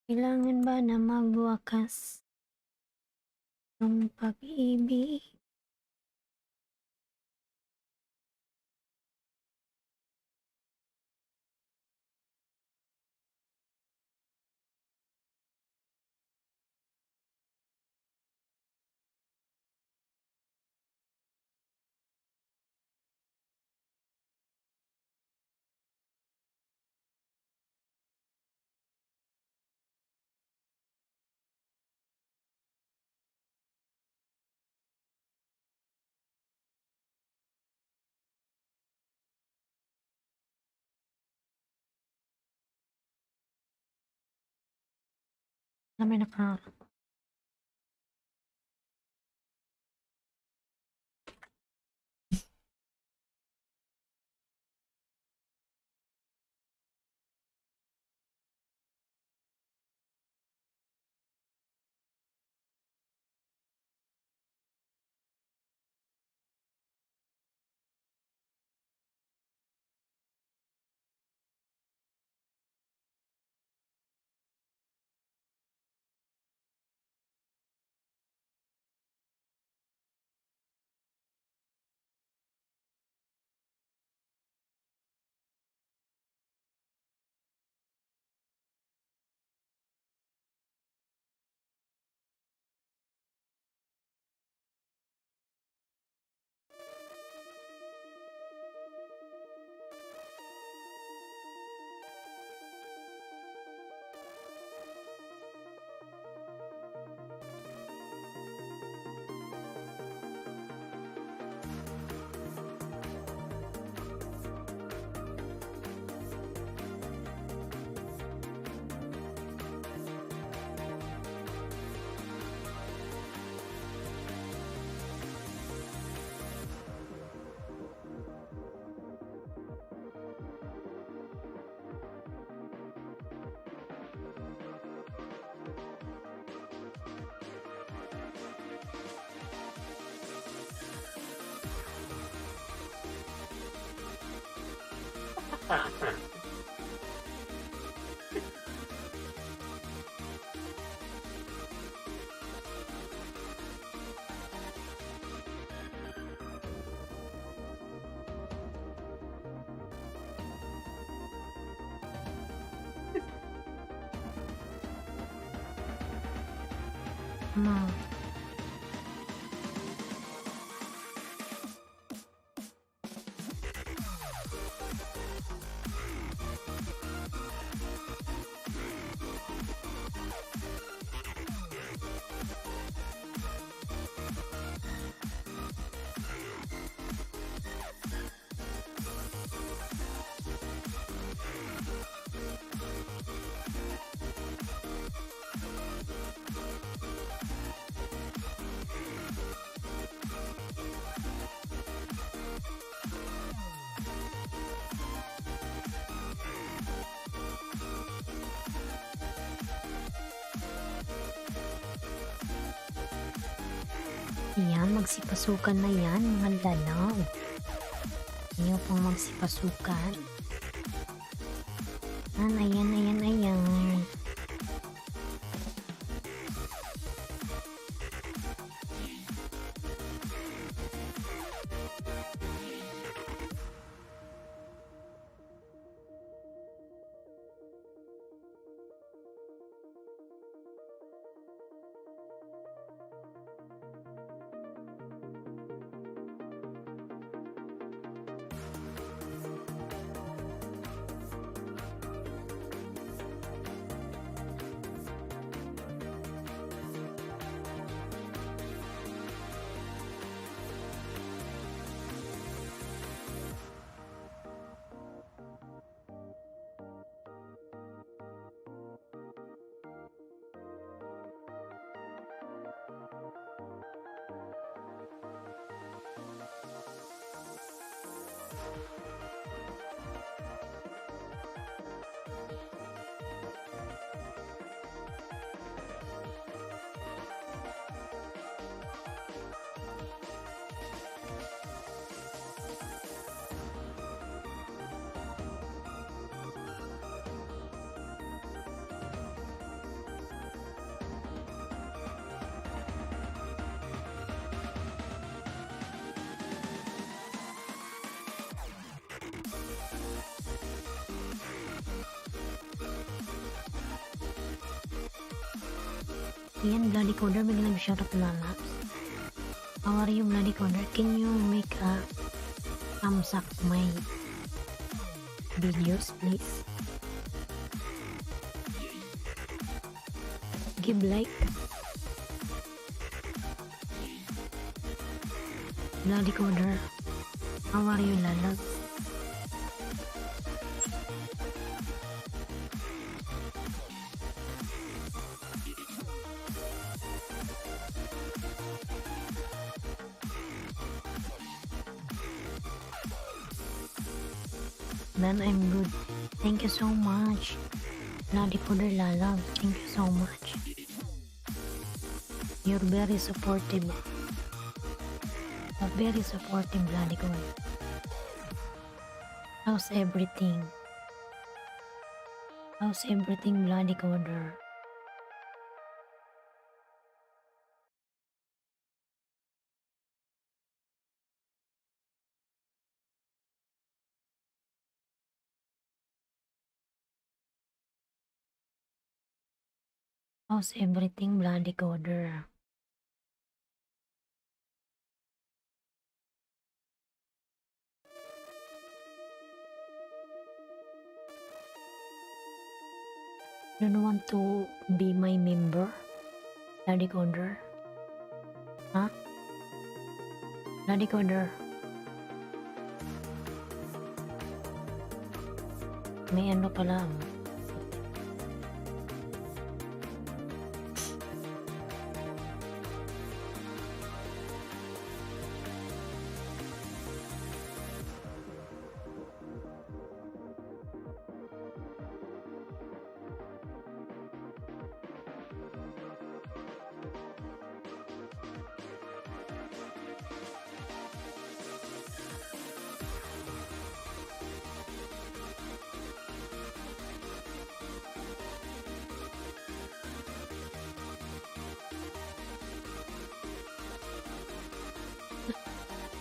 Kailangan ba na magwakas ang pag-ibig? May naka ma Ayan, magsipasukan na yan, mga lalaw. Ayaw pang magsipasukan. Ayan. Ayan, Bloody Coder, may nag-shoutout Lala. How are you, Bloody Coder? Can you make a thumbs up my videos, please? Give like. Bloody Coder, how are you, Lala? Then I'm good. Thank you so much. Bloody Coder Lala, thank you so much. You're very supportive. Very supportive, Bloody Coder. How's everything? How's everything, Bloody Coder? How's everything, Bloody Coder? You don't want to be my member, Bloody Coder? Huh? Bloody Coder? May ano pala.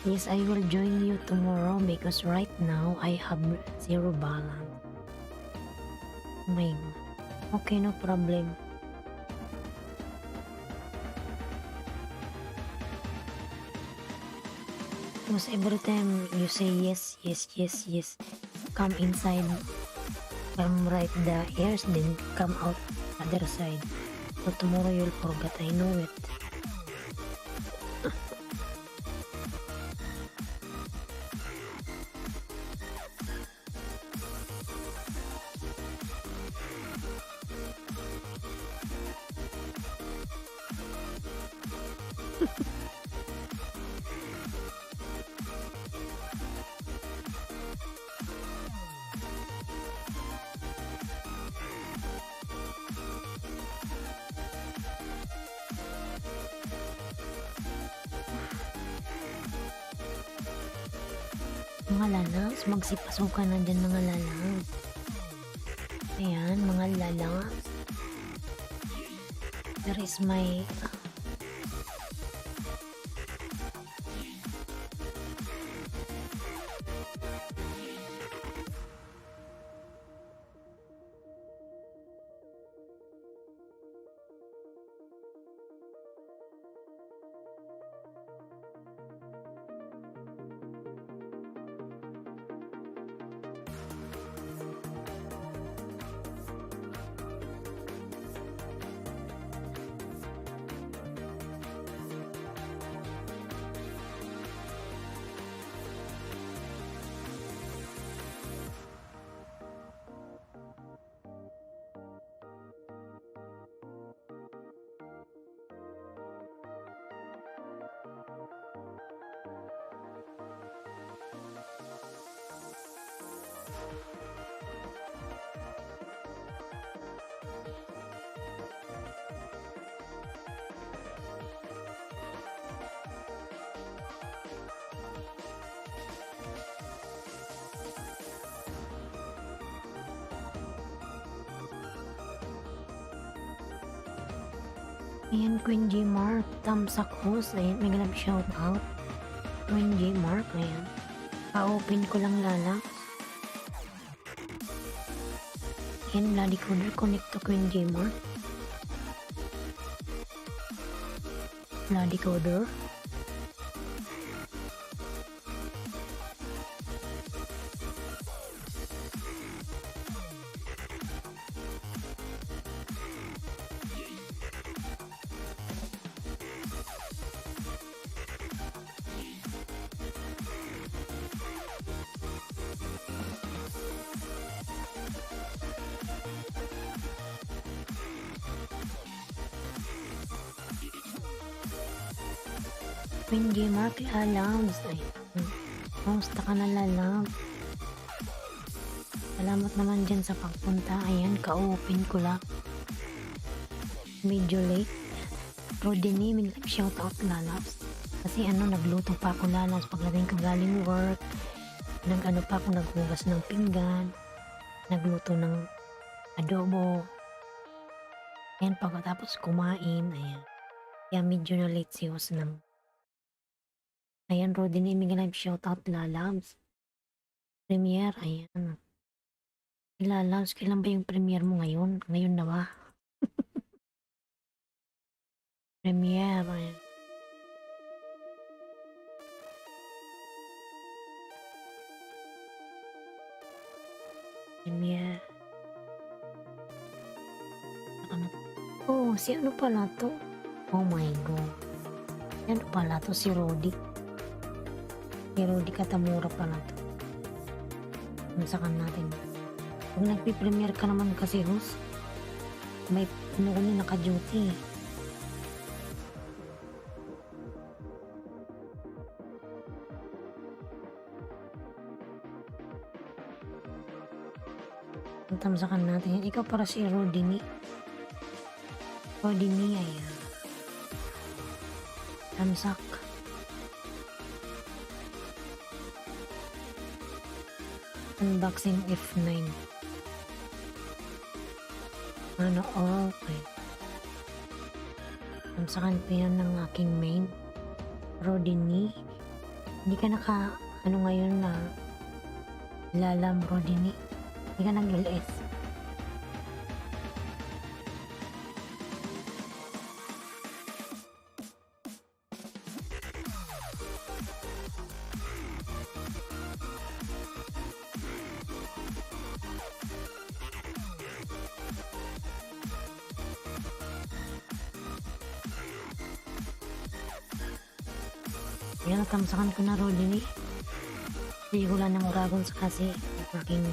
Yes, I will join you tomorrow because right now I have zero balance. My okay, no problem. Because every time you say yes, yes, yes, yes, come inside, come right the ears, then come out other side. So tomorrow you'll forget, I know it. Mga lalags, magsipasukan na dyan mga lalags. Ayan, mga lalags. There is my ayan, Queen G Mark, Tamsak Host, ayan, may ganap shout out. Queen G Mark, ayan. Pa-open ko lang lala. Ayan, Bloody Coder, connect to Queen G Mark. Bloody Coder. Windy Mark Lalabs. Ay, kamusta ka na, Lalab? Salamat naman dyan sa pagpunta. Ayan, ka-open ko lang. Medyo late. Rodney, may shoutout, Lalabs. Kasi nagluto pa ako, Lalabs. Paglagay ko galing work. Pa ako, naghugas ng pinggan. Nagluto ng adobo. Ayan, pagkatapos kumain. Ayan. Kaya medyo na late si Husnam. Ayan, Rodney, may live shoutout, Lalabs. Premiere, ayan. Lalabs, kailan ba yung premiere mo ngayon? Ngayon na ba? Premiere, ayan. Premiere. Oh, si ano pala to? Oh my God. Ano pala to? Si Rodi. Si Rodi Katamura pala to. Masakan natin. Pag nagpi-premiere ka naman kasi, host, may kuni naka-duty. Tamsakan natin. Ikaw para si Rodney. Rodney, ayan. Tamsak. Unboxing F9. Okay. Tamsakan ko yan ng aking main. Rodney. Hindi ka ngayon na Lalam, Rodney. Hindi ka nag-LS. Yan, natamsakan ko na Rodney. Hindi ko lang ng Dragons kasi aking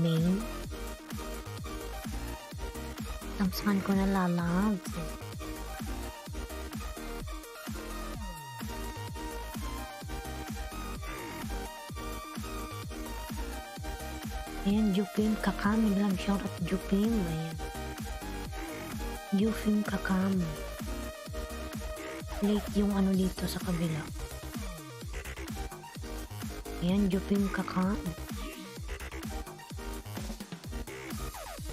main. Tamsakan ko na Lalabs. Ayan, Jupim Kakam. Lang shoutout Jupim. Ayan. Jupim Kakam. Late yung dito sa kabila. Ayan, Jupim Kakam.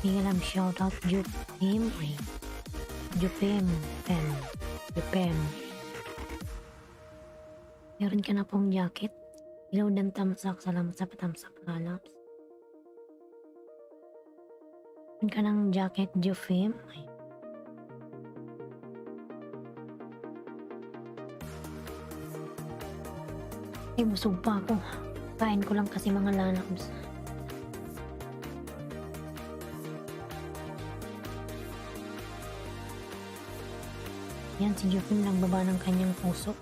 Alam, shoutout Jupim. Ay, Jupim. Jupim. Meron ka na pong jacket. Ilaw dan tamsak. Salamat sa patamsak, Lalabs. Meron ka ng jacket, Jupim. Ay. Ay, busog pa ako. Kain ko lang kasi mga Lalabs. Yan, si Jupim nagbaba ng kanyang puso.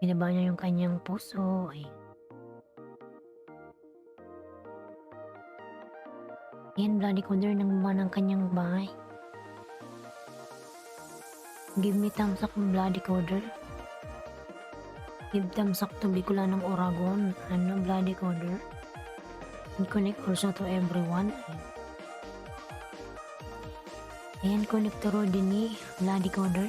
Binaba niya yung kanyang puso. Ay. Yan, Bloody Coder nagbaba ng kanyang bahay. Give me thumbs up, Bloody Coder. Give thumbs up to Bicolanong Oragon. Bloody Coder. And connect also to everyone. Ayan, connect to Rodney, Bloody Coder.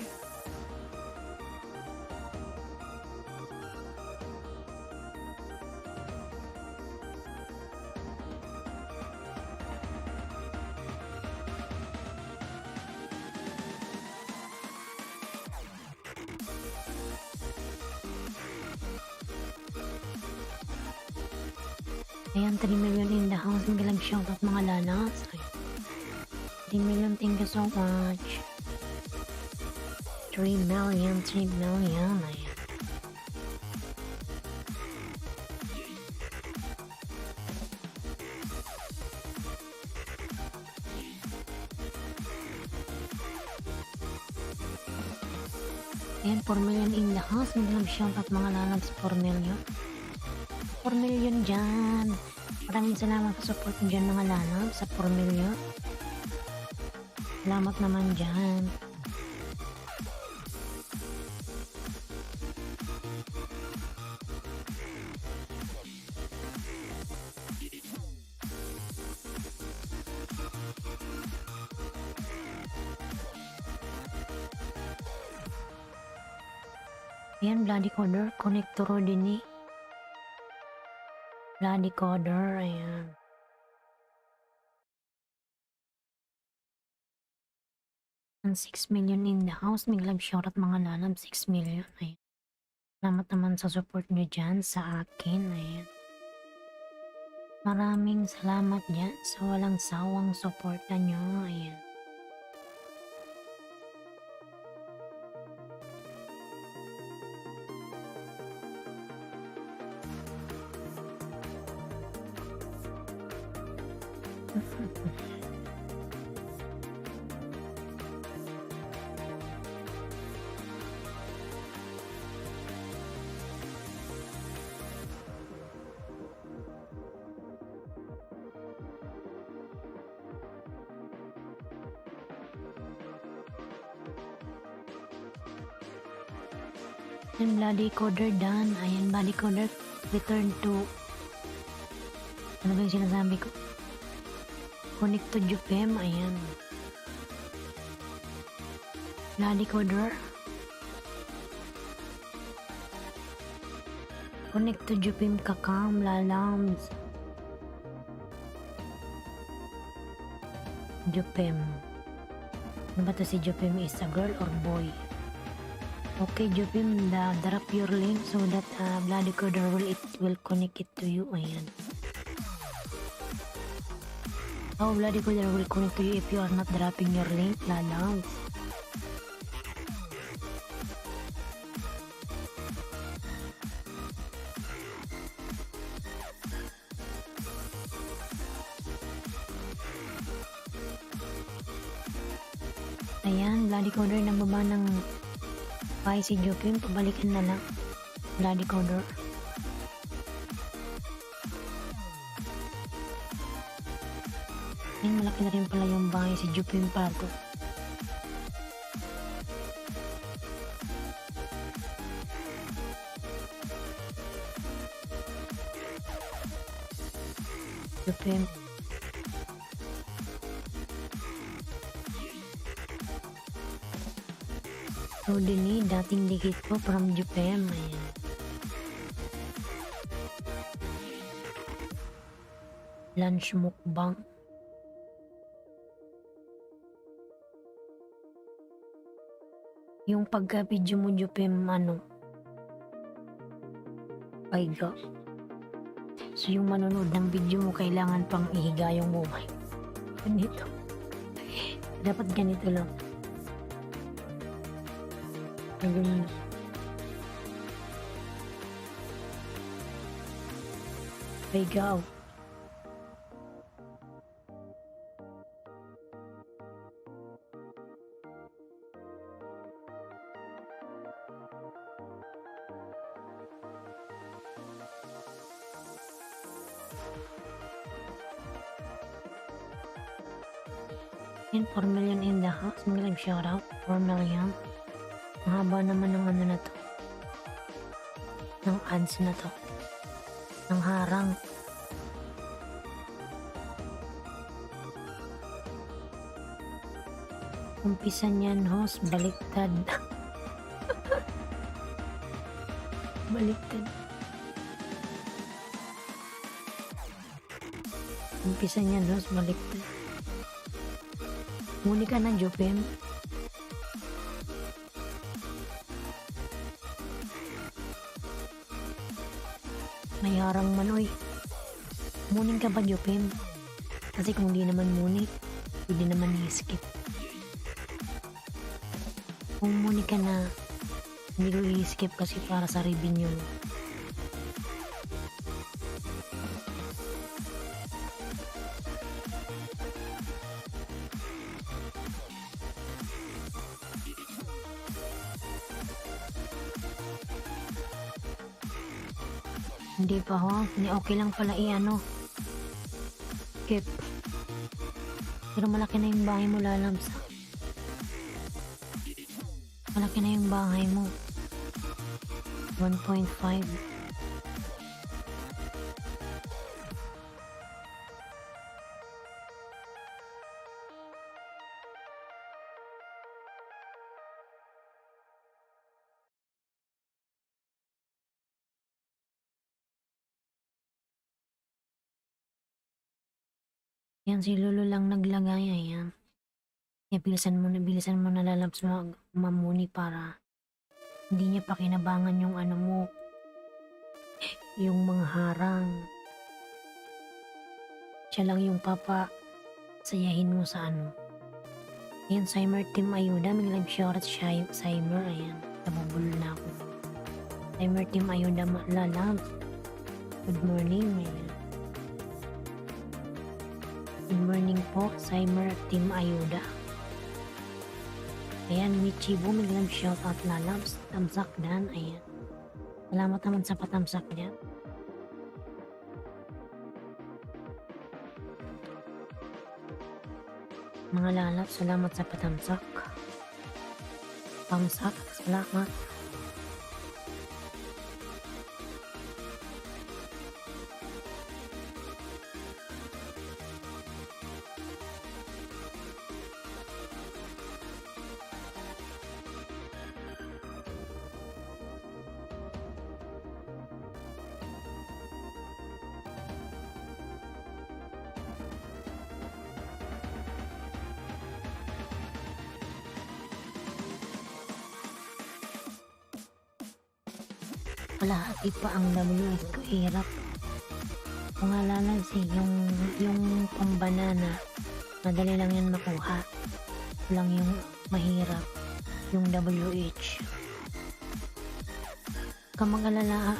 Ayan, 3 million in the house. Ang shoutout mga Lalas. 3 million, thank you so much. 3 million, 3 million. Ayan. Ayan, 4 million in the house. Mag-love shout out mga lalabs, 4 million. 4 million dyan. Maraming salamat sa support dyan mga lalabs sa 4 million. Salamat naman dyan. Ayan, bloody coder, connector din eh. Bloody coder, ayan. And 6 million in the house, may love shoutout mga lalab, 6 million, ayan. Salamat naman sa support nyo dyan sa akin, ayan. Maraming salamat dyan sa walang sawang suporta nyo, ayan. Ayan, bloody coder done. Ayan, bloody coder return to, ano ba yung sinasabi ko? Connect to Jupem, ayan. Bloody coder. Connect to Jupem kakam lalams. Jupem. Ano ba to si Jupem, is a girl or boy? Okay, Jupim, drop your link so that bloody coder will connect it to you. Ayan. Oh, bloody coder will connect to you if you are not dropping your link, lalaw. Ayan, bloody coder na baba ng bahay si Jupim, pabalikan na lang. Bloody coder. Ayan, malaki na rin pala yung bahay si Jupim pala to. Jupim. So, dini, dating dikit ko from Jupem. Ayan. Lunch mukbang. Yung pagka-video mo, Jupem, ano? Paiga. So, yung manonood ng video mo, kailangan pang ihiga yung bumay. Ganito. Dapat ganito lang. Ayun. Paigaw. And 4 million in the house. Mag-live shoutout. 4 million. Ang haba naman ng ano na to. Ng ads na to. Ng harang. Umpisa niyan, host. Baliktad. Baliktad. Umpisa niyan, host. Baliktad. Muni ka na, Jupem. May harang man, oy. Munin ka ba, Jupem? Kasi kung di naman muni, hindi naman i-skip. Pumuni ka na. Hindi ko i-skip kasi para sa revenue mo. Hindi pa ho. Hindi, okay lang pala i-ano. Skip. Pero malaki na yung bahay mo, lalabs. Malaki na yung bahay mo. 1.5. Yan, si Lolo lang naglagay. Ayan. Kaya bilisan mo na lalabs mamuni para hindi niya pakinabangan yung ano mo, yung mga harang. Siya lang yung sayahin mo sa ano. Ayan, Cymer Team Ayuda. May live shot Cymer. Ayan, nabubulol na ako. Cymer Team Ayuda lalabs. Good morning. Ayan. Good morning po, Cymer Team Ayuda. Ayan, Michibo, may live shoutout lalabs. Tamsak dan, ayan. Salamat naman sa patamsak niya. Mga lalabs, salamat sa patamsak. Tamsak, salamat. Kalahati pa ang WS ko, hirap. Kung alala yung pambanana, madali lang yan makuha. Lang yung mahirap, yung WH. Kamag-alala,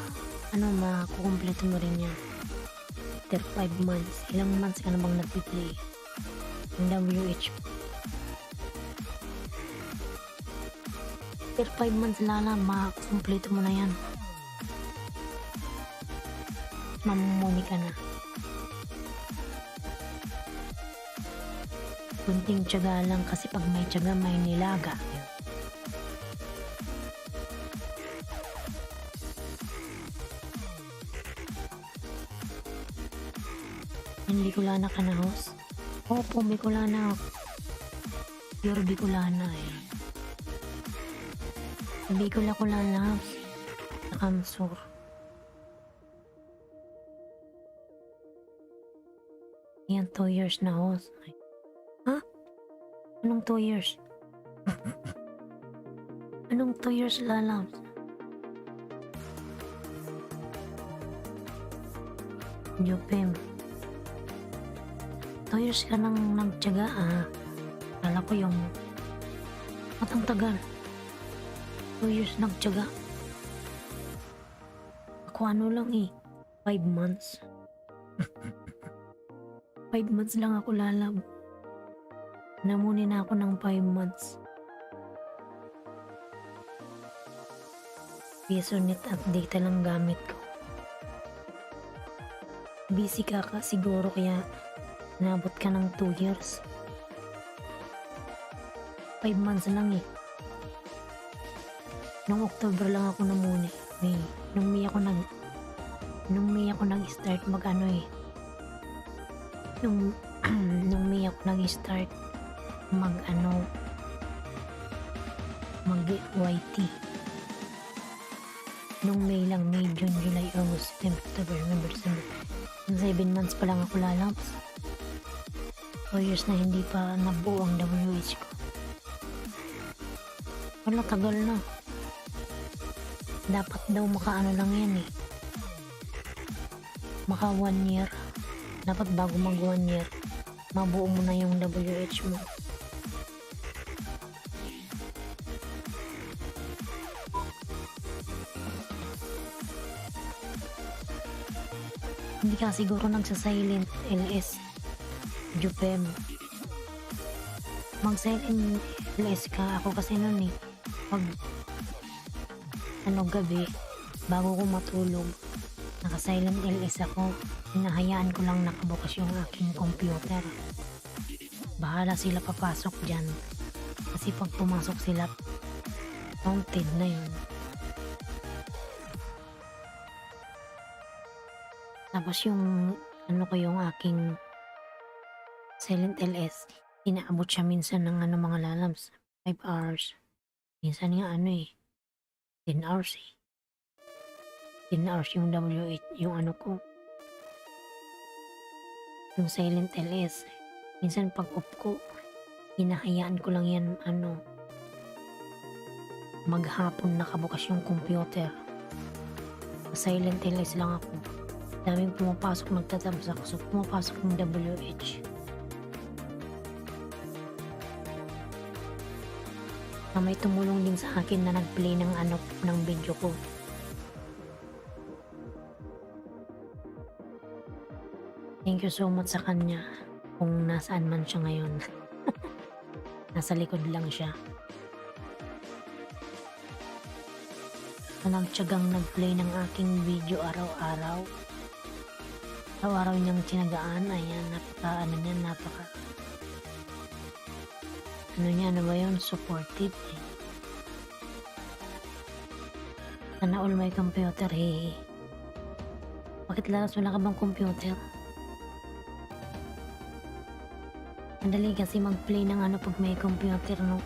makukumpleto mo rin yan. After 5 months, ilang months ka na bang nagpiplay? Yung WH. After 5 months lala, makukumpleto mo na yan. Mamumuni ka na. Kunting tiyaga lang kasi pag may tiyaga may nilaga. Yan, Bicolana ka na, host? Opo, Bicolana. Pure Bicolana eh. Bicol ako lalabs. Sa Kamsur. Yan, 2 years na, host. Ha? Anong 2 years? Anong 2 years lalabs? Jupim. 2 years ka nang nagtyaga, Kala ko yung matang tagal. 2 years nagtyaga. Ako lang 5 months. 5 months lang ako lalab. Namuni na ako ng 5 months. Pisonet at data lang gamit ko. Busy ka siguro kaya nabot ka ng 2 years. 5 months lang Nung October lang ako namuni. Nung May ako nag-start nung May ako nag-start mag-YT. Nung May lang, May, June, July, August, September, October, November, December. 7 months pa lang ako lalabs. 2 years na hindi pa nabuo ang WH ko. Wala, tagal na. Dapat daw maka lang yan maka 1 year. Dapat bago mag 1 year, mabuo mo na yung WH mo. Hindi ka siguro nagsa-silent LS, Jupem. Mag-silent LS ka. Ako kasi nun eh, pag gabi, bago ko matulog, naka-silent LS ako. Hinahayaan ko lang nakabukas yung aking computer. Bahala sila papasok dyan. Kasi pag pumasok sila, counted na yun. Tapos yung yung aking silent LS, inaabot siya minsan ng mga lalabs, 5 hours. Minsan nga 10 hours eh. 10 hours yung WH, yung ko. Yung silent LS. Minsan pag off ko, hinahayaan ko lang yan maghapon nakabukas yung computer. Silent LS lang ako. Daming pumapasok, magtatapos ako. So pumapasok yung WH. May tumulong din sa akin na nag-play ng video ko. Thank you so much sa kanya kung nasaan man siya ngayon. Nasa likod lang siya. Nagtiyagang nag-play ng aking video araw-araw. Araw-araw niyang tinagaan. Ayan, napaka ano ba yun? Supportive eh. Sana all may computer eh. Bakit lalas wala ka bang computer? Madali kasi mag-play ng pag may computer, no?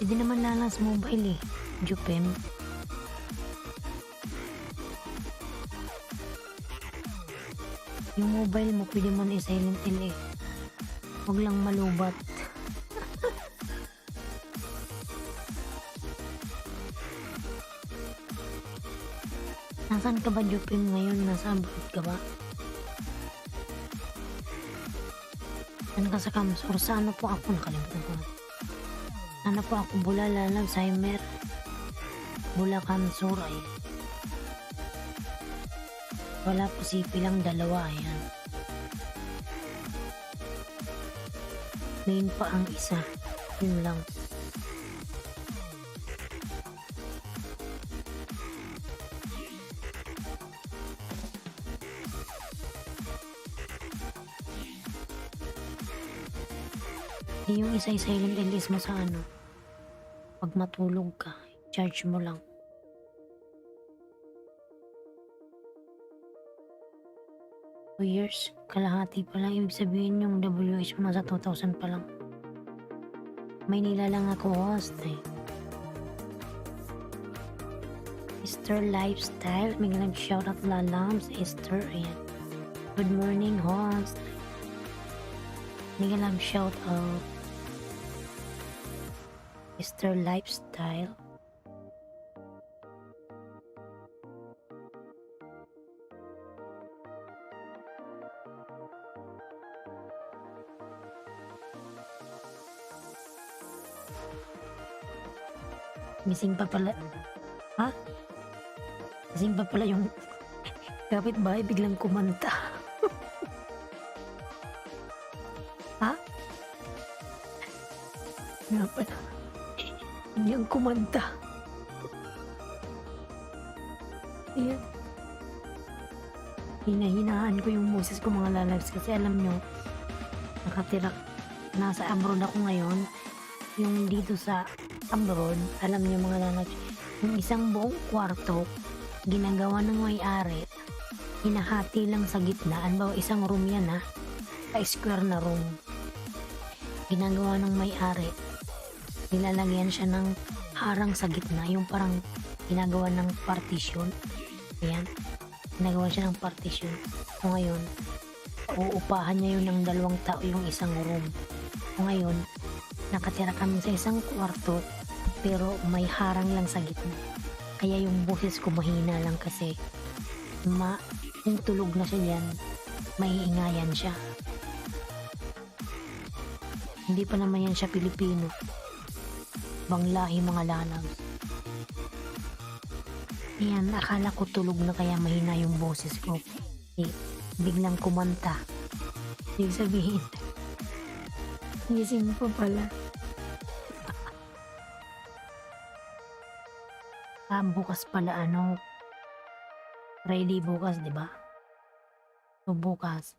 Hindi naman lalas mobile eh, Jupem. Yung mobile mo pwede mo i-silent eh. Huwag lang malubat. Nasaan ka ba, Jupim, ngayon? Nasa abroad ka ba? Saan ka sa Kamsur? Sa po ako? Nakalimutan ko. Po ako? Bulala, Alzheimer. Bula, Kamsur. Ay. Wala po lang dalawa. Ayan. Main pa ang isa. Yun lang. Yung isa silent LS mo sa pag matulog ka, charge mo lang. Years, kalahati pa lang. Ibig sabihin yung WH mo nasa 2,000 pa lang. Maynila lang ako host eh. Esther Lifestyle, may nag-shoutout lalams. Esther, ayan. Good morning host. May nag-shoutout Esther Lifestyle. Missing pa pala. Ha? Missing pa pala yung kapitbahay biglang kumanta. Ha? Nga pala. Yung kumanta. Ayan. Hinahinaan ko yung boses ko mga lalabs kasi alam nyo, nakatira, nasa abroad ako ngayon. Yung dito sa abroad, alam niyo mga lalabs, yung isang buong kwarto, ginagawa ng may-ari, hinahati lang sa gitna. Ano ba, isang room yan ha, square na room. Ginagawa ng may-ari, nilalagyan siya ng harang sa gitna, yung parang ginagawa ng partition. Ayan, ginagawa siya ng partition. So ngayon, uupahan niya yun ng 2 tao yung isang room. So ngayon, nakatira kami sa isang kwarto, pero may harang lang sa gitna. Kaya yung boses ko mahina lang kasi kung tulog na siya dyan, maiingayan siya. Hindi pa naman yan siya Pilipino. Ibang lahi mga lalabs. Ayan, akala ko tulog na kaya mahina yung boses ko. Biglang kumanta. Ibig sabihin, gising pa pala. Bukas pala Friday bukas, di ba? So bukas,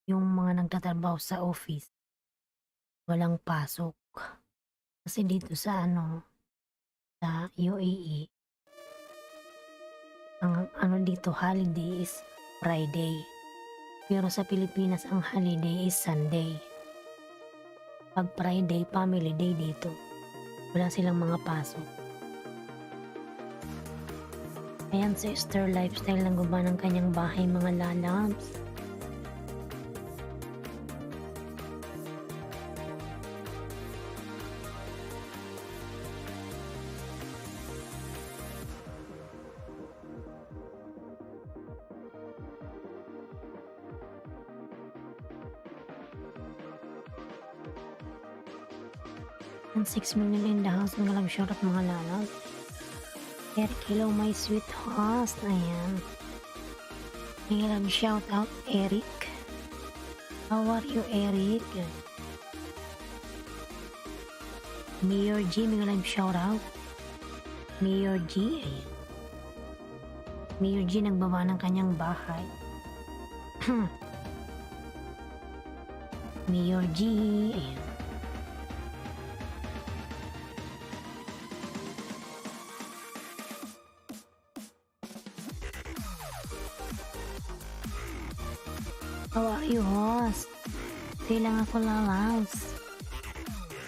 yung mga nagtatrabaho sa office, walang pasok. Kasi dito sa sa UAE, ang dito holiday is Friday. Pero sa Pilipinas, ang holiday is Sunday. Pag Friday, family day dito. Wala silang mga pasok. Ayan, si Esther lifestyle ng guba ng kanyang bahay mga lalabs. And 6 million in the house, mga love shout out mga lalabs. Eric, hello my sweet host. Ayan. Mga love shout out Eric. How are you Eric? Mayor G, mga love shout out. Mayor G, ayan. Mayor G nagbaba ng kanyang bahay. Mayor G, ayan. How are you, host? Stay lang ako lalabs.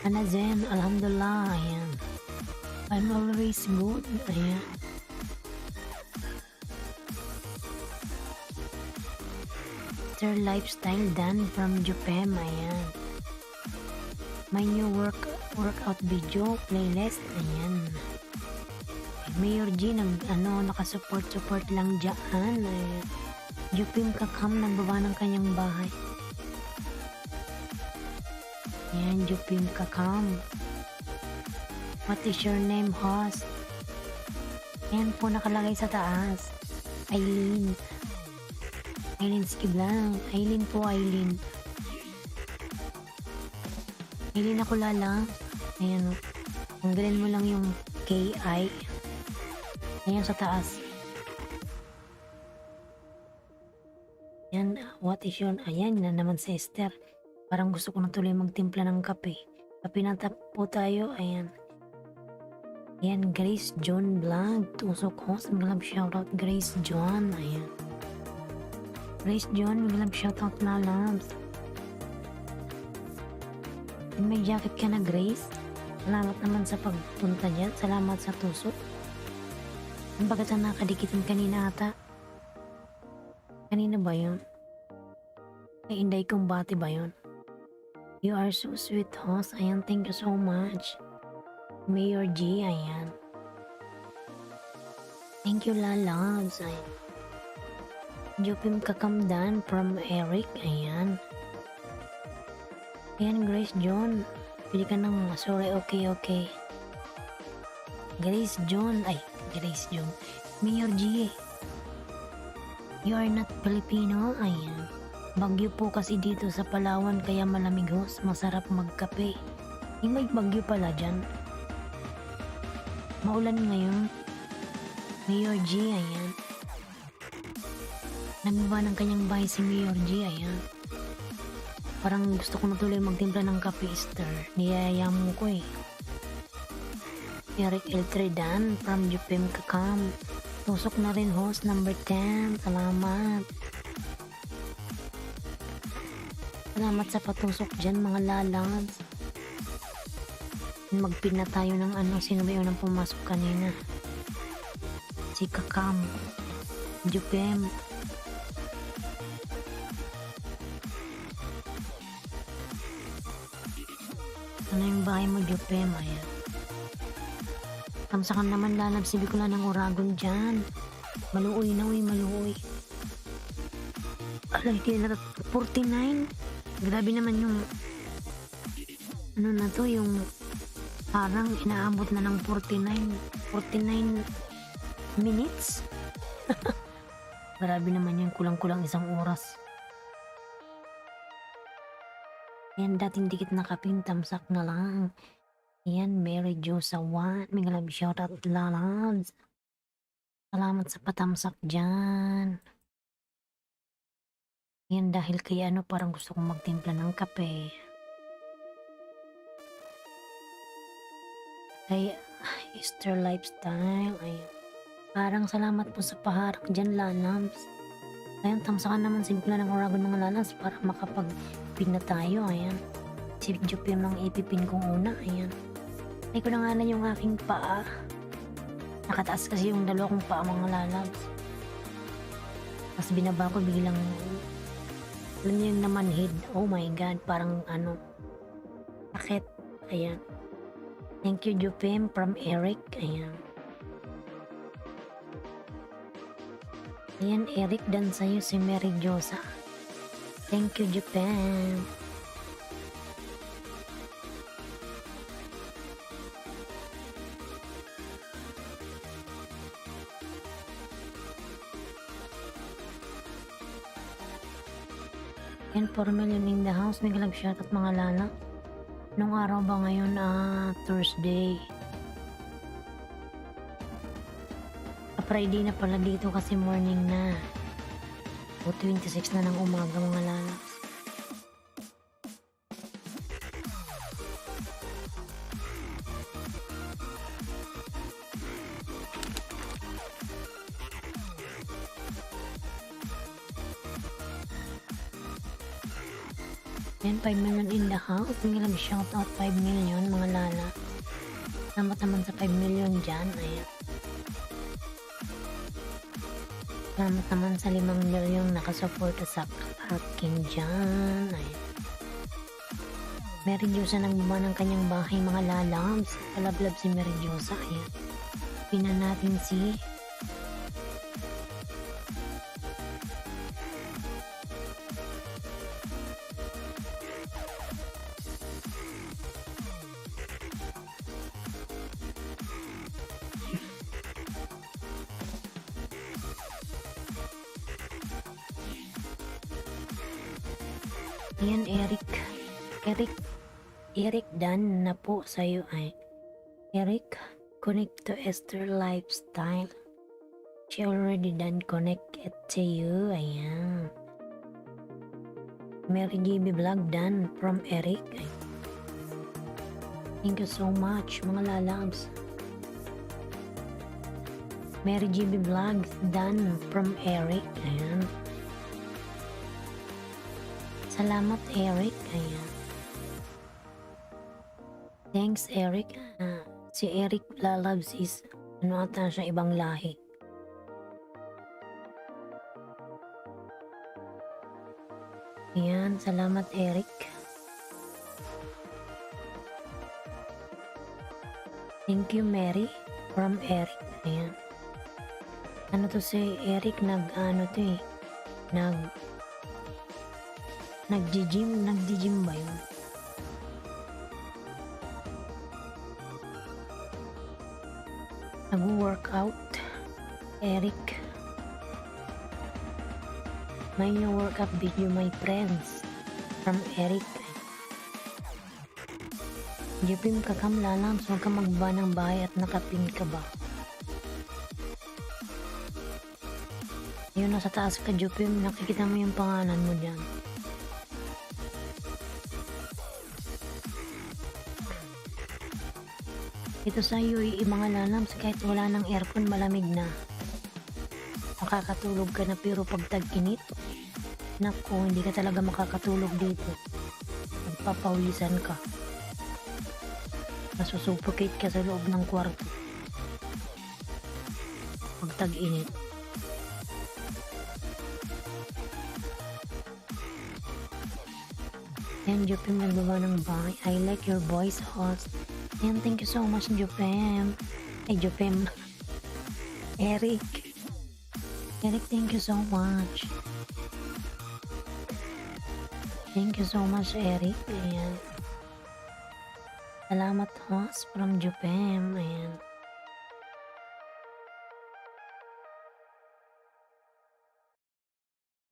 Ana Zen, alhamdulillah, ayan. I'm always good, ayan. Their lifestyle done from Jupem, ayan. My new workout video playlist, ayan. Mayor G, nakasupport lang dyan, ayan. Jupim Kakam nagbaba ng kanyang bahay. Ayan, Jupim Kakam. What is your name, host? Ayan po nakalagay sa taas. Aileen. Aileen Skiblang. Aileen po, Aileen. Aileen ako lala. Ayan, tanggalin mo lang yung KI. Ayan sa taas. Yan, what is yun? Ayan na naman si Esther. Parang gusto ko na tuloy magtimpla ng kape. Kape na po tayo. Ayan. Ayan, Grace John Blanc. Tusok host. Mag-love shoutout Grace John. Ayan. Grace John, mag-love shoutout na loves. And may jacket ka na Grace. Salamat naman sa pagpunta dyan. Salamat sa tusok. Ang bagat na nakadikitin kanina ata. Kanina ba yun? Kay Inday Kumbati ba yun? You are so sweet, host. Ayan, thank you so much. Mayor G, ayan. Thank you, lalabs. Ayan. Jupim Kakamdan from Eric, ayan. Ayan, Grace John. Pili ka ng sorry, okay. Grace John. Grace John. Mayor G, you are not Filipino? Ayan. Bagyo po kasi dito sa Palawan kaya malamig host. Masarap magkape. May bagyo pala dyan. Maulan ngayon. Mayor G, ayan. Nagbaba ng kanyang bahay si Mayor G, ayan. Parang gusto ko na tuloy magtimpla ng kape, Esther. Niyayaya mo ko eh. Eric Eltredan from Jupim Kakam. Tusok na rin host number 10. Salamat. Salamat sa patusok dyan mga lalabs. Magpin na tayo ng sino ba yun ang pumasok kanina? Si Kakam. Jupem. Ano yung bahay mo, Jupem? Ayan. Kamsakan naman lalab si Bicol ng Uragon dyan. Maluoy na, maluoy. Alay, 49. Grabe naman yung na to, yung Parang inaabot na ng 49 minutes. Grabe naman yun, kulang-kulang isang oras. Yan, dating dikit na kaping tamsak na lang. Yan, Mary Jo Sawan. May love shoutout, lalabs. Salamat sa patamsak dyan. Yan, dahil kay ano, parang gusto kong magtimpla ng kape. Kay Easter Lifestyle. Ayan. Parang salamat po sa paharak dyan, lalabs. Ayan, tamsakan naman simple ng Oragon mga lalabs para makapag-pin na tayo. Ayan. Si Jupim ang ipipin kong una. Ayan. Ay ko na nga na yung aking paa. Nakataas kasi yung dalawa kong paa mga lalabs. Tapos binaba ko biglang, alam niyo yung namanhid. Oh my god, parang ano, sakit. Ayan. Thank you Jupim from Eric. Ayan. Ayan Eric, dan sa'yo si Mary Josa. Thank you Jupim. Yan, 4 million in the house. May galab shoutout mga lala. Nung araw ba ngayon? Thursday. Friday na pala dito kasi morning na. O 26 na ng umaga mga lala. Yan, 5 million in the house. May lang shout out 5 million mga lala. Salamat naman sa 5 million dyan. Ayan. Salamat naman sa 5 million nakasuporta sa akin dyan. Ayan. Mary Josa nagbuba ng kanyang bahay mga lalabs. Palablab si Mary Josa. Ayan. Pinan natin si Ayan, Eric done na po sa'yo ay Eric, connect to Esther Lifestyle. She already done connected to you. Ayan. Mary GB Vlog done from Eric. Ayan. Thank you so much mga lalabs. Mary GB Vlog done from Eric. Ayan. Salamat Eric. Ayan. Thanks Eric. Si Eric lalabs is ano ata siya, ibang lahi. Ayan. Salamat Eric. Thank you Mary from Eric. Ayan. Ano to si Eric nag-gym ba yun? Nag-workout. Eric. May workout video my friends from Eric. Jupim kakam lalams, huwag ka magba ng bahay at nakapin ka ba? Yun, nasa taas ka Jupim, nakikita mo yung pangalan mo dyan. Ito sa iyo mga lalams, kahit wala ng aircon malamig na. Makakatulog ka na, pero pag tag-init, naku, hindi ka talaga makakatulog dito. Magpapawisan ka. Masusuffocate ka sa loob ng kwarto. Pag tag-init. Yan, Jupim nagbawa ng bahay. I like your voice, host. Yan, thank you so much, Jupim. Ay, Jupim. Eric, thank you so much. Thank you so much, Eric. Ayan. Salamat host from Jupem. Ayan.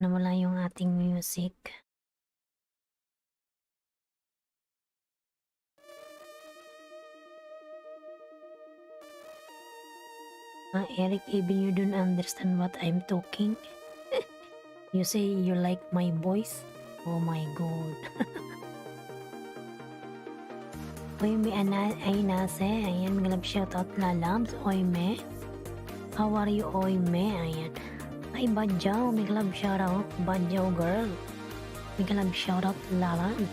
Nawala yung ating music. Eric, even you don't understand what I'm talking. You say you like my voice? Oh my god. Oy, may ay nase. Ayan, mga love shoutout lalabs. Oy, me. How are you, oy, me? Ayan. Ay, Badjaw. May love shoutout. Badjaw girl. May love shoutout lalabs.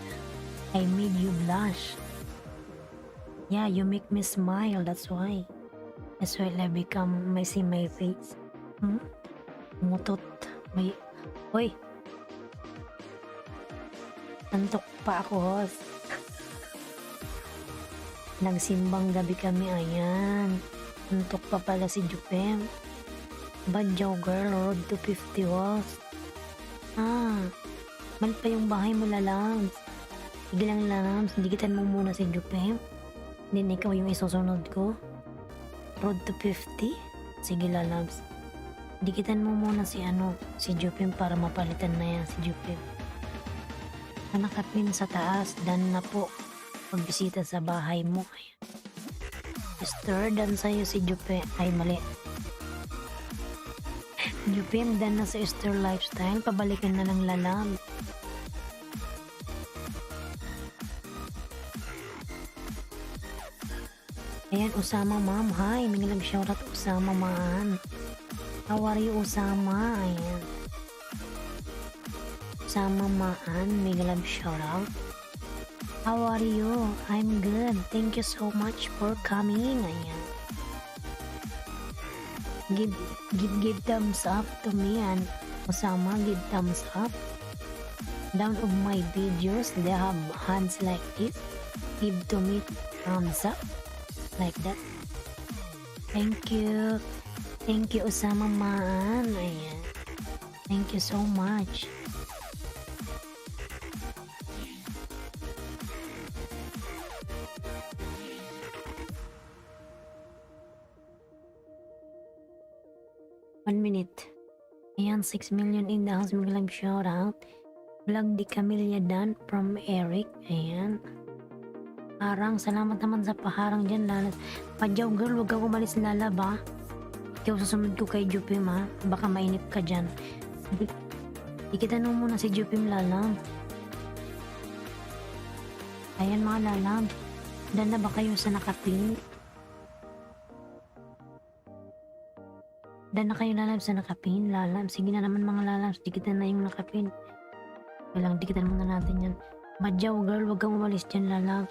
I made you blush. Yeah, you make me smile. That's why. That's why I become messy my face. Mutot. May... Hoy! Antok pa ako, host. Nagsimbang gabi kami, ayan. Antok pa pala si Jupem. Badjaw girl, road to 50 host. Mal pa yung bahay mo, lalams. Sige lang, lalams. Digitan mo muna si Jupem. Then ikaw yung isusunod ko. Road to 50? Sige, lalabs. Dikitan mo muna si Jupim para mapalitan na yan si Jupim. Nakapin sa taas, dan na po. Pagbisita sa bahay mo. Stir, dan sa'yo si Jupim. Ay, mali. Jupim, dan na sa Stir Lifestyle. Pabalikan na lang lalab. Ayan, Usama ma'am. Hi, may nag shoutout Usama man. How are you, Usama? Ayan. Usama maan, may nag shoutout. How are you? I'm good. Thank you so much for coming. Ayan. Give thumbs up to me and Usama, give thumbs up. Down of my videos, they have hands like this. Give to me thumbs up. Like that. Thank you. Thank you, Usama man. Ayan. Thank you so much. One minute. Ayan, 6 million in the house. Maglang shout out. Vlog di Camilla Dan from Eric. Ayan. Harang, salamat naman sa paharang dyan, lalas. Padyaw girl, huwag kang umalis lala ba? Ikaw susunod ko kay Jupim ha, baka mainip ka dyan. Ikitanong muna si Jupim lalam. Ayan mga lalam, dan na ba kayo sa nakapin? Dan na kayo lalam sa nakapin, lalam. Sige na naman mga lalam, dikitan na yung nakapin. Walang dikitan muna natin yan. Padyaw girl, huwag kang umalis dyan lalam.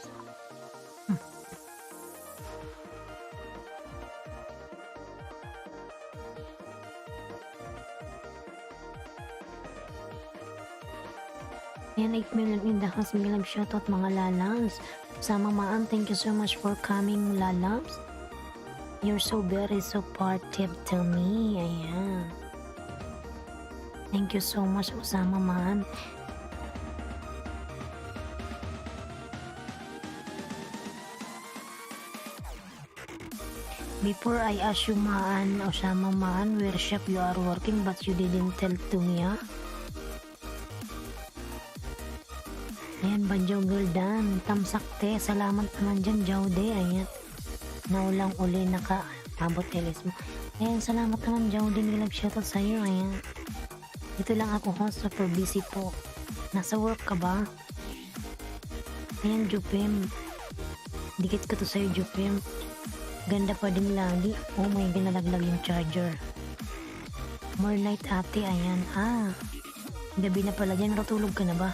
Ayan, 8 million in the house. May love shoutout mga lalams. Sama maan, thank you so much for coming, lalams. You're so very supportive to me. Ayan. Thank you so much, Usama man. Before I ask you maan, Usama man, where shop you are working but you didn't tell to me, ha? Ayan, Badyaw girl dan. Tamsakte. Salamat naman dyan, Jawde. Ayan. Naulang uli naka-abot elis mo. Ayan, salamat naman, Jawde. Nilab shoutout sa'yo. Ayan. Ito lang ako, host. Super busy po. Nasa work ka ba? Ayan, Jupim. Dikit ko to sa'yo, Jupim. Ganda pa din lagi. Oh my, ginalaglag yung charger. More light, ate. Ayan. Gabi na pala dyan. Natulog ka na ba?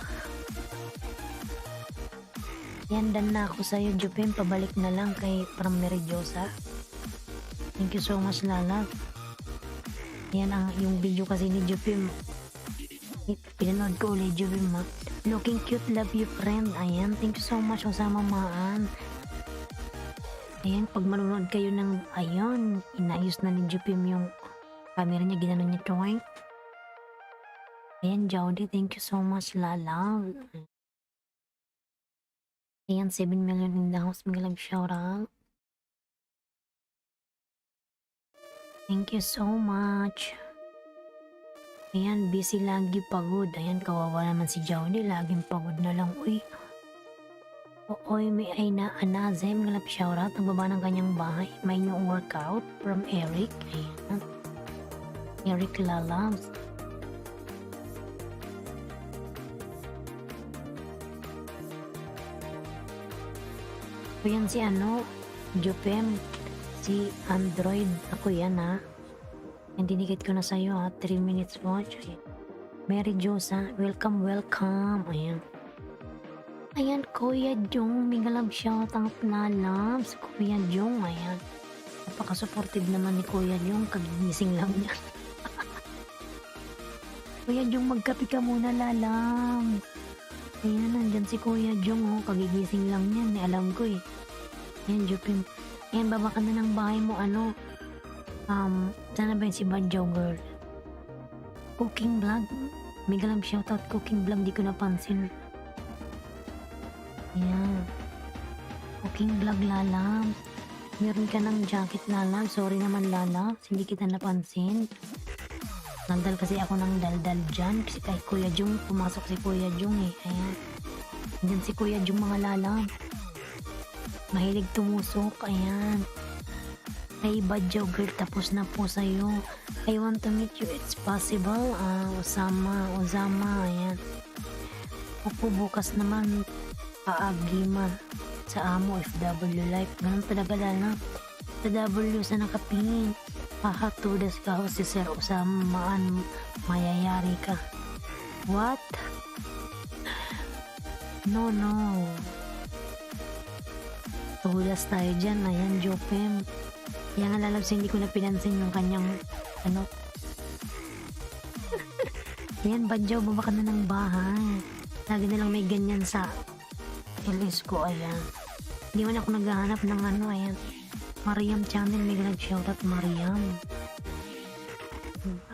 Yan, dan na ako sa'yo, Jupim. Pabalik na lang kay from Meridiosa. Thank you so much, Lala. Yan ang yung video kasi ni Jupim. Pinanood ko ulit, Jupim, ha. Looking cute, love you, friend. Ayan, thank you so much, Usama maan. Ayan, pag manonood kayo ng, ayun, inayos na ni Jupim yung camera niya, ginanon niya toy. Ayan, Jowdy, thank you so much, Lala. Ayan, 7 million in the house. Mega love shoutout. Thank you so much. Ayan, busy lagi, pagod. Ayan, kawawa naman si Jowdy. Laging pagod na lang. Uy, oy, may ay na Anazem. Mega love shoutout. Nagbaba ng kanyang bahay. May new workout from Eric. Ayan. Eric Lalabs. O yan si ano, Jupem, si Android. Ako yan ha. Yan, dinikit ko na sa'yo ha. 3 minutes watch. Ayan. Mary Josa, welcome, welcome. Ayan. Ayan, Kuya Jong. Mega love shoutout na loves. Kuya Jong, ayan. Napaka-supportive naman ni Kuya Jong. Kagigising lang niya. Kuya Jong, magkape ka muna, lalang. Ayan, nandyan si Kuya Jong, oh. Kagigising lang yan. Alam ko eh. Ayan, Jupin. Ayan, baba ka na ng bahay mo, ano. Sana ba yun si Banjo Girl? Cooking vlog. Mega love shoutout, cooking vlog. Di ko napansin. Ayan. Cooking vlog, lalam. Meron ka ng jacket, lalam. Sorry naman, lalam. Hindi kita napansin. Nagdal kasi ako ng daldal dyan. Kasi kay Kuya Jung, pumasok si Kuya Jung eh. Ayan. Andyan si Kuya Jung, mga lalang. Mahilig tumusok. Ayan. Hey, Badjaw girl, tapos na po sa'yo. I want to meet you. It's possible. Uzama. Ayan. Opo, bukas naman. Paagima sa amo FW life. Ganun talaga lalang. Sa W sa nakapingin. Hahatudas ka ho si Sir Usamaan, mayayari ka. What? No. Tudas tayo dyan. Ayan, Jopem. Kaya nga lalabs, hindi ko na pinansin yung kanyang ano. Ayan, Badjaw, baba ka na ng bahay. Lagi na lang may ganyan sa LS ko. Ayan. Hindi man ako naghahanap ng ano. Ayan. Mariam channel, may nag-shoutout Mariam.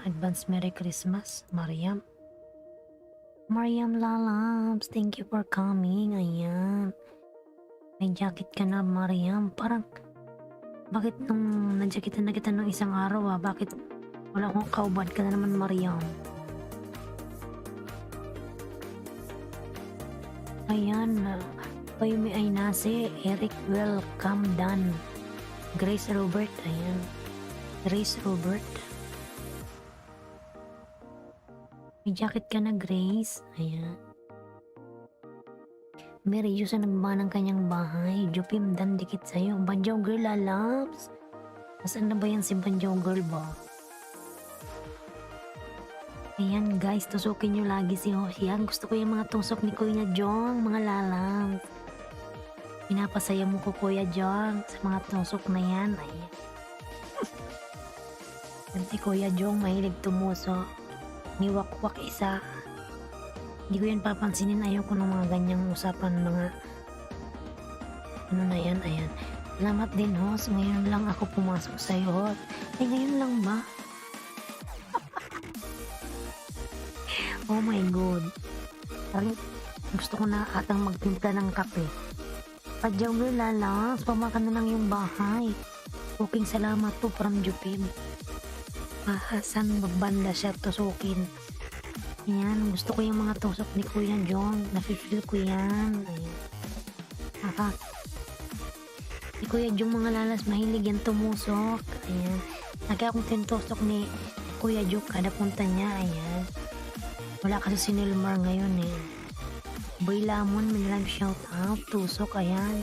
Advance Merry Christmas, Mariam. Mariam Lalabs, thank you for coming. Ayan. May jacket ka na, Mariam. Parang, bakit nung na-jacketan na kita nung isang araw bakit wala akong kaubad ka na naman, Mariam? Ayan. Oy, may ay nasi. Eric, welcome done. Grace Robert, ayan. Grace Robert. May jacket ka na, Grace. Ayan. Mary Yusa nagba ng kanyang bahay. Jupim dan dikit sa'yo. Banjaw girl, lalabs. Nasaan na ba yan si Banjaw girl ba? Ayan guys, tusukin nyo lagi si Hoshian. Gusto ko yung mga tusok ni Kuya Jong, mga lalabs. Pinapasaya mo ko, Kuya Jong, sa mga tusok na yan. Ayan. Yan si Kuya Jong, mahilig tumuso. Niwakwak isa. Hindi ko yan papansinin. Ayoko ng mga ganyang usapan. Mga ano na yan. Ayan. Salamat din, host. Ngayon lang ako pumasok sa'yo, host. Ay, ngayon lang ba? Oh my God. Parang gusto ko na atang magtimpla ng kape. Padyaw mo lalas, pamakan na lang yung bahay. Cooking salamat po from Jupim. Saan magbanda siya tusukin. Ayan, gusto ko yung mga tusok ni Kuya Jong. Nafe-feel ko yan. Ayan. Si Kuya Jong, mga lalas, mahilig yan tumusok. Ayan. Lagi akong tintusok ni Kuya Jong kada punta niya. Ayan. Wala kasi si Nilmar ngayon eh. Boy Lamon, may live shout out. Tusok, ayan.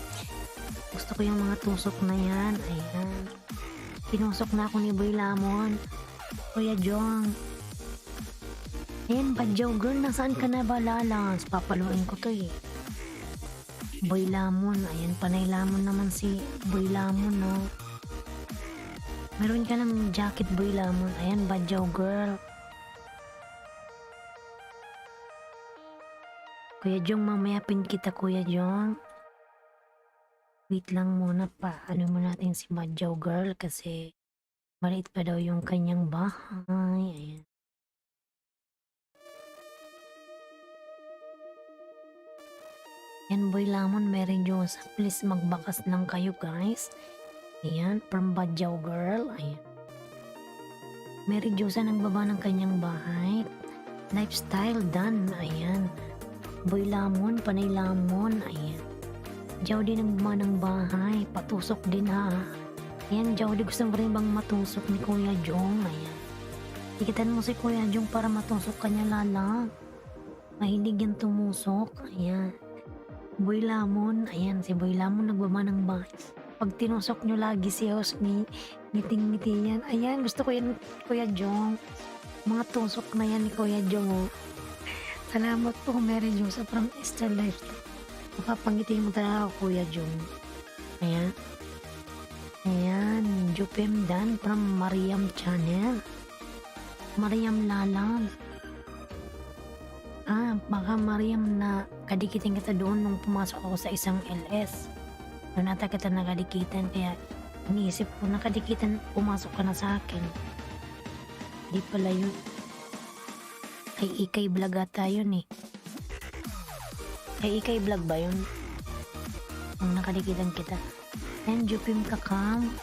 Gusto ko yung mga tusok na yan. Ayan. Pinusok na ako ni Boy Lamon. Kuya Jong. Ayan, Badjaw girl, nasaan ka na ba, lalas? Papaluin ko to eh. Boy Lamon. Ayan, Panay Lamon naman si Boy Lamon, no? Meron ka ng jacket, Boy Lamon. Ayan, Badjaw girl. Kuya Jong, mamaya pin kita, Kuya Jong. Wait lang muna pa. Ano mo natin si Badjaw girl kasi maliit pa daw yung kanyang bahay. Ayan. Yan, Boy Lamon, Mary Josa, please magbakas lang kayo guys. Ayan, from Badyaw Girl. Ayan. Mary Josa nagbaba ng kanyang bahay. Lifestyle done. Ayan. Boy Lamon, Panay Lamon. Ayan. Jowdy nagbaba ng bahay. Patusok din ha. Ayan, Jowdy, gusto mo rin bang matusok ni Kuya Jong? Ayan. Tikitan mo si Kuya Jong para matusok kanya lala. Mahilig yan tumusok. Ayan. Boy Lamon. Ayan, si Boy Lamon nagbaba ng bahay. Pag tinusok nyo lagi si host ni ngiting-ngiti yan. Ayan, gusto ko yan Kuya Jong. Mga tusok na yan ni Kuya Jong. Oh. Salamat po Mary Josa from Esther Lifestyle. Mapapangiti mo talaga ako Kuya Jong. Ayan. Ayan, Jupem Dan from Mariam Channel. Mariam Lalang. Baka Mariam na kadikitin kita doon nung pumasok ako sa isang LS. Doon ata kita nakadikitan, kaya iniisip ko nakadikitan, pumasok ka na sa akin. Di pala yun. Kay Ikay Vlog ata yun eh. Kay Ikay Vlog ba yun? Nung nakadikitan kita. And Jupim Kakam.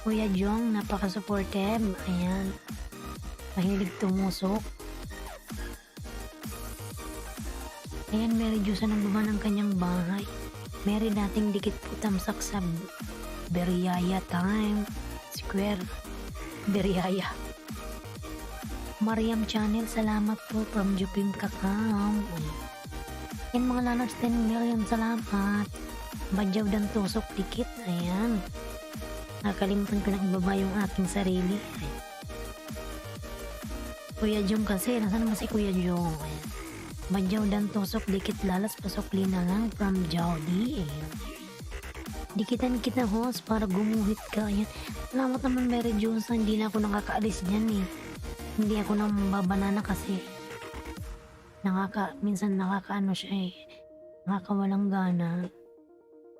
Kuya Jong, napaka-supportive. Ayan. Mahilig tumusok. Ayan, Mary Josa nagbaba ng kanyang bahay. Mary dating dikit po tamsak sa Beriyaya time. Square. Beriyaya. Mariam Channel, salamat po from Jupim Kakam. Ayan mga lanars, 10 million salamat. Badyaw dan tusok dikit. Ayan. Nakalimutan ko na ibaba yung aking sarili. Ayan. Kuya Jong kasi, nasaan naman si Kuya Jong? Ayan. Badyaw dan tusok dikit lalas pasok lina lang from Jowdy. Ayan. Dikitan kita host para gumuhit ka. Ayan. Salamat naman Mary Josa, hindi na ako nakakaalis dyan eh. Hindi ako nang babanana kasi minsan nakakaano siya eh. Nakakawalang gana.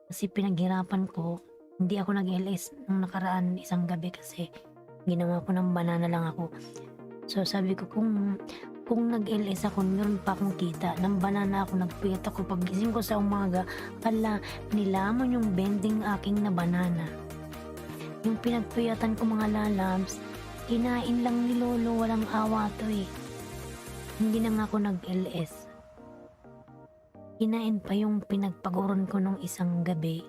Kasi pinaghirapan ko. Hindi ako nag-LS nung nakaraan isang gabi kasi ginawa ko ng banana lang ako. So sabi ko kung nag-LS ako, meron pa akong kita. Nang banana ako, nagpuyat ako. Pagising ko sa umaga, nilamon yung bending aking na banana. Yung pinagpuyatan ko mga lalabs, kinain lang ni Lolo, walang awa to eh. Hindi na nga ako nag-LS. Kinain pa yung pinagpaguron ko nung isang gabi.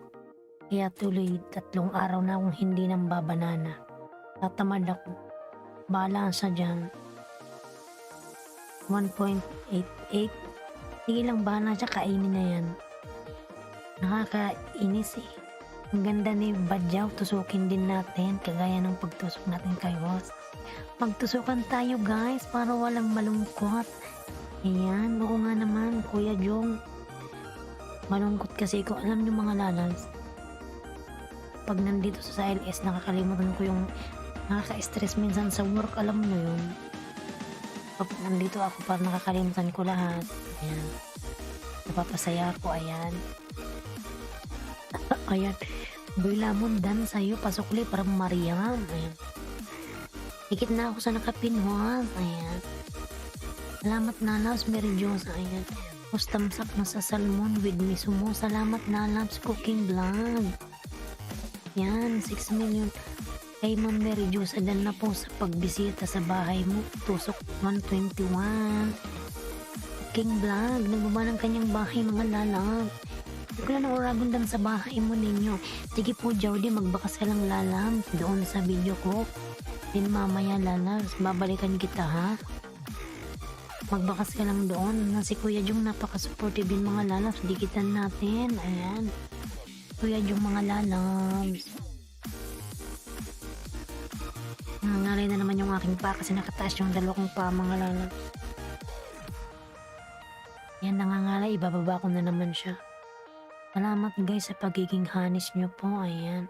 Kaya tuloy 3 araw na akong hindi nang babanana. Tatamad ako. Bahala sa dyan. 1.88. Sige lang, bahala siya, kainin na yan. Nakakainis eh. Ang ganda ni Badyaw, tusukin din natin kagaya ng pagtusok natin kay host. Magtusukan tayo guys para walang malungkot. Ayan, oo nga naman Kuya Jong. Malungkot kasi ko, alam niyo mga lalals, pag nandito sa LS nakakalimutan ko yung nakaka-stress minsan sa work, alam mo yun. Kapag nandito ako parang nakakalimutan ko lahat. Ayan. Napapasaya ako, ayan. Ayan. Boy Lamon, dan sa'yo, pasukli para Mariam. Ayan. Higit na ako sa nakapinhwas. Ayan. Salamat Nalabs, Mary Josa. Ayan. Mustamsak na sa salmon with misumo. Salamat Nalabs, cooking vlog. Ayan, 6 million. Kay Ma'am Mary Josa, dan na po sa pagbisita sa bahay mo. Tusok 121. King Vlog, nagbaba ng kanyang bahay mga lalang. Hindi ko na nauragon dan sa bahay mo ninyo. Sige po Jowdy, magbakas ka lang lalang doon sa video ko. Din mamaya lalas, babalikan kita ha. Magbakas ka lang doon. Na si Kuya Jong napaka-supportive din mga lalang. Dikitan natin. Ayan. Kuya Jong mga lalang. Nangaray na naman yung aking pa kasi nakataas yung dalawa kong pa mga lalang. Yan, nangangalay, ibababa ko na naman siya. Salamat guys sa pagiging hanis nyo po. Ayan.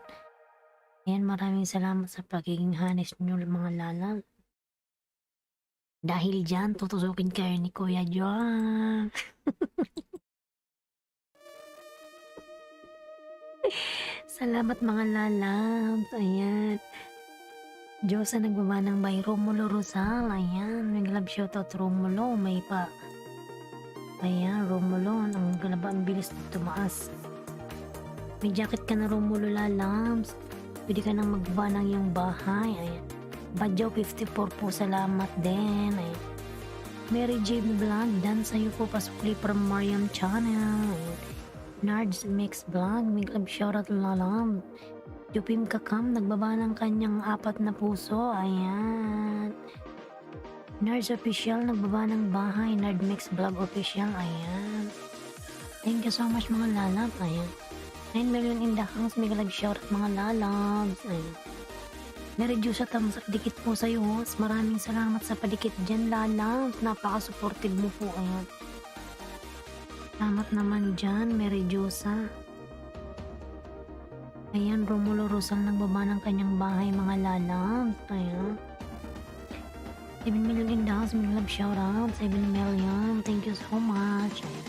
Ayan, maraming salamat sa pagiging hanis nyo mga lalang. Dahil dyan, tutusukin kayo ni Kuya Jong. Salamat mga lalang. Ayan. Diyosa nagbaba ng may Romulo Rosal. Ayan. May love shoutout Romulo. May pa Ayan, Romulo, ang galaba, ang bilis na tumaas. May jacket ka na, Romulo Lalams. Pwede ka nang magba ng iyong bahay. Ayan. Badyaw 54 po, salamat din. Ayan. Mary J. Vlog, dan sa'yo po pasukli from Mariam Channel. Ayan. Nards Mix Vlog, may club shoutout Lalam. Yupim Kakam, nagbaba ng kanyang 4 na puso. Ayan. Nards Official, nagbaba ng bahay. Nerd Mix Vlog Official. Ayan. Thank you so much mga lalab. Ayan. 9 million in the house. May club shoutout mga lalabs. Ayan. Meredyo sa tamsak dikit po sa'yo, host. Maraming salamat sa padikit dyan, lalabs. Napaka-supportive mo po. Ayan. Salamat naman dyan, Meredyosa. Ayan, Romulo Rosal nagbaba ng kanyang bahay, mga lalabs. Ayan. 7 million in the house, may love shoutout. 7 million. Thank you so much. Ayan.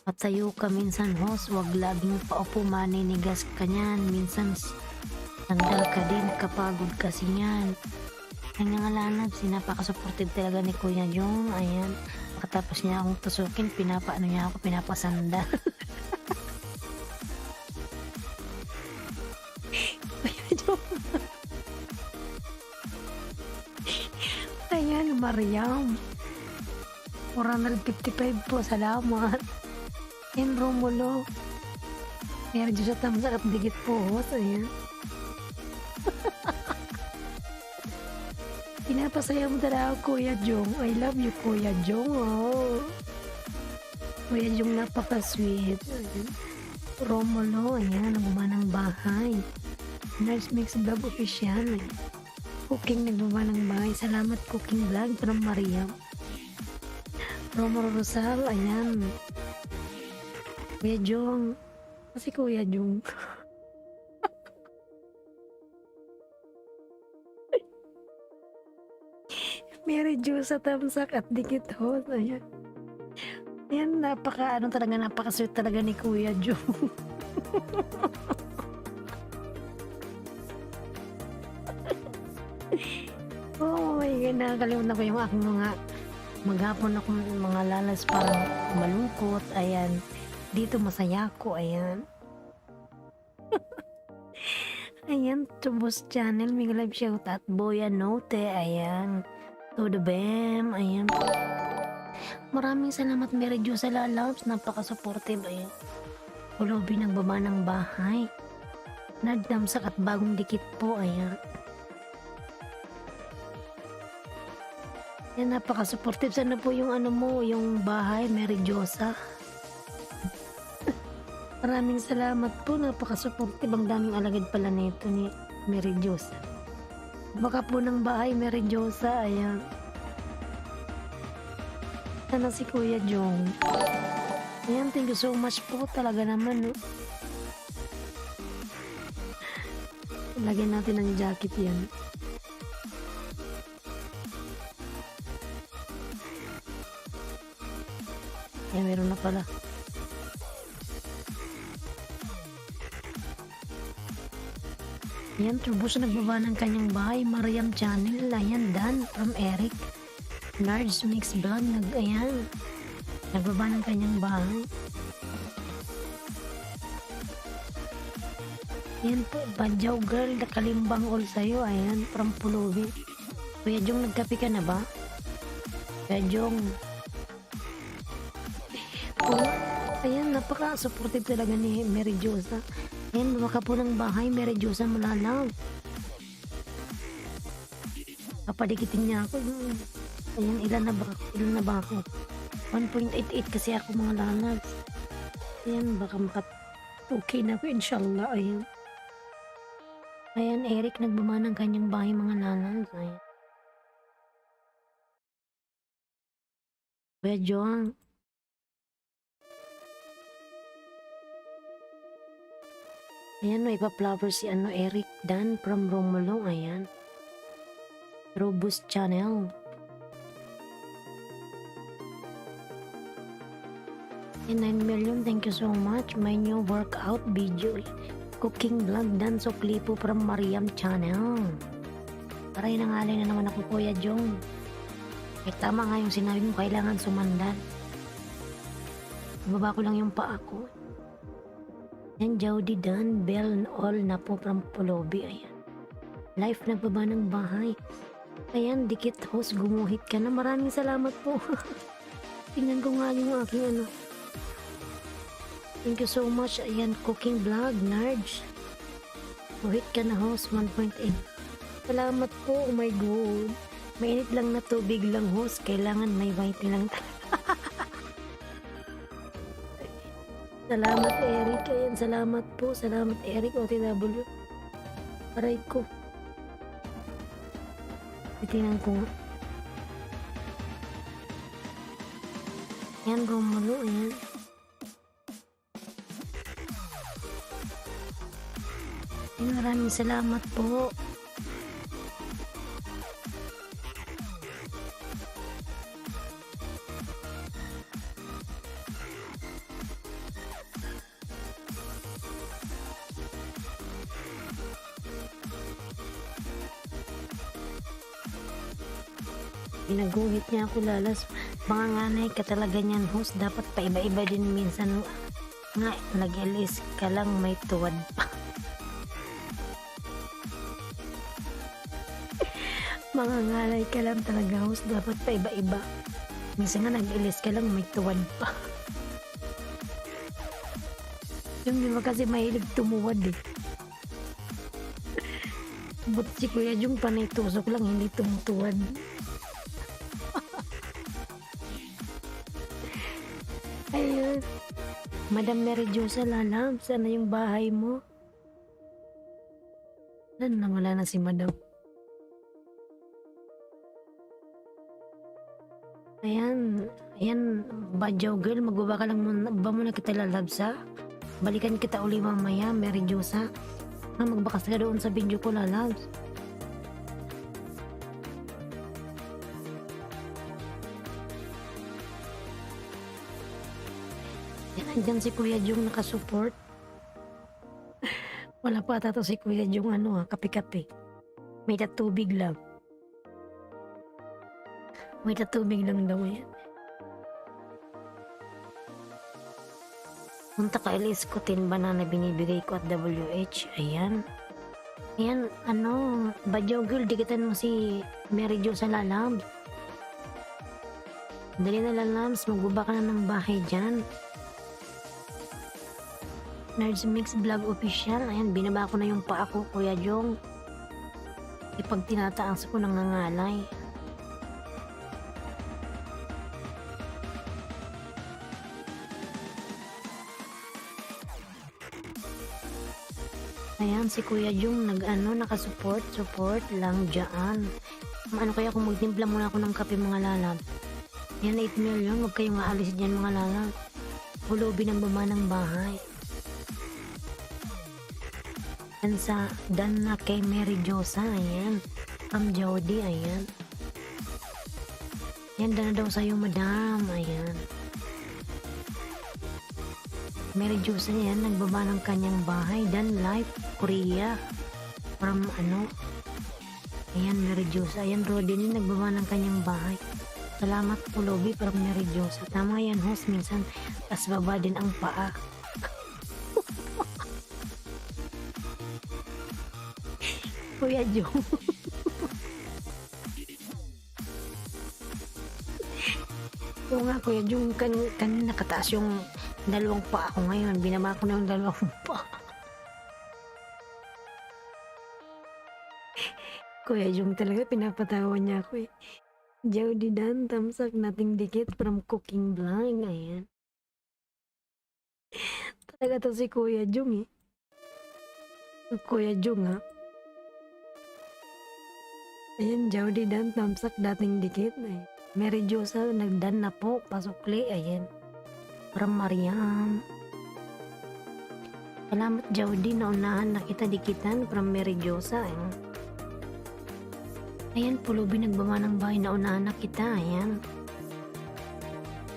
At sa'yo ka minsan, host, wag laging paupo, maninigas ka niyan. Minsan, sandal ka din, kapagod kasi niyan. Kanya nga lalab, sinapaka-supportive talaga ni Kuya Jong. Ayan. Pagkatapos niya akong tusukin, pinapaano niya ako, pinapasandal. Kuya Jong. Ayan, Mariam. 455 po, salamat. Ayan, Romulo. Meron dyan sa tamsak at digit po, host. Ayan. Pinapasaya mo talaga, Kuya Jong. I love you, Kuya Jong. Oh. Kuya Jong, napaka-sweet. Romulo, ayan, nagbaba ng bahay. Nurse Mix Vlog Official. Cooking, nagbaba ng bahay. Salamat, Cooking Vlog from Mariam. Romulo Rosal, ayan. Kuya Jong. Kasi Kuya Jong. Mary Jo sa tamsak at dikit host. Ayan. Ayan, napaka-sweet talaga ni Kuya Jong. Oh my God, nakakalimutan ko yung aking mga maghapon ako mga lalas parang malungkot. Ayan. Dito masaya ko. Ayan. Ayan, Tubos Channel. May live shout at Boya Note. Ayan. To the BEM. Ayan. Maraming salamat, Mary Jo sa lalabs. Napaka-supportive. Ayan. Ulobi nagbaba ng bahay. Nagdamsak at bagong dikit po. Ayan. Ayan, napaka-supportive. Sana po yung ano mo, yung bahay, Mary Josa. Maraming salamat po. Napaka-supportive. Ang daming alagad pala nito ni Mary Josa. Baka po ng bahay, Mary Josa. Ayan. Sana si Kuya Jong. Ayan, thank you so much po. Talaga naman, no? Lagyan natin ng jacket yan. Ayan, meron na pala. Ayan, Turbos nagbaba ng kanyang bahay. Mariam Channel. Ayan, Dan from Eric. Large Mix Vlog. Ayan. Nagbaba ng kanyang bahay. Ayan po. Badyaw Girl. Nakalimbang all sa'yo. Ayan. From Pulubi. Kuya Jong, nagkape ka na ba? Kuya Jong. Oh, ayan, napaka-supportive talaga ni Mary Josa. Ayan, baka po ng bahay, Mary Josa malalaw. Kapadikitin niya ako. Ayan, ilan na ba ako? 1.88 kasi ako mga lalag. Ayan, baka okay na ako, inshallah. Ayan. Ayan, Eric, nagbaba ng kanyang bahay mga lalag. Ayan. Kuya Jong. Ayan, may pa-flower si Eric Dan from Romulo. Ayan. Robust Channel. And 9 million, thank you so much. My new workout video. Cooking vlog Dan Soklipo from Mariam Channel. Aray, nangalay na naman ako, Kuya Jong. Eh, tama nga yung sinabi mo, kailangan sumandal. Ibaba ko lang yung paa ko. Yan, Jody Dan, Bell, all na po from Pulobi. Ayan. Life nagbaba ng bahay. Ayan, dikit host, gumuhit ka na. Maraming salamat po. Tingnan ko nga yung aking ano. Thank you so much. Ayan, cooking vlog, Narj. Guhit ka na host, 1.8. Salamat po, oh my god. Mainit lang na tubig lang host. Kailangan may white lang talaga. Salamat Eric. Ayan, salamat po. Salamat Eric, OTW. Aray ko. Titingnan ko nga. Ayan, Romulo. Ayan. Ayan, maraming salamat po. Pinaguhit niya ako lalas. Mga nganay ka talaga niyan host. Dapat paiba-iba din minsan. Nga, nag-alis ka lang may tuwad pa. Mga nganay ka lang talaga host. Dapat paiba-iba. Minsan nga nag-alis ka lang may tuwad pa. Yung di ba kasi mahilig tumuwad eh. But si Kuya Jung panay tusok lang, hindi tumutuwad. Ayun. Madam Mary Josa Lalam, sana yung bahay mo? Wala na si Madam. Ayan, Badyaw girl, magbaba ka lang muna, ba muna kita lalabsa? Balikan kita uli mamaya, Mary Josa. Magbakas ka doon sa video ko, lalabs. Andyan si Kuya Jung nakasupport. Wala pa ata to si Kuya Jung kape-kape. May tatubig lang. May tatubig lang daw yan. Punta ka iliskutin banana binibigay ko at WH. Ayan. Ayan, Badyaw girl, dikitan mo si Mary Jo sa lalabs. Dali na lalabs, magbaba ka na ng bahay dyan. Nerds Mix Vlog Official. Ayan, binaba ko na yung paa ko, Kuya Jong. Ipag tinataas ko nangangalay. Ayan, si Kuya Jong nakasupport. Support lang dyan. Kaya kung magtimpla muna ako ng kape mga lalab. Yan, 8 million. Huwag kayong aalis dyan mga lalab. Hulobi ng baba ng bahay. Yan sa dan na kay Mary Josa, ayan. Jody, ayan. Yan, dan na daw sa'yo, madam, ayan. Mary Josa, yan, nagbaba ng kanyang bahay. Dan Life, Korea. From ayan, Mary Josa. Ayan, Rodin, nagbaba ng kanyang bahay. Salamat po, Lobby, from Mary Josa. Tama yan, host, minsan, tas baba din ang paa. Kuya Jung. Oo nga, Kuya Jung, kanina nakataas yung dalawang pa ako ngayon. Binaba ko na yung dalawang pa. Kuya Jung talaga, pinapatawa niya ako eh. Jody Dan, thumbs up, nating dikit from cooking vlog. Ayan. Talaga to si Kuya Jung eh. Kuya Jung ha. Ayan, Jody Dan, thumbs up, dating dikit. Ay. Mary Josa, nagdan na po, pasukli, ayan. From Mariam. Salamat, Jody, naunahan na kita dikitan from Mary Josa. Ayan, ayan Pulubi, nagbama ng bahay, naunahan na kita, ayan.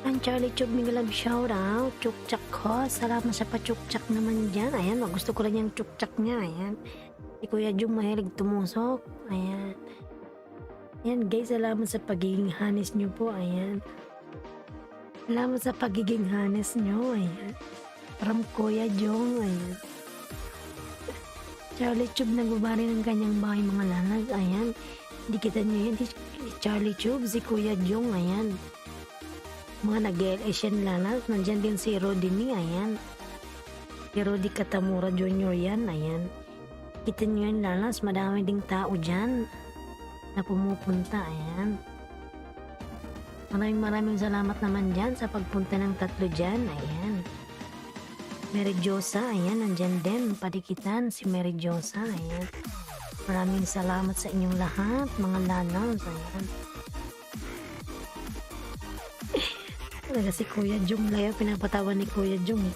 Ang Charlie Chub, Miguel, shout out, chuk-chak ko, salamat sa pa-chuk-chak naman dyan. Ayan, gusto ko lang yung chuk-chak niya, ayan. Si Kuya Jung mahilig tumusok, ayan. Ayan guys, salamat sa pagiging honest nyo po, ayan. Salamat sa pagiging honest nyo, ayan. From Kuya Jong, ayan. Charlie Chub nagbabari ng kanyang bahay mga lanas, ayan. Dikitan nyo yan, si Charlie Chub, si Kuya Jong, ayan. Mga nag-LS yan lanas, nandyan din si Rodini, ayan. Si Rodi Katamura Jr. yan, ayan. Kita nyo yan lanas, madami ding tao dyan na pumupunta, ayan. Maraming salamat naman dyan sa pagpunta ng tatlo dyan, ayan. Mary Josa, ayan, nandyan din, padikitan si Mary Josa, ayan. Maraming salamat sa inyong lahat, mga lanaws, ayan. Talaga si Kuya Jong, laya pinapatawa ni Kuya Jong.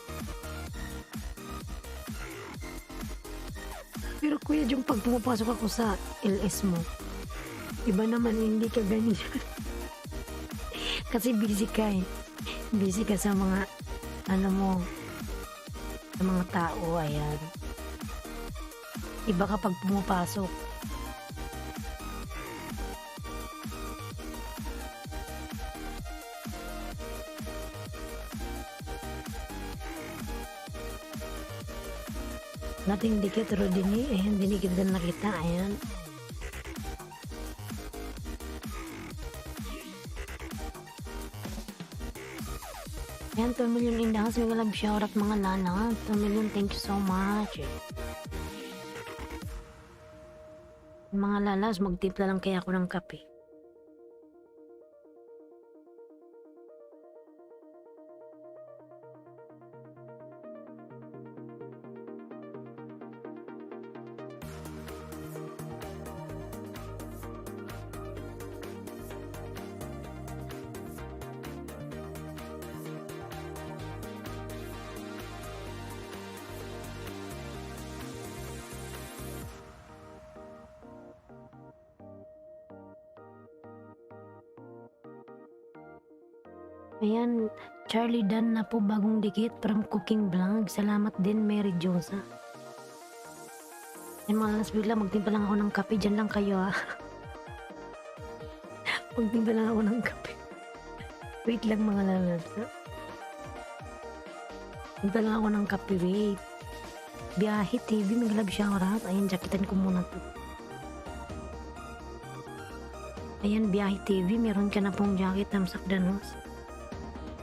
Pero Kuya Jong, pag pumapasok ako sa LS mo, iba naman, hindi ka ganyan. Kasi busy ka eh. Busy ka sa mga, ano mo, sa mga tao, ayan. Iba kapag pumapasok. Nating dikit, Rodini, ayan, dinikit din na kita, ayan. Ayan, 2 million in the house. Mga love shoutout mga lana. 2 million, thank you so much. Mga lalas, magtimpla lang kaya ako ng kape. Ayan, Charlie Dan na po, bagong dikit from Cooking Vlog. Salamat din, Mary Josa. Ayan mga lalas, bigla magtimpla lang ako ng kape. Dyan lang kayo ha. Magtimpla lang ako ng kape. Wait lang mga lalas. Timpla lang ako ng kape, wait. Biyahe TV, mag-love shoutout. Ayan, jaketan ko muna to. Ayan, Biyahe TV, meron ka na pong jacket, tamsak danos.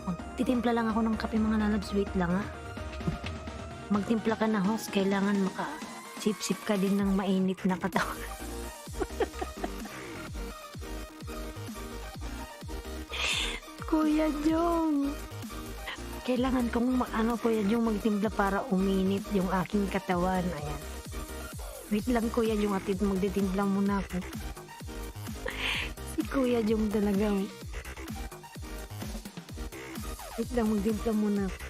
Magtitimpla lang ako ng kape mga lalabs, wait lang ha. Magtimpla ka na host, kailangan sip-sip ka din ng mainit na katawan. Kuya Jong, kailangan kong Kuya Jong, magtimpla para uminit yung aking katawan, ayan. Wait lang Kuya Jong, at magtitimpla muna ako. Si Kuya Jong talaga. Wait lang, magtimpla muna ako.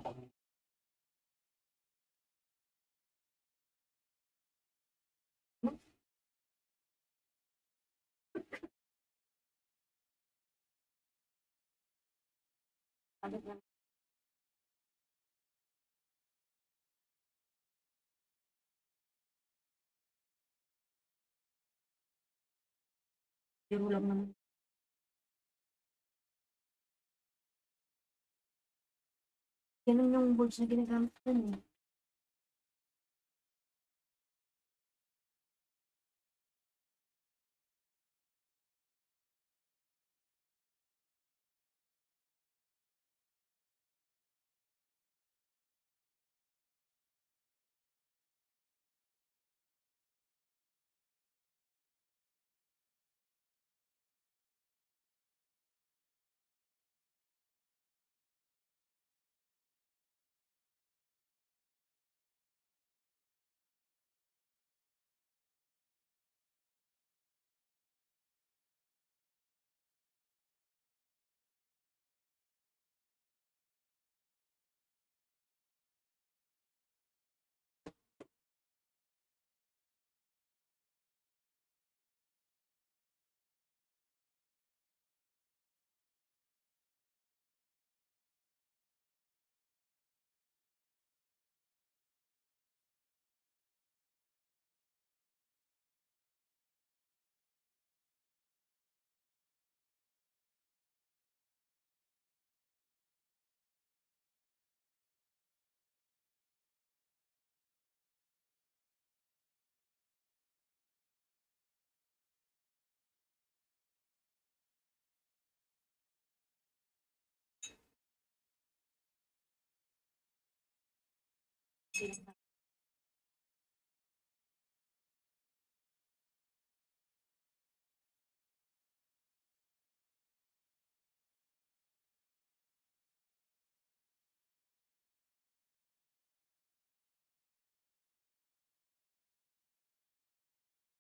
Biro lang naman. Ganun yung bulls na ginagamit ko eh.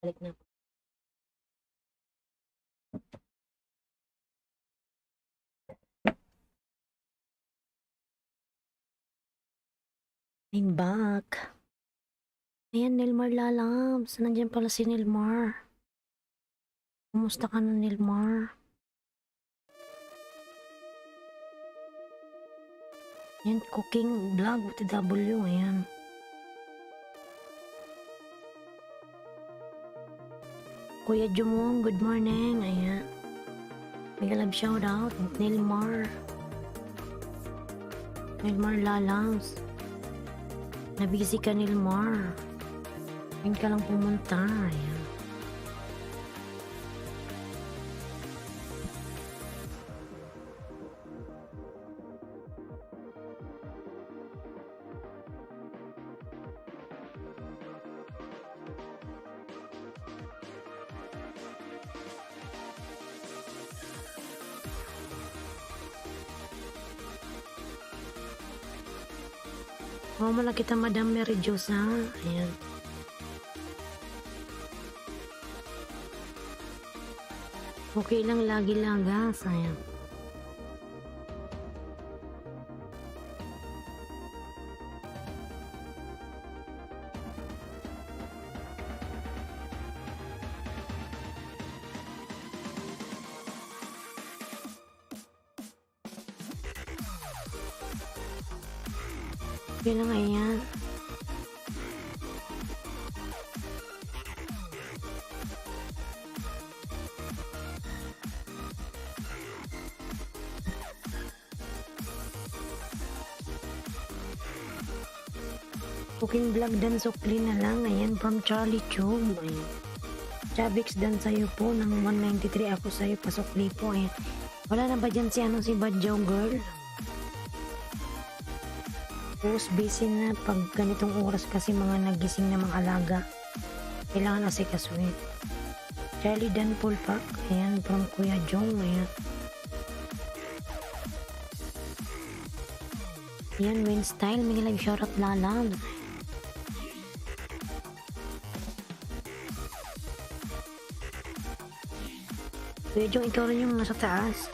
Balik na. I'm back. Ayan, Nilmar Lalabs. Nandiyan pala si Nilmar. Kumusta ka na, Nilmar? Ayan, cooking vlog with TW. Ayan. Kuya Jumong, good morning. Ayan. Mega love shout out. Nilmar. Nilmar Lalabs. Nabisi ka, Nilmar. Ngayon ka lang pumunta. Ayan. Oh, malaki kita, Madam Mary Josa. Ayan. Okay lang lagi lagas. Ayan. Okay lang, ayan. Cooking vlog dan sukli na lang. Ayan, from Charlie Chum. Ayan. Chabix dan sa'yo po ng 193. Ako sa'yo, pasukli po. Ayan. Wala na ba dyan si Badjaw girl? Post busy na pag ganitong oras kasi mga nagising na mga alaga. Kailangan asikasuhin. Charlie Dan Pulpak. Ayan, from Kuya Jong. Ayan. Ayan, Win Style. May live shoutout Lalag. Kuya Jong, ikaw rin yung nasa taas.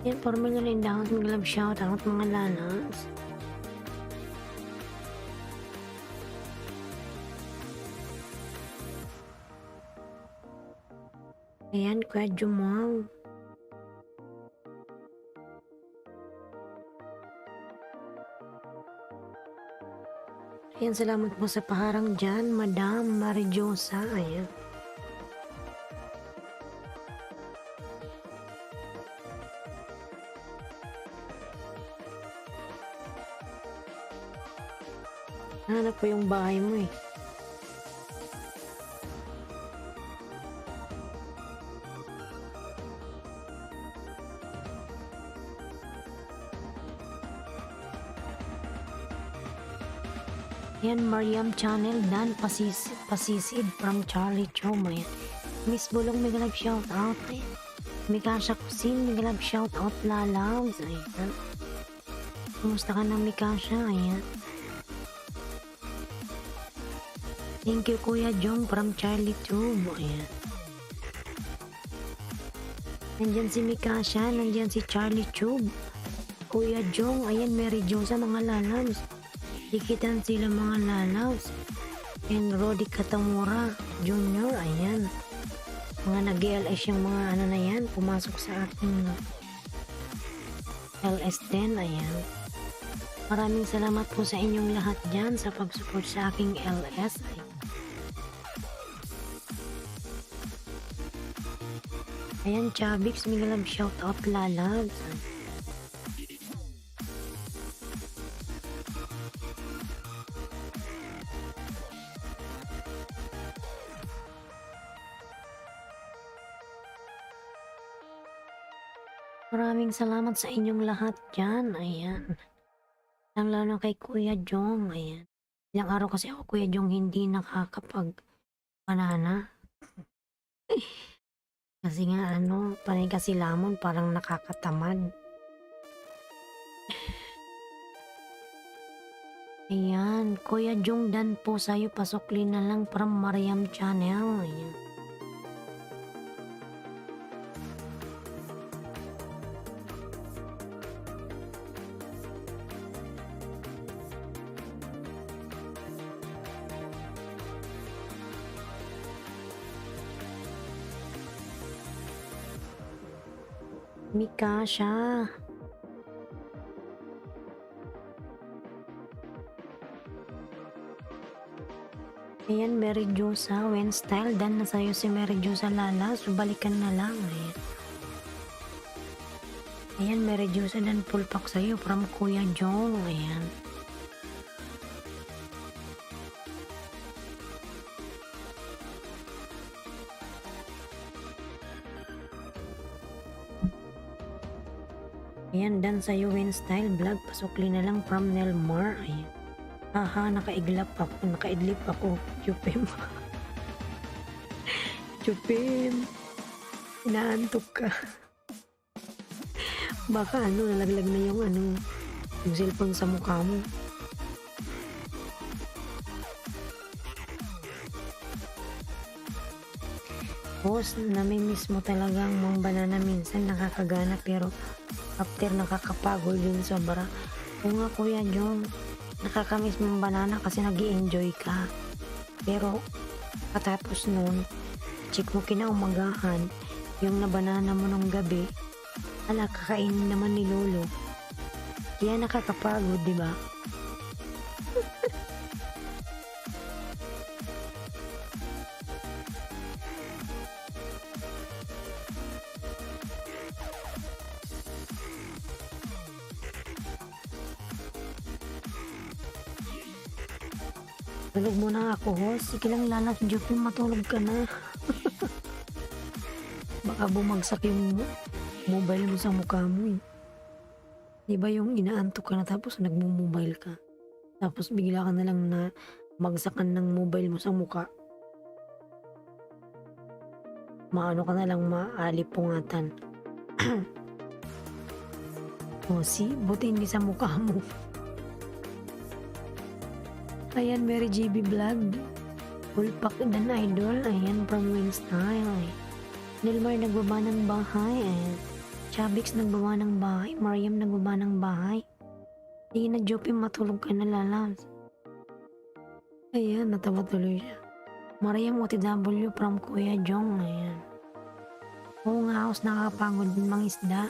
Yan, formal na rin daw. Mag-love shoutout mga lalas. Ayan, Kuya Jumaw. Ayan, salamat po sa paharang dyan, Madam Marijosa. Ayan. Hanap ko yung bahay mo eh. Yan, Mariam Channel, Dan Pasisid from Charlie Choma. Yan. Miss Bulong, may galab shout out. Eh. Mikasha Kusin, may galab shout out. Lalaws. Ayan. Kumusta ka na, Mikasha? Ayan. Thank you, Kuya Jong from Charlie Tube. Ayan. Nandyan si Mikasha, nandyan si Charlie Tube. Kuya Jong, ayan, Mary Jo sa mga lalaws. Dikitan sila mga lalaws. And Rodi Katamura Jr. Ayan. Mga nag-LS yung mga ano na yan. Pumasok sa ating LS10. Ayan. Maraming salamat po sa inyong lahat dyan sa pag-support sa aking LS. Ayan, Chabix, may galab shoutout lalaws. Maraming salamat sa inyong lahat dyan. Ayan. Lalo kay Kuya Jong. Ayan. Ilang araw kasi ako, Kuya Jong, hindi nakakapag-banana. Kasi nga, panay kasi lamon, parang nakakatamad. Ayan. Kuya Jong, dan po sa'yo, pasukli na lang from Mariam Channel. Ayan. Mikasha. Ayan, Mary Josa, Wenstyle, dan na sa'yo si Mary Josa Lala, so balikan na lang. Ayan. Ayan, Mary Josa, dan pulpak sa'yo from Kuya Jong. Ayan. Ayan, dan sa'yo Wenstyle vlog, pasukli na lang from Nelmar. Ayan. Haha, nakaidlip ako. Chupim. Chupim. Inaantok ka. Baka nalaglag na yung cellphone sa mukha mo. Boss, namimiss mo talagang mga banana minsan, nakakagana pero after nakakapagod din sobra. Oo nga, Kuya John, nakakamiss mong banana kasi nag-i-enjoy ka. Pero katapos nun, check mo kinaumagahan, yung na banana mo nung gabi, kakainin naman ni Lolo. Kaya nakakapagod, di ba? Tulog muna ako, host. Sige lang, Lalas Jupin, matulog ka na. Baka bumagsak yung mobile mo sa mukha mo eh. Diba yung inaantok ka na tapos nagmo-mobile ka. Tapos bigla ka na lang na magsakan ng mobile mo sa mukha. Maano ka na lang maalipungatan. O buti hindi sa mukha mo. Ayan, Mary GB Vlog. Full pack dan idol. Ayan, from Wingstyle. Nilmar nagbaba ng bahay. Ayan. Chavix nagbaba ng bahay. Mariam nagbaba ng bahay. Sige na, Jopim, matulog ka na, lalabs. Ayan, natawa tuloy siya. Mariam OTW from Kuya Jong. Ayan. Oo nga, haos nakakapagod din mga isda.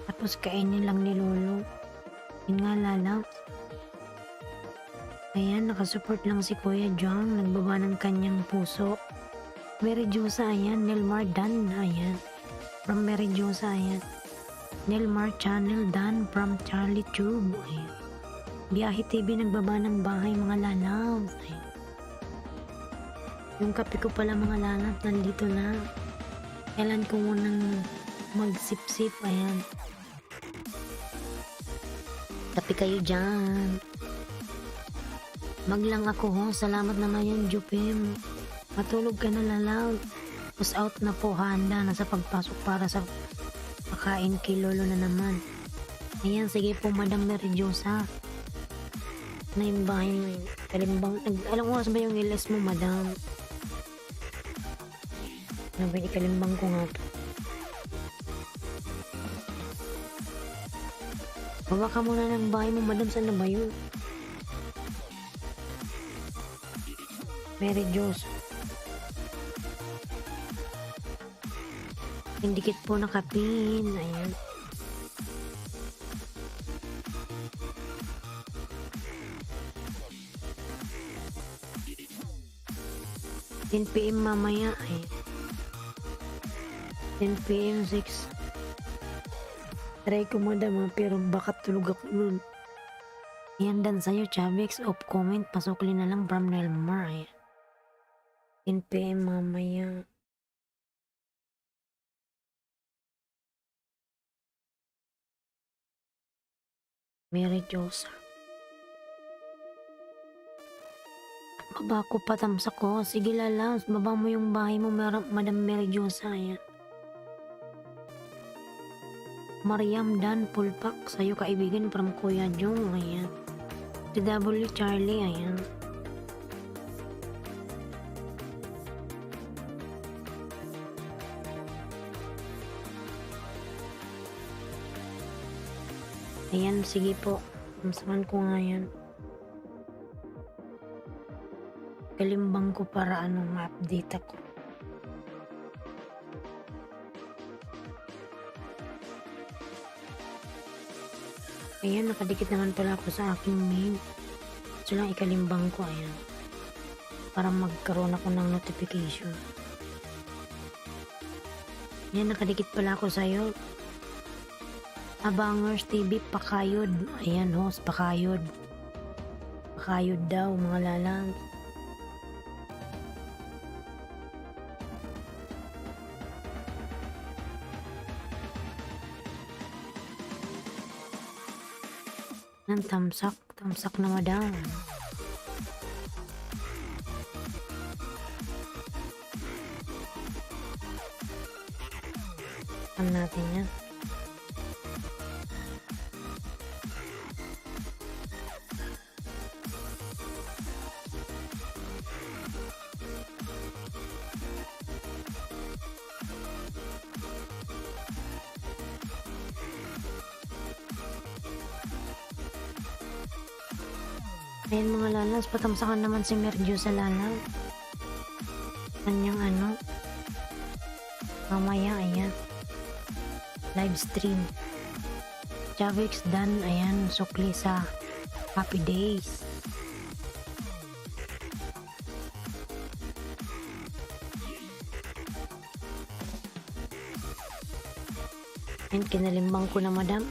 Tapos kainin lang ni Lolo. Yun nga, lalabs. Ayan, nakasupport lang si Kuya Jong. Nagbaba ng kanyang puso. Mary Josa, ayan. Nelmar Dan, ayan. From Mary Josa, ayan. Nelmar Channel Dan from Charlie Tube, ayan. Biyahe TV nagbaba ng bahay, mga lalabs, ayan. Yung kape ko pala, mga lalabs, nandito na. Kailan ko munang magsip-sip, ayan. Kape kayo dyan. Maglang ako ho, salamat naman yan, Jupim. Matulog ka na, lalaw. Push out na po, handa na sa pagpasok para sa pakain kay Lolo na naman. Ayan, sige po, Madam Meridiosa. Na yung bahay mo, kalimbang, alam oras ba yung ilis mo, Madam? Ano ba, ikalimbang ko nga to. Bawa ka muna ng bahay mo, Madam, saan na ba yun? Mary Jose. Indikit po nakapin. Ayan. PM mamaya. Ayan. 10 PM 6. Try ko Madam, pero baka tulog ako nun. Ayan, dan sa'yo, Chavix. Off comment. Pasukli na lang from Nelmar. Ayan. 10 PM mamaya. Mary Josa. Baba ko, patamsa ko. Sige, lalabs. Baba mo yung bahay mo, Madam Mary Josa. Ayan. Mariam Dan Pulpak. Sa'yo, kaibigan from Kuya Jong. Ayan. TW Charlie. Ayan. Ayan, sige po. Masakan ko nga yan. Kalimbang ko para ma-update ako. Ayan, nakadikit naman pala ako sa aking mail. So lang ikalimbang ko, ayan. Para magkaroon ako ng notification. Ayan, nakadikit pala ako sa'yo. Abangers TV, Pakayod. Ayan, host, Pakayod. Pakayod daw, mga lalang. Ng tamsak na madam. Ano natin yan? Ayan mga lalas, patamsakan naman si Merjo sa lalaw. Kanyang mamaya, ayan. Live stream. Chavix Dan, ayan, sukli sa Happy Days. Ayan, kinalimbang ko na Madam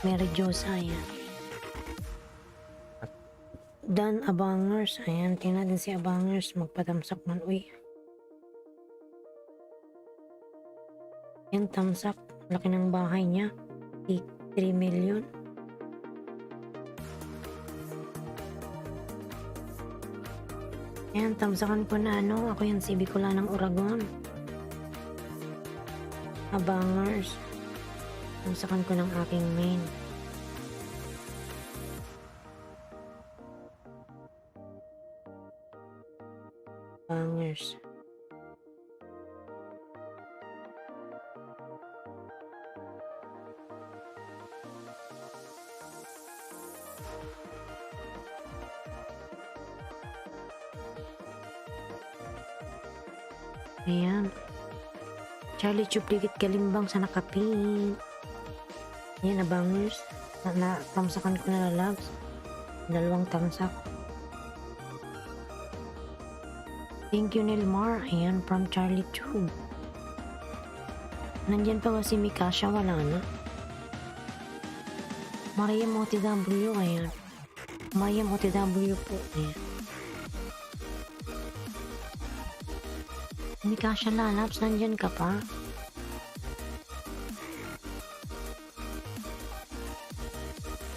Mary Josa, ayan. Dan Abangers, ayan, tingnan natin si Abangers, magpatamsak man, uy. Ayan, tamsak, laki ng bahay niya, 3 million. Ayan, tamsakan ko na ako yan, si Bicola ng Oragon. Abangers, tamsakan ko ng aking main. Bangers. Ayan. Charlie Chuplikit Kalimbang sa nakapin. Ayan, abangers. Tamsakan ko na lalabs. 2 tamsak. Thank you, Nilmar. Ayan, from Charlie Tube. Nandyan pa ba si Mikasha? Wala na. Mariam OTW. Ayan. Mariam OTW po. Ayan. Mikasha lalabs, nandyan ka pa?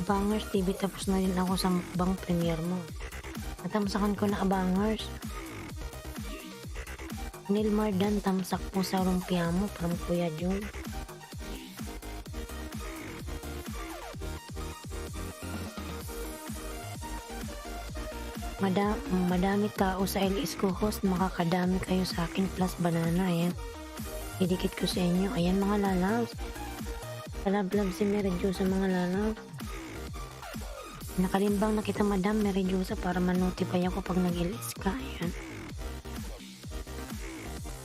Abangers TV, tapos na rin ako sa mukbang premiere mo. Natamsakan ko na abangers. Nilmar Dan, tamsak po sa lumpia mo from Kuya Jun. Madami tao sa LS ko host, makakadami kayo sa akin plus banana. Ayan, didikit ko sa inyo. Ayan mga lalaws, palablab si Meredyo sa mga lalaw. Nakalimbang na kita Madam Meredyosa para manotify ako pag nag-LS ka. Ayan,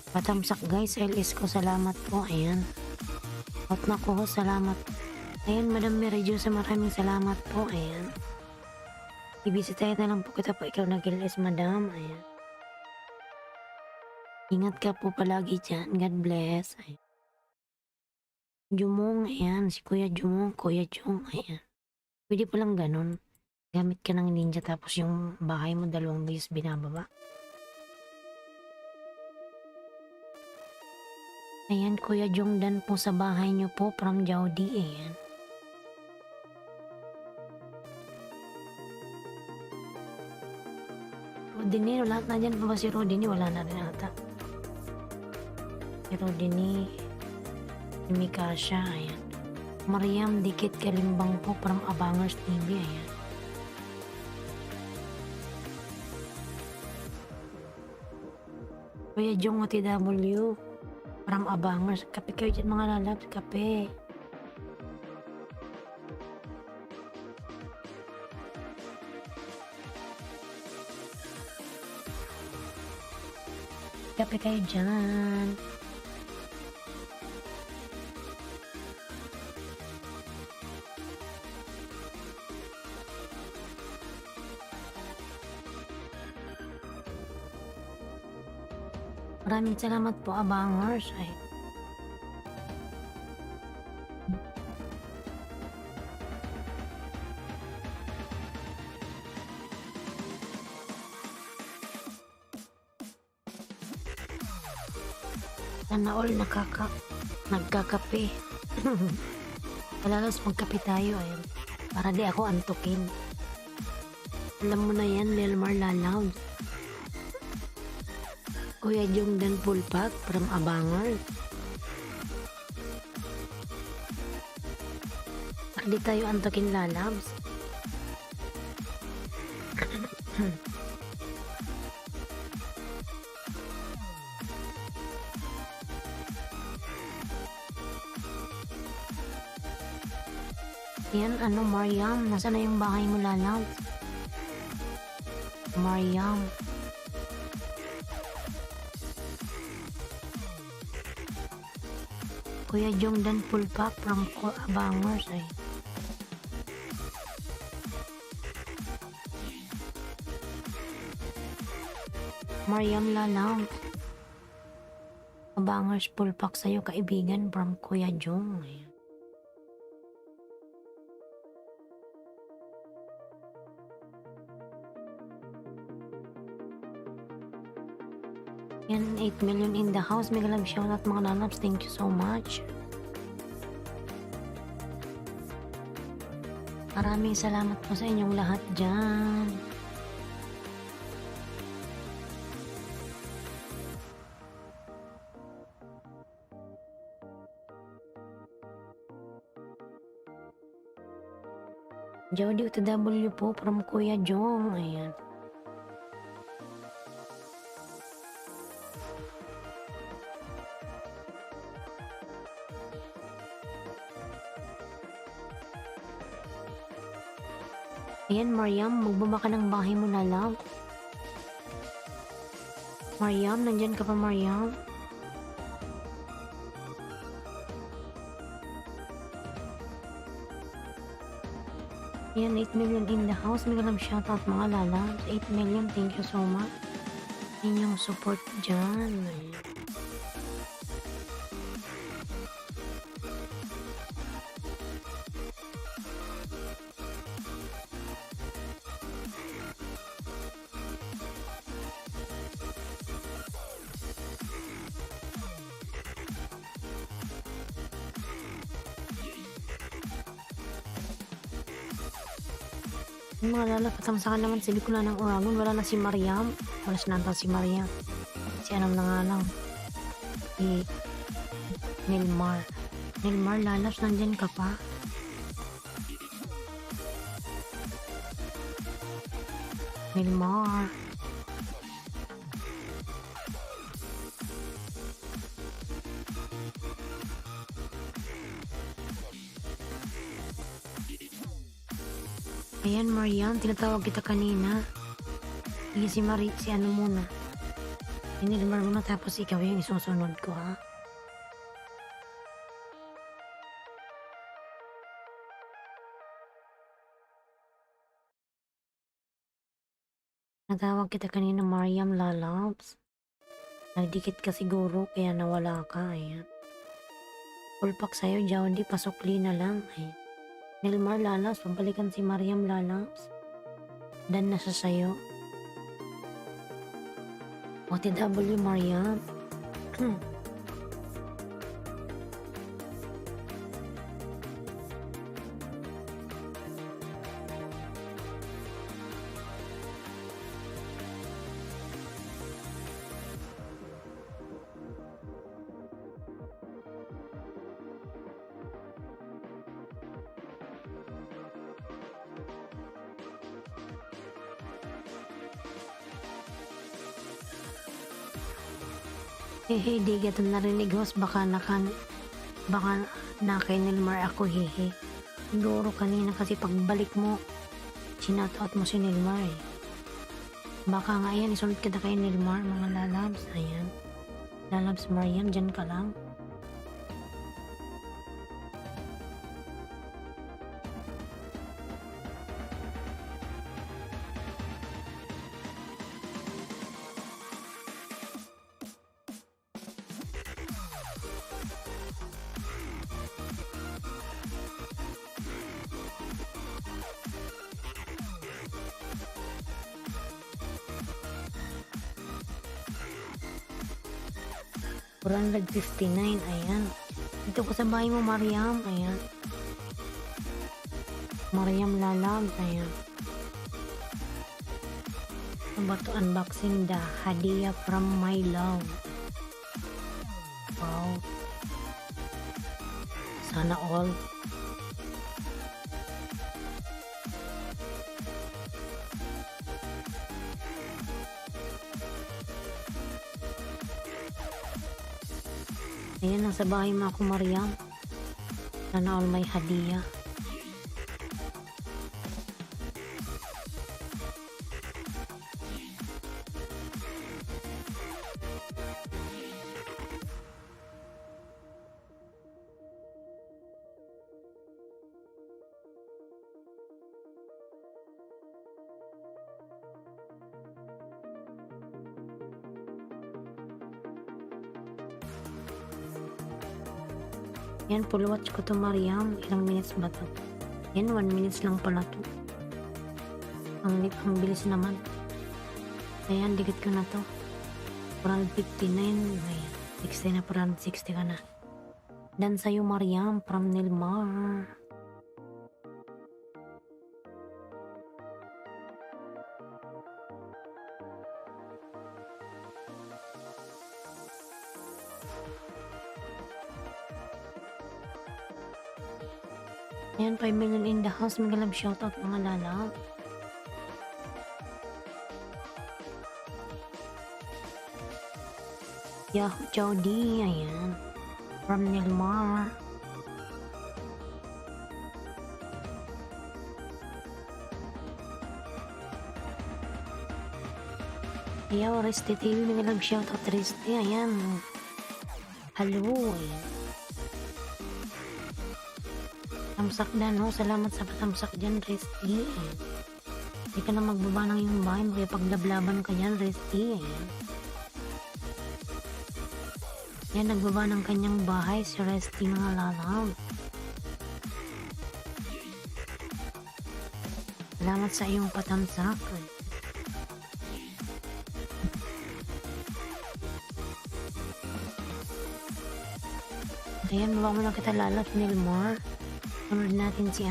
patamsak guys, LS ko, salamat po. Ayan, out na ko host, salamat. Ayan Madam Meredyosa, maraming salamat po. Ayan, ibisitahin na lang po kita po ikaw nag-LS Madam. Ayan, ingat ka po palagi dyan, God bless. Ayan, Jumong, ayan, si Kuya Jumong, Kuya Jung. Ayan, pwede po lang ganun, gamit ka ng ninja tapos yung bahay mo 2 beses binababa. Ayan, Kuya Jung Dan po sa bahay nyo po from Jaudi. Ayan, Rodini, lahat na dyan pa ba si Rodini? Wala na rin ata. Si Rodini, si Mikasha. Ayan, Mariam Dikit Kalimbang po from Abangers TV. Ayan, Kuya Jong OTW from Abangers. Kape kayo dyan mga lalabs, kape. Kape kayo dyan. Maraming salamat po Abangers. Ay, sana all nagkakape. Palalas magkape tayo. Ayan, para di ako antukin. Alam mo na yan, Lelmar Lalaw. Kuya Jong Dan Pulpak from Abangers. Di tayo antukin lalabs. Yan, ano, Mariam, nasa na yung bahay mo lalabs? Mariam, Kuya Jong Dan Pulpak from Abangers. Ay, Mariam Lalaw, Abangers Pulpak sa'yo kaibigan from Kuya Jong. Ayan, yan, 8 million in the house. Mega love shoutout mga lalabs, thank you so much. Maraming salamat po sa inyong lahat dyan. Jody OTW po from Kuya Jong. Ayan, ayan, Mariam, magbaba ka ng bahay mo na lang. Mariam, nandyan ka pa Mariam? Ayan, 8 million in the house. Mega love shoutout mga lalabs. 8 million, thank you so much. Inyong support dyan. Ayan. Yung mga lalabs, patamsakan naman si Bicol ng Uragon. Wala na si Mariam. Wala sinantang si Mariam. Si anong na nga lang. Si Nilmar. Nilmar, lalabs, nandyan ka pa? Nilmar. Ayan, Mariam, tinatawag kita kanina. Sige, si ano muna. Si Nilmar muna, tapos ikaw yung isusunod ko, ha? Natawag kita kanina, Mariam, lalabs. Nagdikit ka siguro, kaya nawala ka, ayan. Full pack sa'yo, Jowdy, pasukli na lang, ayan. Nilmar, lalabs, pabalikan si Mariam, lalabs. Dan na siya sa'yo. OTW, Mariam. Hehe, di kita narinig, host. Baka na kay Nilmar ako, hehe. Siguro kanina kasi pagbalik mo, sinoutout mo si Nilmar, eh. Baka nga yan, isunod kita kay Nilmar, mga lalabs. Ayan. Lalabs, Mariam, dyan ka lang. $459, ayan. Dito ko sa bahay mo, Mariam, ayan. Mariam, lalabs, ayan. Ano ba to? Unboxing the hadiah from my love. Wow. Sana all. Ayan, nasa bahay mo ako, Mariam. Sana all may hadiah. Yan, full watch ko to, Mariam. Ilang minutes ba to? Yan, 1 minutes lang pala to. Ang bilis naman. Ayan, dikit ko na to. 459. Ayan, 60 na, 460 ka na. Dan sa'yo, Mariam, from Nilmar. Ayan, 5 million in the house. Mega love shoutout, mga lalab. Yahoo Jowdy, ayan. From Nilmar. Ayaw, Reste TV, mega love shoutout, Reste, ayan. Hello, ayan. Patamsak na, no? Salamat sa patamsak dyan, Resty. Ayan. Hindi ka na magbaba ng iyong bahay. Makipaglaban ka dyan, Resty. Ayan. Yan, nagbaba ng kanyang bahay si Resty, mga lalaw. Salamat sa iyong patamsak. Ayan, bago na kita lalap, Nilmar. Sunod natin si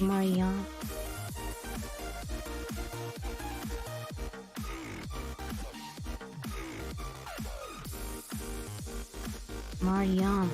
Maria. Mariam.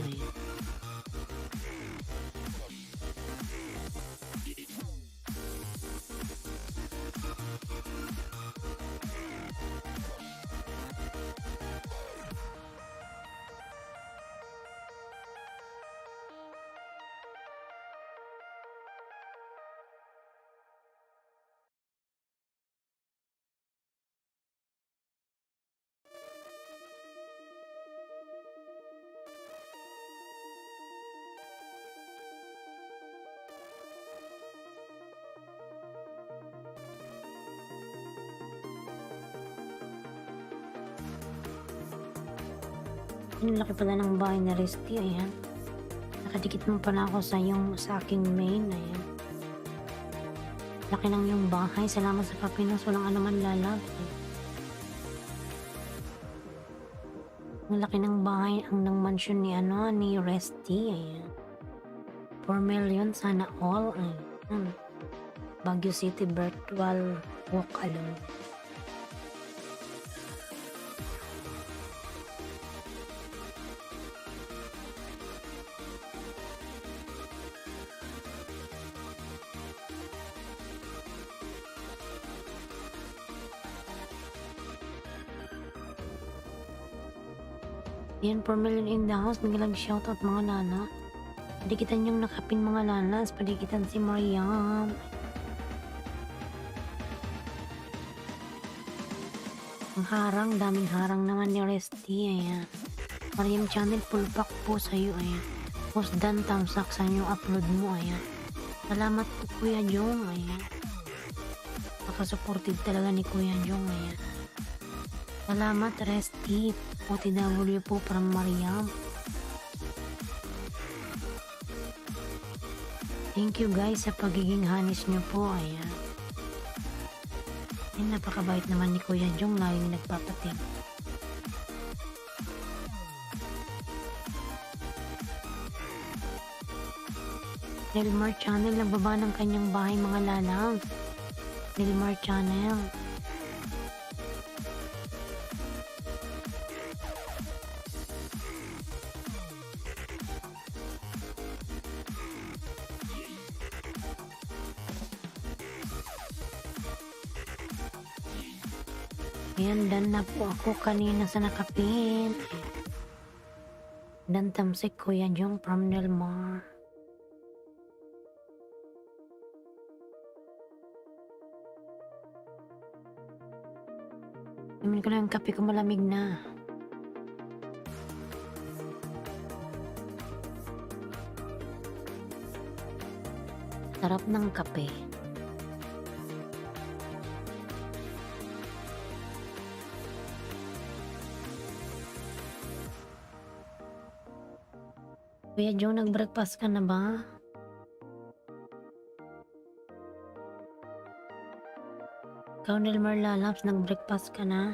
Ang laki pala ng bahay na Resty. Ayan. Nakadikit mo pala ako sa aking main. Ayan. Laki ng yung bahay. Salamat sa papinos. Walang anuman lalab. Ang laki ng bahay ng mansion ni Resty. Ayan. 4 million sana all. Ayan. Baguio City virtual walk alone. Yan, 4 million in the house. Nagilag shoutout mga lana. Padikitan yung nakapin mga lanas. Padikitan si Mariam. Ang harang, daming harang naman ni Resty. Ayan. Mariam channel, full pack po sa'yo. Ayan. Post done, tamsak sa yung upload mo. Ayan. Salamat po Kuya Jong. Ayan. Napaka-supportive talaga ni Kuya Jong. Ayan. Salamat Resty. OTW po from Mariam. Thank you guys sa pagiging hanis nyo po. Ayan. Ay, napakabait naman ni Kuya Jong. Laging nagpapating. Nilmar Channel. Nagbaba ng kanyang bahay mga lalang. Nilmar Channel. Ayan, dan na po ako kanina sa nakapin. Dan tamsik Kuya Jong from Nilmar. Imin ko na yung kape ko, malamig na. Sarap ng kape. Kuya Jong, nag-breakfast ka na ba? Ikaw, Nilmar Lalaps, nag-breakfast ka na?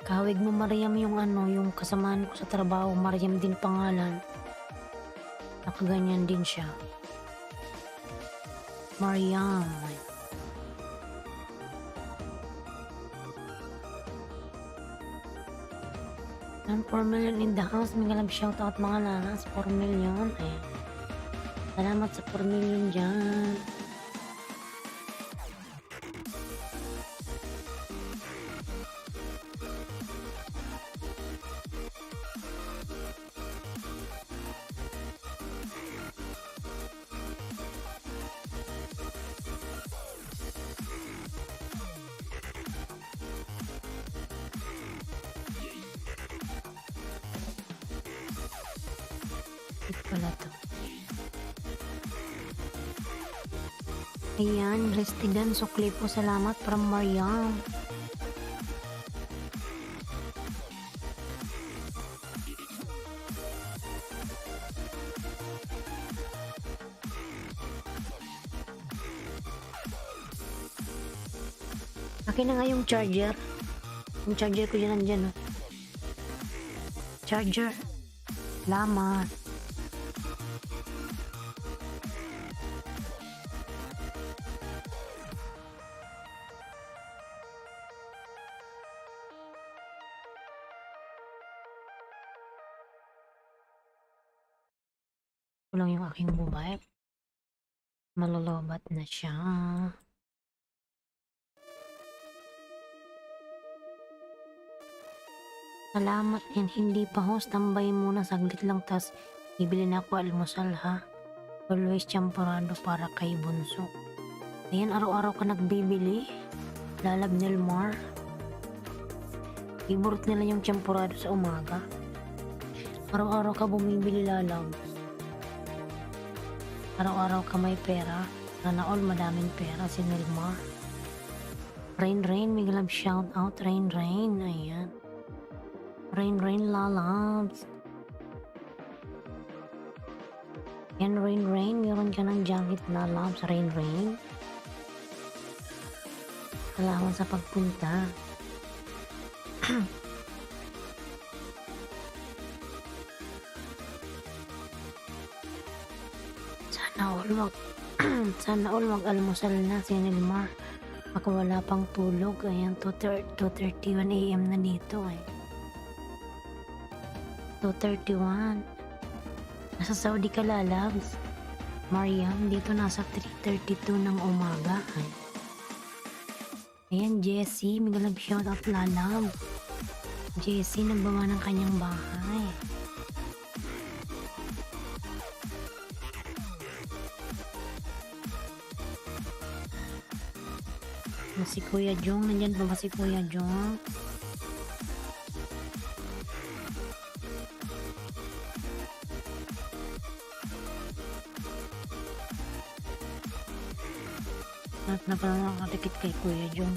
Kawig mo Mariam yung yung kasamaan ko sa trabaho. Mariam din pangalan. Nakaganyan din siya. Mariam. And 4 million in the house. May galab shoutout mga lanas. 4 million. Ayan. Salamat sa 4 million dyan. Plastic pala to. Ayan, Restidan Sukli po. Salamat from Mariam. Akin na nga yung charger. Yung charger ko dyan nandyan. Oh. Charger. Salamat. Ito lang yung aking mobile. Malolobat na siya. Salamat and hindi pa ho. Tambay muna saglit lang tas bibili na ako almusal ha. Always champorado para kay Bunso. Ayan, araw-araw ka nagbibili. Lalab Nilmar. Favorite nila yung champorado sa umaga. Araw-araw ka bumibili lalab. Araw-araw ka may pera. Sana all madaming pera si Nilmar. Rain Rain, may love shout out. Rain Rain, ayan. Rain Rain lalabs. Yan Rain Rain, meron ka ng jacket lalabs. Rain Rain. Salamat sa pagpunta. Sana all mag-almusal na si Nilmar. Ako wala pang tulog. Ayan, 2:31 AM na dito eh. 2:31. Nasa Saudi ka lalabs. Mariam, dito nasa 3:32 ng umaga. Ay. Ayan, Jessie, may galab shoutout lalab. Jessie, nagbawa ng kanyang bahay. Si Kuya Jong, nandyan pa ba si Kuya Jong? At na pala nakatikit kay Kuya Jong.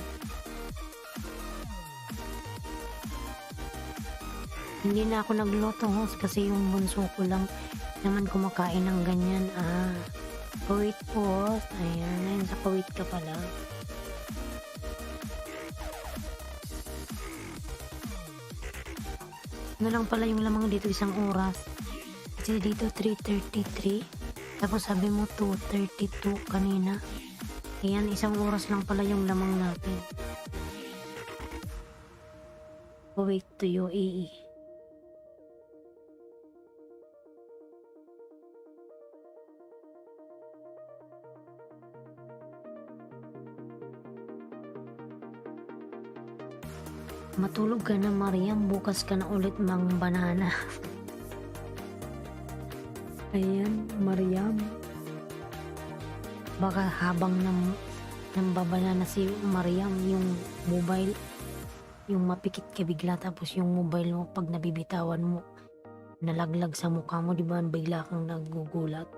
Hindi na ako nagluto host kasi yung bunso ko lang naman kumakain ng ganyan. Kuwait po. Ayan, ayun sa Kuwait ka pala. Ano lang pala yung lamang dito isang oras. Kasi dito 3:33. Tapos sabi mo 2:32 kanina. Ayan, isang oras lang pala yung lamang natin. Kuwait to UAE. Matulog ka na Mariam, bukas ka na ulit mang banana. Ayan, Mariam. Baka habang nambabanana si Mariam, yung mobile, yung mapikit ka bigla tapos yung mobile mo pag nabibitawan mo, nalaglag sa mukha mo, di ba bigla kang nagugulat.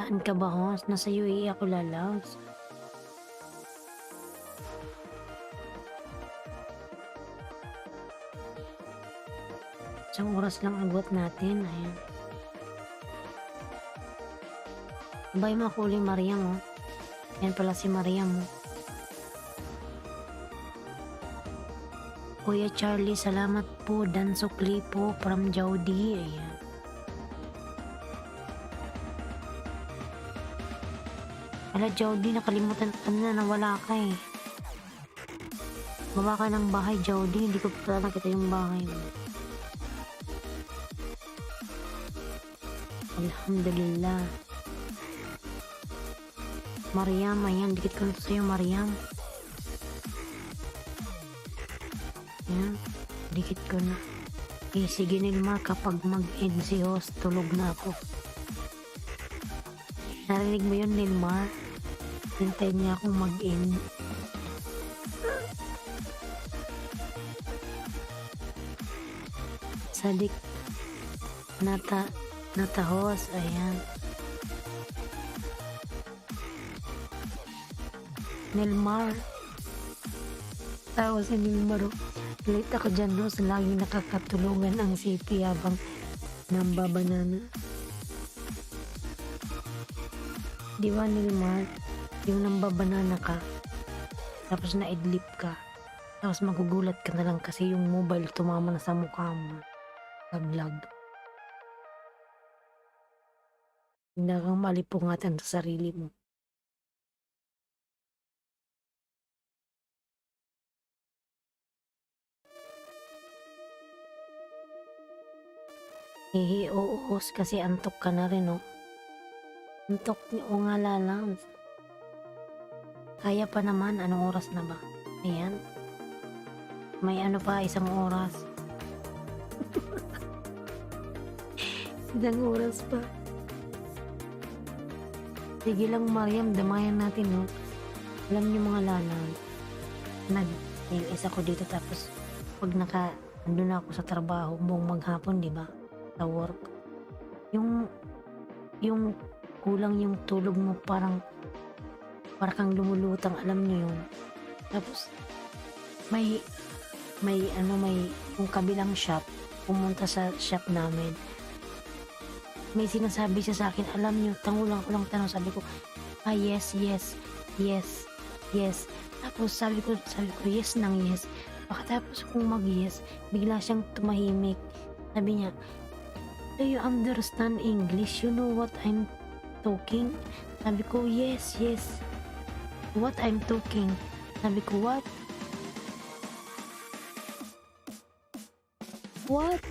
Saan ka ba host? Nasa UAE ako lalabs. Isang oras lang agwat natin. Ayan. Abay mo ako ulit Mariam oh. Yan pala si Mariam oh. Kuya Charlie, salamat po. Dan Sukli po from Jaudi. Ayan. Ala Jaudi, nakalimutan ko na nawala ka eh. Baba ka ng bahay Jaudi. Hindi ko pala nakita yung bahay mo. Alhamdulillah. Mariam, ayan, dikit ko na sa'yo Mariam. Ayan, dikit ko na. Sige Nilmar, kapag mag-end si host, tulog na ako. Narinig mo yun Nilmar? Hintayin niya akong mag-end. Sadik, Nata, Natahos, ayan. Nilmar. Tawa si Nilmar. Late ako dyan, Rose. Laging nakakatulungan ang CP habang nambabanana. Di ba, Nilmar? Yung nambabanana ka, tapos na-idlip ka, tapos magugulat ka na lang kasi yung mobile tumama na sa mukha mo. Laglag. Hindi kang malipungatan sa sarili mo. Hihi, oo, kasi antok ka na rin, oh. Antok o nga lalang. Kaya pa naman, anong oras na ba? Ayan. May ano pa, isang oras. Isang oras pa. Sige lang, Mariam, damayan natin, no? Alam niyo mga lalang, nag-LS ako dito tapos pag andun ako sa trabaho, buong maghapon, di ba? Sa work. Yung kulang yung tulog mo, parang kang lumulutang, alam niyo yun. Tapos, may yung kabilang shop, pumunta sa shop namin. May sinasabi siya sa akin, alam niyo, tangulang ko lang tanong, sabi ko, yes. Tapos sabi ko, yes nang yes. Pagkatapos kong mag-yes, bigla siyang tumahimik. Sabi niya, do you understand English? You know what I'm talking? Sabi ko, yes. What I'm talking? Sabi ko, what? What?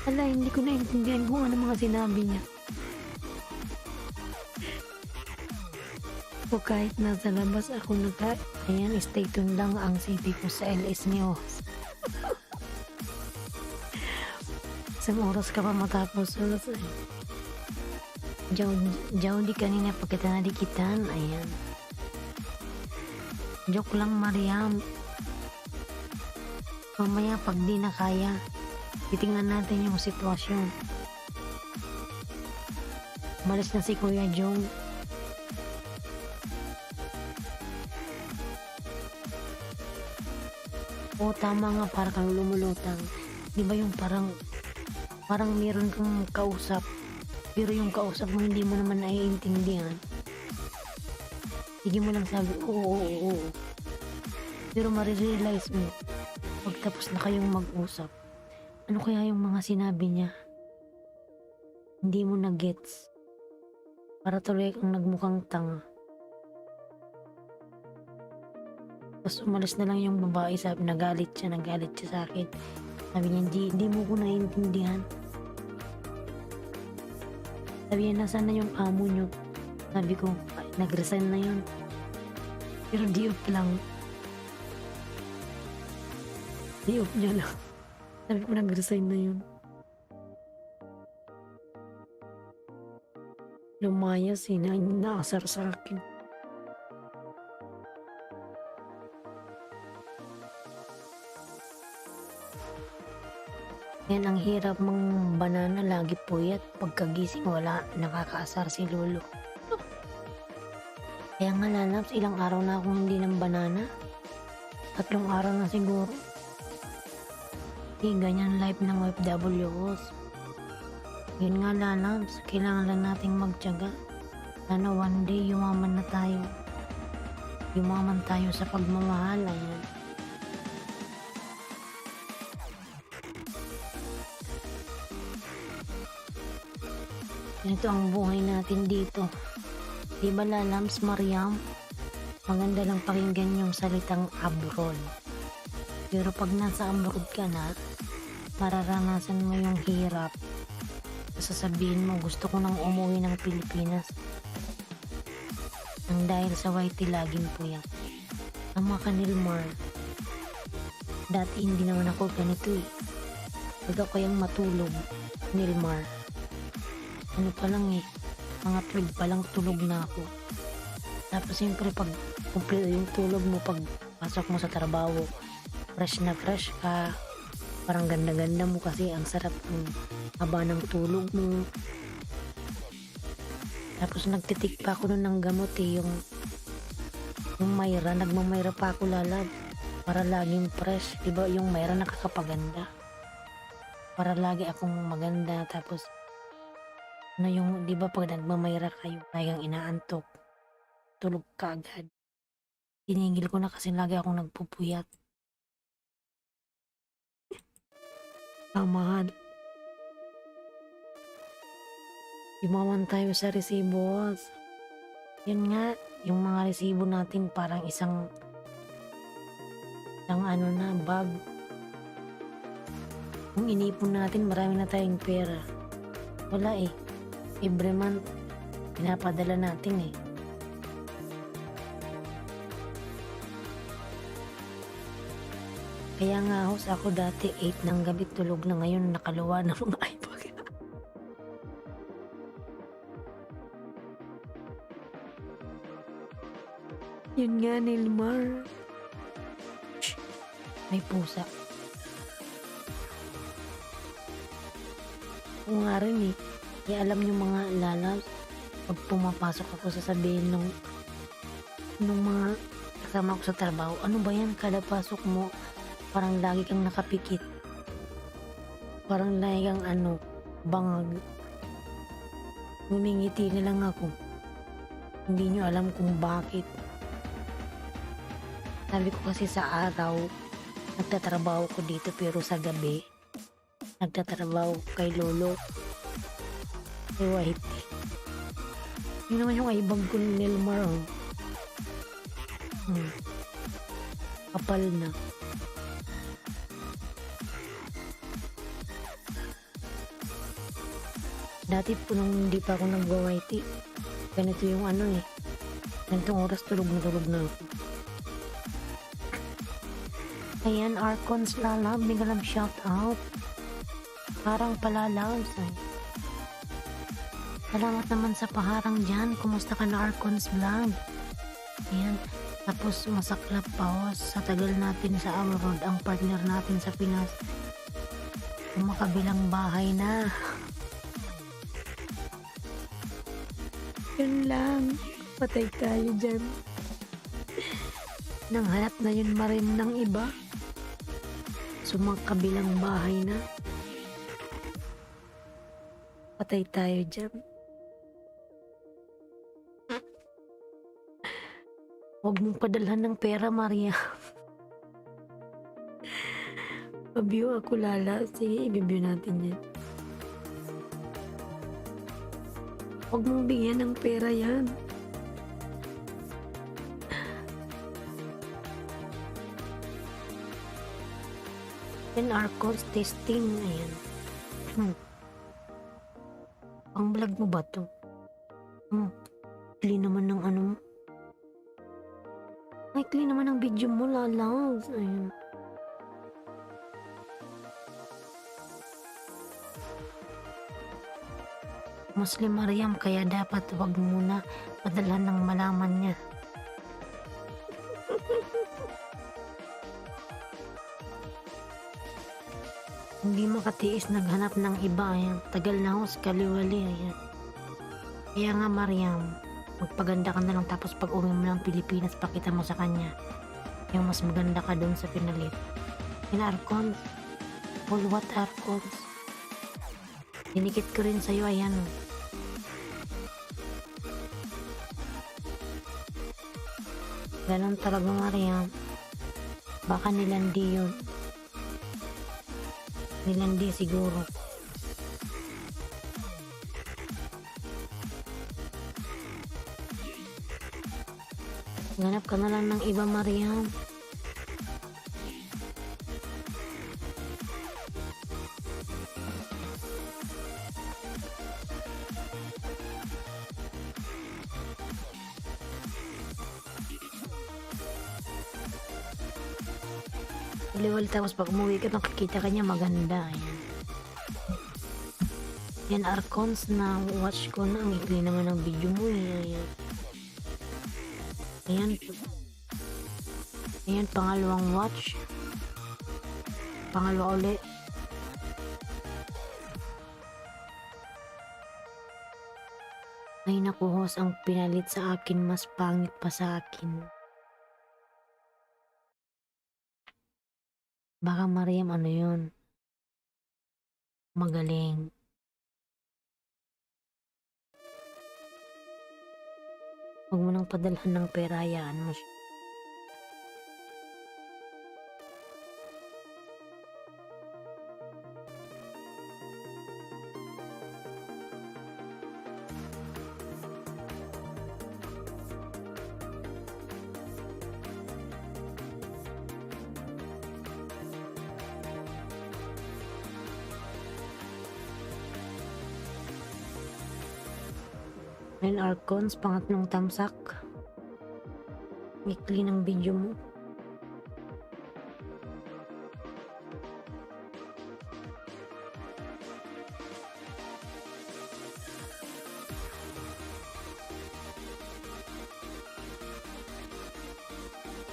Ala, hindi ko naintindihan kung ano mga sinabi niya. O kahit nasa labas ako ayan, stay tuned lang ang CP ko sa LS News. Isang oras ka pa matapos. Di kanina pa kita nadikitan. Ayan. Joke lang, Mariam. Mamaya pag di na kaya, titingnan natin yung sitwasyon. Umalis na si Kuya Jong. O tama nga, parang kang lumulutang. Di ba yung parang meron kang kausap, pero yung kausap mo hindi mo naman naiintindihan. Sige mo lang sabi, oo. Pero marirealize mo, pagtapos na kayong mag-usap, ano kaya yung mga sinabi niya? Hindi mo na-gets. Para tuloy kang nagmukhang tanga. Tapos umalis na lang yung babae, sabi, nagalit siya sa akin. Sabi niya, hindi mo ko naiintindihan. Sabi niya, nasaan na yung amo niyo? Sabi ko, nag-resign na yun. Pero di-off lang. Di-off niya lang. Sabi ko, nag-resign na yun. Lumayas, naasar sa akin. Yan ang hirap mang banana, lagi puyat. Pagkagising wala, nakakaasar si Lolo. Kaya nga lalabs, ilang araw na akong hindi ng banana. 3 araw na siguro. Ganyan life ng OFWs. Yun nga lalabs, kailangan lang nating magtiyaga. Sana one day yumaman na tayo. Yumaman tayo sa pagmamahal. Ayan. Ito ang buhay natin dito. Di ba lalams, Mariam? Maganda lang pakinggan yung salitang abroad. Pero pag nasa abroad ka na, mararanasan mo yung hirap. Sasabihin mo, gusto ko nang umuwi ng Pilipinas. Ang dahil sa YT laging puyat. Tama ka, Nilmar. Dati hindi naman ako ganito eh. Pag ako yung matulog, Nilmar. Ano pa lang eh, mga 12 pa lang tulog na ako. Tapos siyempre pag kumpleto yung tulog mo, pag pasok mo sa trabaho, fresh na fresh ka, Parang ganda-ganda mo kasi ang sarap ng haba ng tulog mo. Tapos nagtitik pa ako nun ng gamot yung Myra, nagmamayra pa ako lalab. Para laging fresh, diba yung Myra nakakapaganda. Para lagi akong maganda, tapos yung, diba pag nagmamayra kayo, kayang inaantok, tulog ka agad. Tinigil ko na kasi lagi akong nagpupuyat. Tamahan. Yumaman tayo sa resibos. Yun nga, yung mga resibo natin parang isang bag. Kung inipon natin, marami na tayong pera. Wala every month, pinapadala natin Kaya nga ako dati 8 ng gabi tulog na, ngayon nakaluwa na mga iPad. Yun nga, Nilmar. Shh, may pusa. Oo nga rin Kaya alam nyo mga lalabs, pag pumapasok ako sasabihin nung mga kasama ko sa trabaho, ano ba yan, kada pasok mo, parang lagi kang nakapikit. Parang lagi kang bangag. Ngumingiti na lang ako. Hindi nyo alam kung bakit. Sabi ko kasi sa araw, nagtatrabaho ko dito, pero sa gabi, nagtatrabaho kay Lolo. Kay Whitey. Yun naman yung ibang ko ni Nilmar. Kapal na. Dati po nung hindi pa ako nag-Whitey, ganito yung ganitong oras tulog na ako. Ayan, Arcons lalab, may galang shout out. Parang palalabs Salamat naman sa paharang dyan. Kumusta ka na, Arcons vlog? Ayan, tapos masaklap pa sa tagal natin sa abroad, ang partner natin sa Pinas kumakabilang bahay na. Yun lang, patay tayo dyan. Nanghanap na yun marim ng iba. Sumakabilang bahay na. Patay tayo dyan. Huwag mong padalhan ng pera, Maria. Pabiyo ako, Lala. Sige, ibibyo natin yan. Huwag mong bigyan ng pera yan. And our course testing. Ayan. Ang vlog mo ba to? Clean naman ng mo. Ay, clean naman ng video mo, Lalaws. Ayan. Muslim Mariam, kaya dapat wag muna padalhan ng malaman niya. Hindi makatiis, naghanap ng iba. Ayan. Tagal na ako sa kaliwali. Ayan. Kaya nga, Mariam, magpaganda ka na lang, tapos pag uwi mo ng Pilipinas, pakita mo sa kanya yung mas maganda ka doon sa pinalit. Arcons, full what Arcons? Dinikit ko rin sa'yo, ayan. Ganon talaga, Mariam. Baka nilandi yun. Nilandi siguro. Ganap ka na lang ng iba, Mariam. Liwal, tapos pag umuwi ka, nakikita ka niya maganda. Ayan. Yan, Arcons, na watch ko na. Ang ikli naman ng video mo. Ayan. Ayan. Ayan, pangalawang watch. Pangalawa ulit. Ay naku, host, ang pinalit sa akin mas pangit pa sa akin. Baka Mariam ano yun? Magaling. Huwag mo nang padalhan ng pera, hayaan mo siya. Nine Archons, pangatlong tamsak. Ikli ng video mo.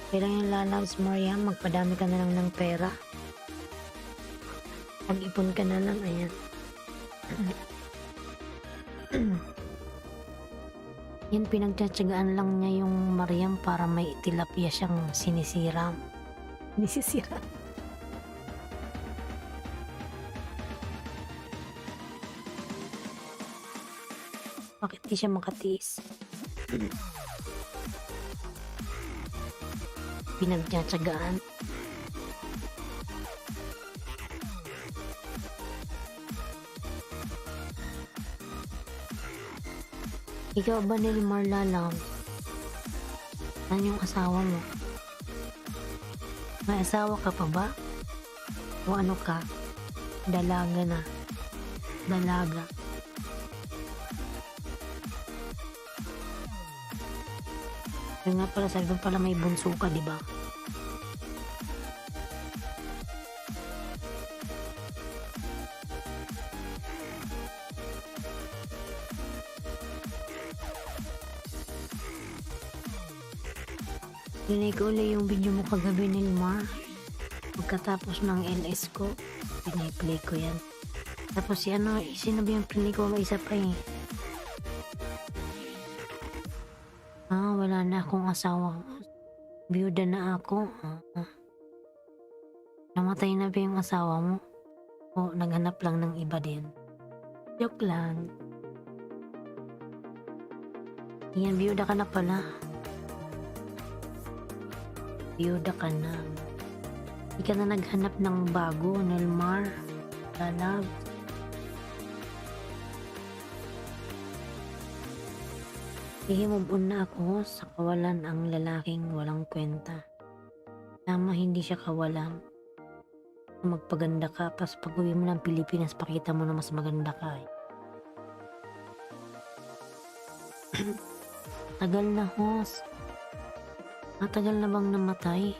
Kailan yung lalabs, Mariam? Magpadami ka na lang ng pera. Pag-ipon ka na lang, ayan. Yan, pinagtsatsagaan lang niya yung Mariam para may tilapia siyang sinisiram. Sinisira. Bakit di siya makatiis? Pinagtsatsagaan. Ikaw ba, Nilmar Lalam? Saan yung asawa mo? May asawa ka pa ba? O ano ka? Dalaga na. Dalaga. Kaya nga pala, sabi pala may bunso ka, di ba? Pinay ko ulit yung video mo kagabi, Nilmar. Pagkatapos ng LS ko, pinay-play ko yan. Tapos si ano, sinabi yung pinay ko, isa pa eh. Wala na akong asawa. Biyuda na ako. Namatay na ba yung asawa mo? O naghanap lang ng iba din? Joke lang. Yan, biyuda ka na pala. Biyuda ka na. Hindi ka na naghanap ng bago, Nilmar. Lalab. Move on na ako sa kawalan ang lalaking walang kwenta. Tama, hindi siya kawalan. Magpaganda ka, pas pag-uwi mo ng Pilipinas, pakita mo na mas maganda ka eh. Tagal na, host. Matagal na bang namatay?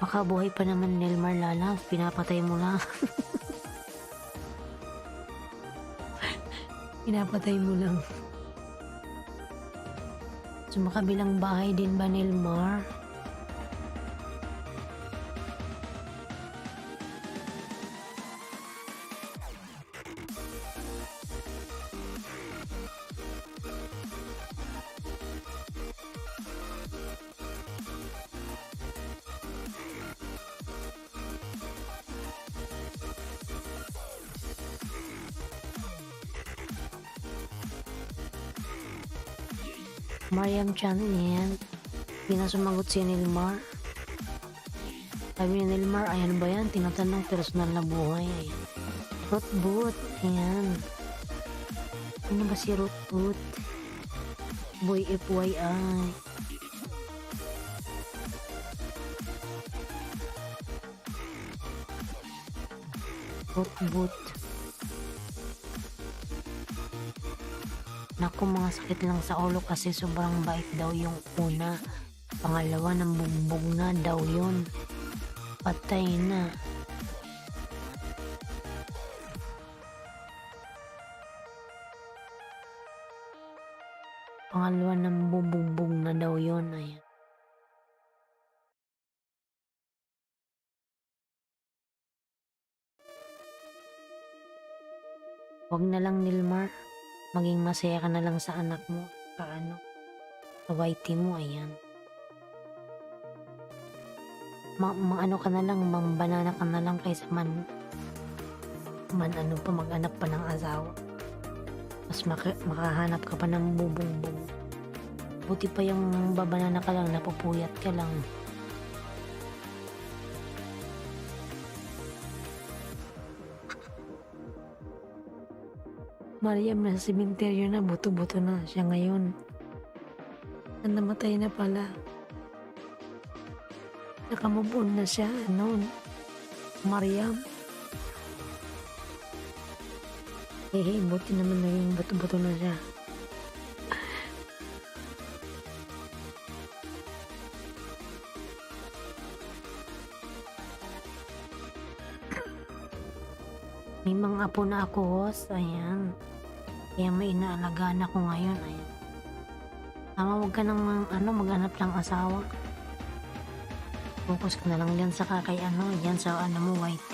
Baka buhay pa naman, Nilmar Lala. Pinapatay mo lang. Pinapatay mo lang. Sa makabilang bahay din ba, Nilmar? Mariam Chan yan. Pinasumagot si Nilmar. Sabi ni Nilmar, ayan ba yan? Tinatanong personal na buhay. Ayan. Rutboot. Ayan. Ano ba si Rutboot? Boy FYI. Rutboot. Naku, mga sakit lang sa ulo kasi sobrang bait daw yung una. Pangalawa, nang bugbog na daw yun. Patay na. Pangalawa, nang bubugbog na daw yun. Ayan. Wag na lang Nilmar, maging masaya ka na lang sa anak mo, sa YT mo, ayan. Ano ka na lang, banana ka na lang kaysa mag-anak pa ng asawa. Mas makahanap ka pa ng bubong-bong. Buti pa yung babanana ka lang, napupuyat ka lang. Mariam nasa sementeryo na, buto-buto na siya ngayon. Namatay na pala. Nakamove on na siya, Mariam. Buti naman naging buto-buto na siya. May mga apo na ako, host. Ayan. Kaya may inaalagaan ako ngayon. Ayan. Tama, huwag ka nang maghanap ng asawa. Focus ka na lang dyan sa dyan sa mo, YT.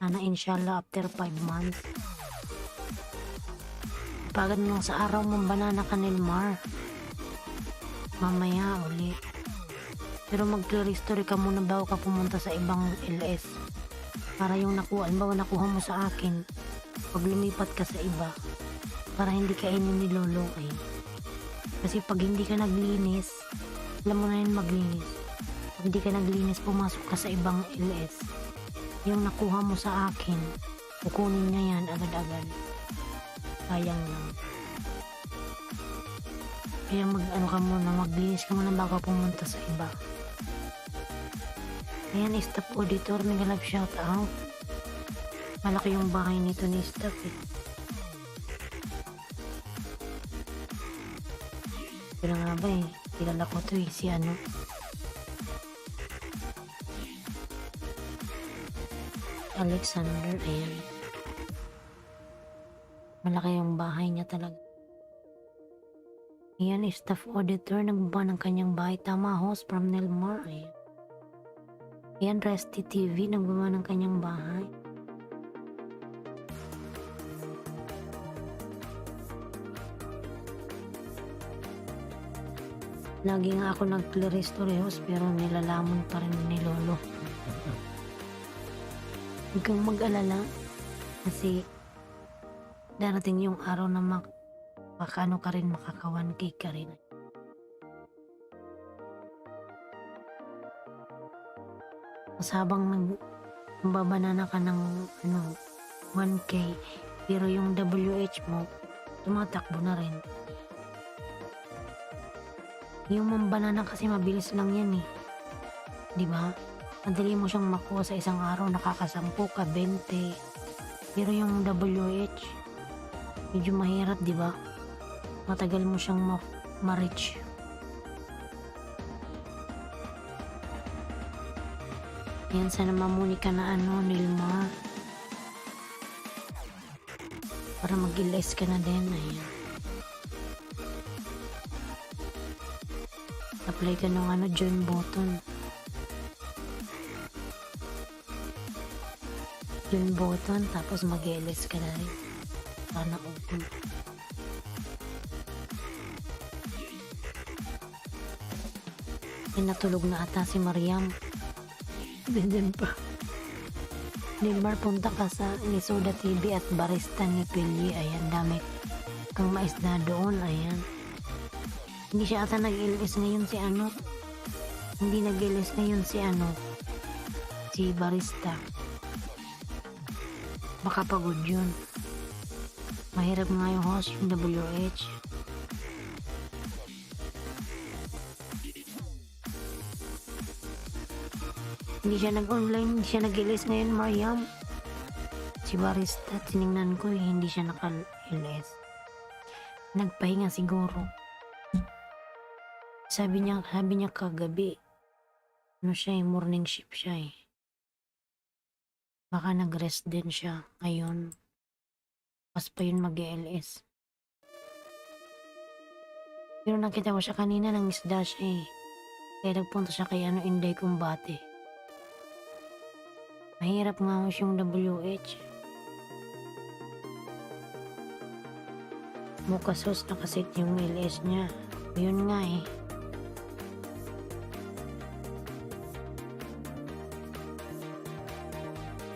Sana inshallah after 5 months. Pagod nung sa araw mong banana ka, Nilmar. Mamaya uli. Pero mag-clear ka muna bago ka pumunta sa ibang LS. Para yung nakuha mo sa akin, pag lumipat ka sa iba, para hindi kainin ni Lolo eh. Kasi pag hindi ka naglinis, alam mo na yun maglinis. Pag hindi ka naglinis, pumasok ka sa ibang LS. Yung nakuha mo sa akin, kukunin niya yan agad-agad. Sayang lang. Kaya maglinis ka muna bago pumunta sa iba. Ayan, staff auditor, nag-love shout out. Malaki yung bahay nito ni staff eh. Pero nga ba eh, kilala ko to eh, si Alexander, ayan. Malaki yung bahay niya talaga. Ayan, staff auditor, nagbuba ng kanyang bahay. Tama, host from Nilmar, ayan. Ayan, Resty TV, nagbuba ng kanyang bahay. Lagi nga ako nag-restore host pero nilalamon pa rin ni Lolo. Huwag kang mag-alala kasi darating yung araw na makaka-1K ka rin. Mas habang nagbabanana ka ng 1K pero yung WH mo tumatakbo na rin. Yung mambanana kasi mabilis lang yan eh. Diba? Madali mo siyang makuha sa isang araw, nakakasampu ka, 20. Pero yung WH, medyo mahirap, diba? Matagal mo siyang ma-reach. Yan, sana mamuni ka na Nilmar. Para mag-ilis ka na din, ayan. Apply ka ng join button. Join button, tapos mag-LS ka na rin. Sana open. Natulog na ata si Mariam. Din pa. Nilmar, punta ka sa Nisoda TV at barista ni Pili. Ayan, dami kang maisda doon. Ayan. Hindi siya ata nag-LS ngayon Hindi nag-LS ngayon si barista. Baka pagod yun. Mahirap nga yung host, yung WH. Hindi siya nag-online, hindi siya nag-LS ngayon, Mariam. Si barista, tinignan ko hindi siya naka-LS. Nagpahinga siguro. Sabi niya kagabi, morning shift siya eh. Baka nag-rest din siya ngayon. Pas pa yun mag-LS. Pero nakita ko siya kanina, nangisda siya eh. Kaya nagpunta siya kay Inday Kumbate. Mahirap nga yung WH. Mocha sauce nakaset yung LS niya. Yun nga eh.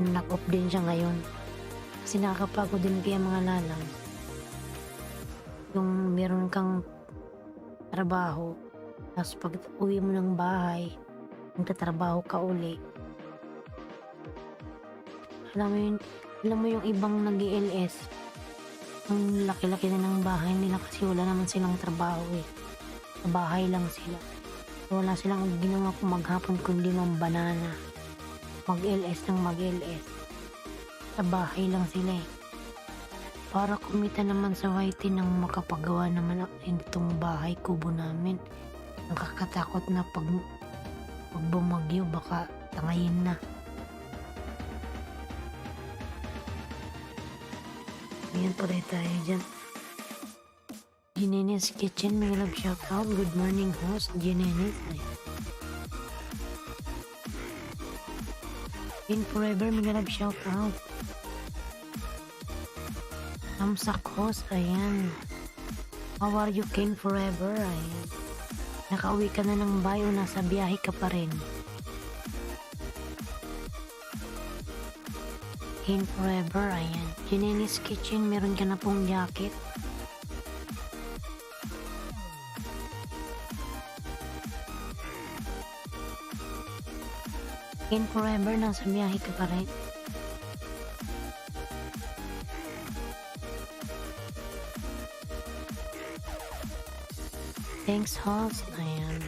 Knock-off din siya ngayon. Kasi nakakapagod din kaya mga lalang. Yung meron kang trabaho, tapos pag uwi mo ng bahay, nagtatrabaho ka uli. Alam mo yung ibang nag-LS, ang laki-laki na ng bahay nila kasi wala naman silang trabaho eh. Sa bahay lang sila. Wala silang ginawa kung maghapon kundi banana. Mag-LS ng mag-LS. Sa bahay lang sila eh. Para kumita naman sa YT nang makapagawa naman itong bahay kubo namin. Nakakatakot na pag bumagyo baka tangayin na. Ayan tuloy tayo dyan. Jinenes Kitchen, may love shout out. Good morning host, Jinenes. In Forever, may love shout out. Samsak host, ayan. How are you, Ken Forever? Ayan. Nakauwi ka na ng bayo, nasa biyahe ka pa rin. Ken Forever, ayan. Jinenes Kitchen, meron ka na pong jacket. Ken Forever, nasa biyahe ka pa rin. Thanks host, ayan.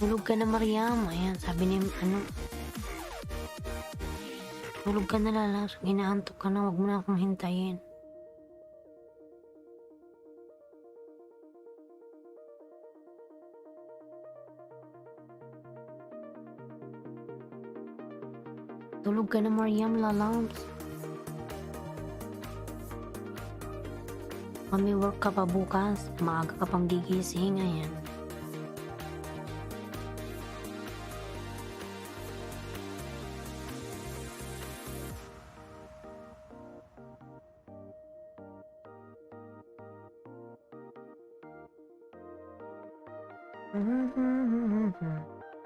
Tulog ka na Mariam, ayan, sabi ni tulog ka na lalas, inaantok ka na, wag mo na akong hintayin. Tulog ka na Mariam lalams. Mami work ka pa bukas, maaga ka pang gigising, ayan.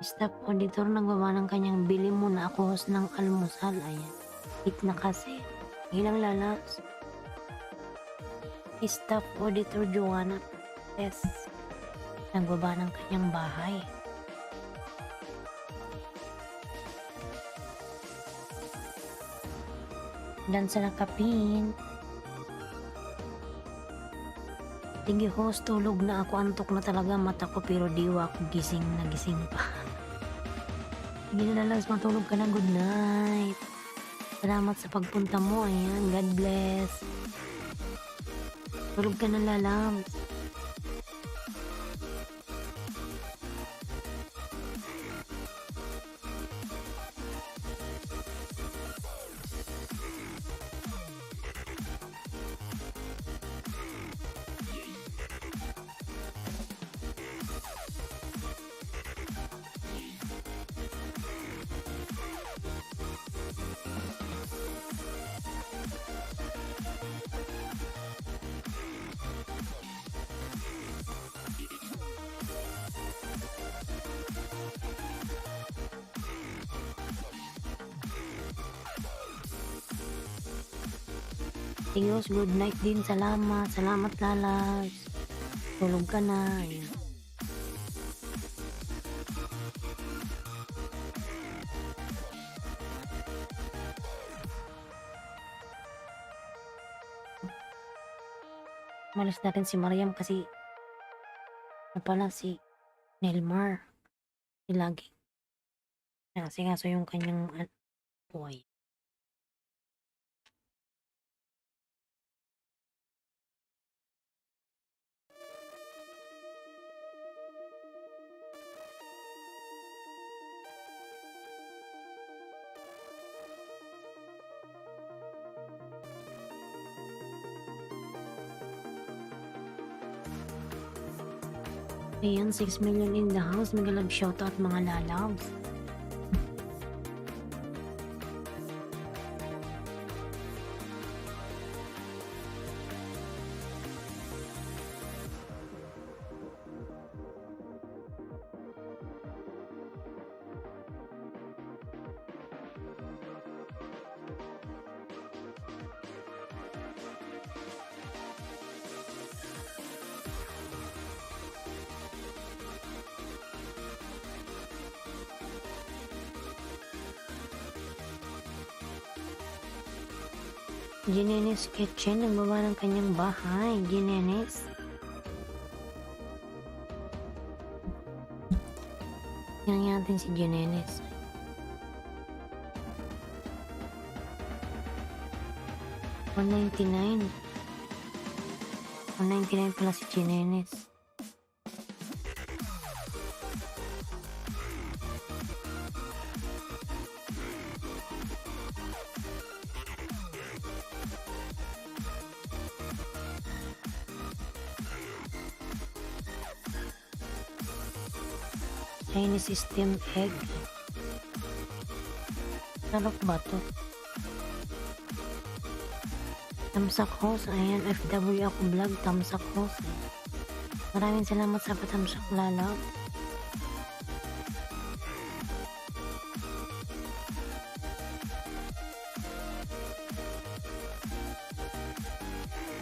Staff auditor nagbawa ng kanyang bili muna ako host ng almusal, ayan. Hit na kasi. Ilang lalas. Staff auditor Joanna yes. Nagbaba ng kanyang bahay. Dan sa nakapin. Sige host, tulog na ako, antok na talaga mata ko pero diwa ako gising na gising pa. Sige na lalas, matulog ka na, good night. Salamat sa pagpunta mo, ayan, God bless. Tulog ka na lalams. Diyos, good night din. Salamat. Salamat lalas. Tulog ka na. Ayan. Malas natin si Mariam kasi pala si Nelmar. Lagi. Kasi kaso yung kanyang buhay. Ayan, 6 million in the house. Mga love shoutout mga lalabs. Jinenes Kitchen, nagbaba ng kanyang bahay. Jinenes. Tingnan natin si Jinenes. 199. 199 pala si Jinenes. Chinese steamed egg. Sarap ba to? Tamsak host. Ayan, FW ako vlog. Tamsak host. Maraming salamat sa patamsak lalaw.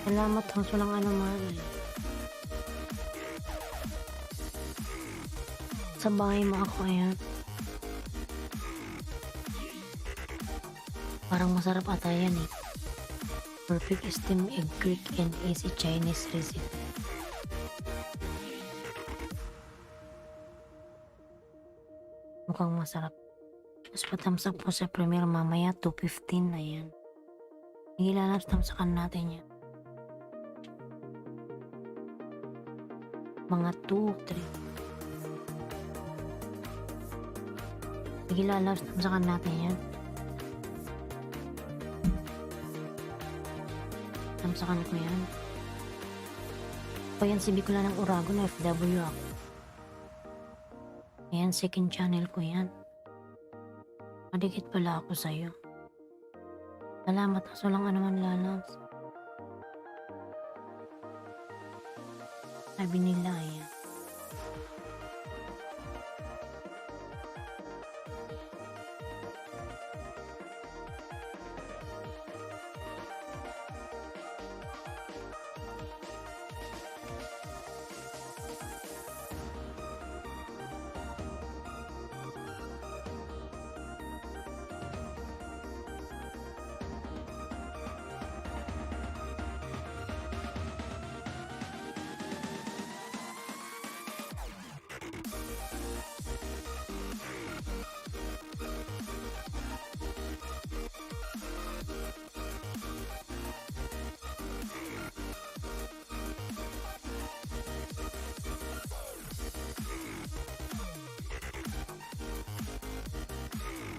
Salamat host. Walang anuman. Sa bahay mo ako. Ayan. Parang masarap ata yan eh. Perfect steamed egg, quick and easy Chinese recipe. Mukhang masarap. Mas patamsak po sa premiere mamaya 2:15. Ayan. Ilalabas tamsakan natin yan. Mga 2, 3. Ilalabas tamsakan natin yan. Tamsakan ko yan. O yan, si Bicola ng Uragon na FW ako. Ayan, second channel ko yan. Madikit pala ako sa'yo. Salamat, aso lang anuman lalabs. Sabi nila, ayan.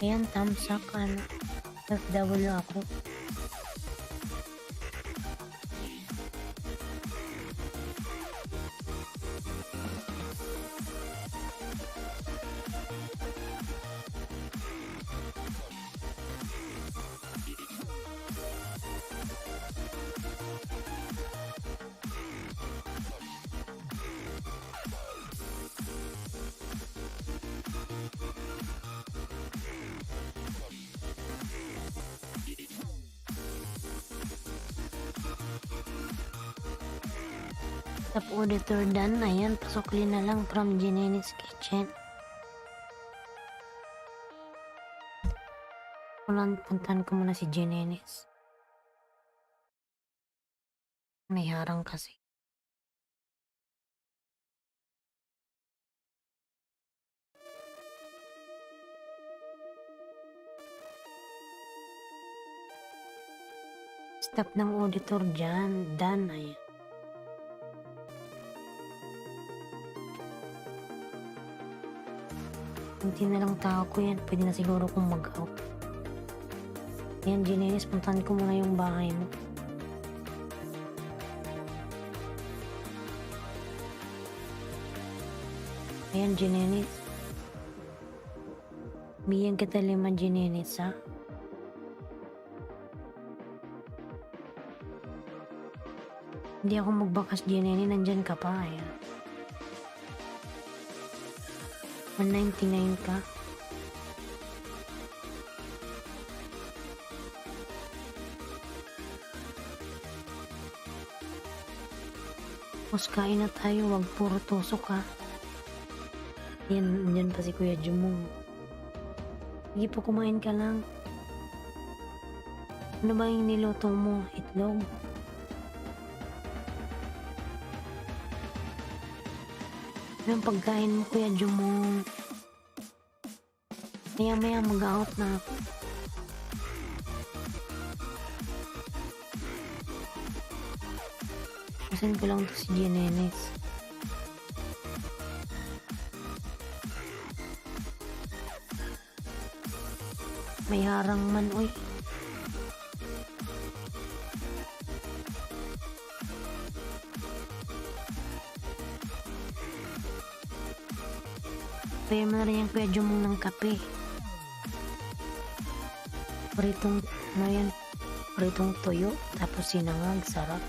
Ayan, tamsak, ano, FW ako. Top auditor done. Ayan, pasukli na lang from Jinenes Kitchen. Puntahan ko muna si Jinenes. May harang kasi. Stop ng auditor dyan. Done. Ayan. Kunti na lang tao ko yan. Pwede na siguro kung mag-out. Ayan, Jinenes, puntahan ko muna yung bahay mo. Ayan, Jinenes. Bigyan kita 5, Jinenes, ha? Hindi ako magbakas, Jinenes. Nandyan ka pa, ayan. 199 ka. Tapos kain na tayo, wag puro tusok ha. Yan pa si Kuya Jumong. Sige po, kumain ka lang. Ano ba yung niluto mo? Itlog? Anong pagkain mo, Kuya Jumong? Maya-maya mag-out na ako. Pasin ko lang to si Jenenes. May harang man, uy. Kaya mo na rin yung Kuya Jumong ng kape. Pritong, ano yan? Pritong tuyo, tapos sinangag, sarap.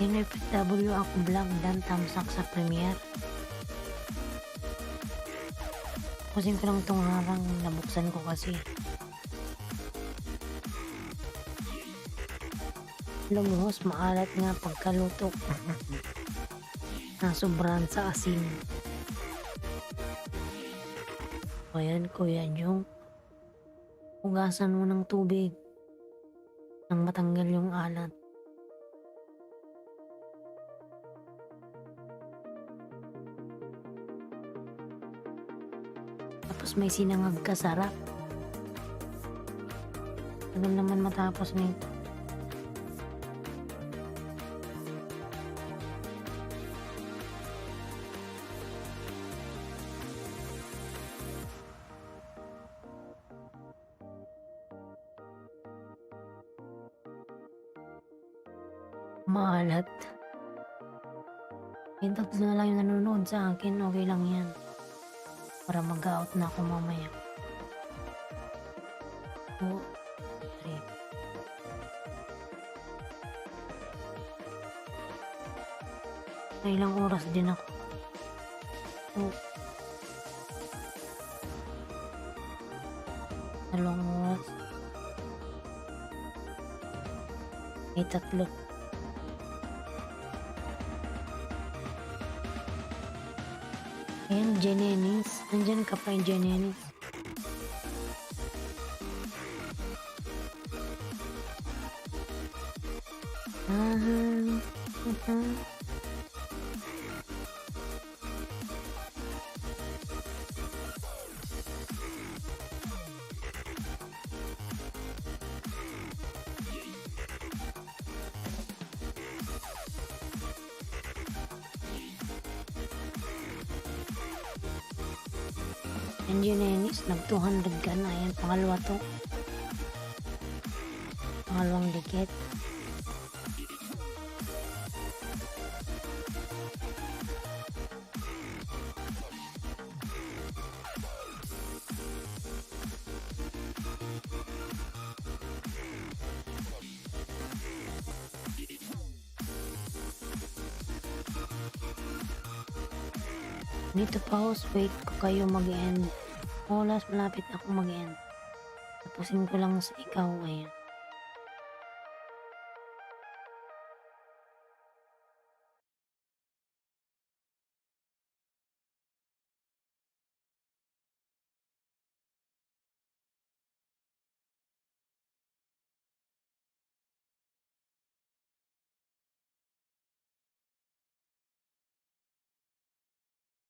NFW ako vlog dan tamsak sa premiere. Pusin ko lang itong harang, nabuksan ko kasi. Lumuhos, maalat nga pagkaluto. Nasobrahan sa asin. Ayan, Kuya Jung. Hugasan mo ng tubig nang matanggal yung alat. Tapos may sinangag ka, sarap. Tagal naman matapos nito. Maalat. Yung tatlo na lang yung nanonood sa akin, okay lang yan. Para mag-out na ako mamaya. 2, 3. May ilang oras din ako. 2 oras. May 3. Ayan, Jenenis. Nandyan ka pa yung Jenenis. Yan Jenenis, nag 200 ka na. Ayan, pangalawa to. Pangalawang dikit. Need to pause, wait ko kayo mag-end. Oras, malapit ako mag-end. Tapusin ko lang sa ikaw, ayan.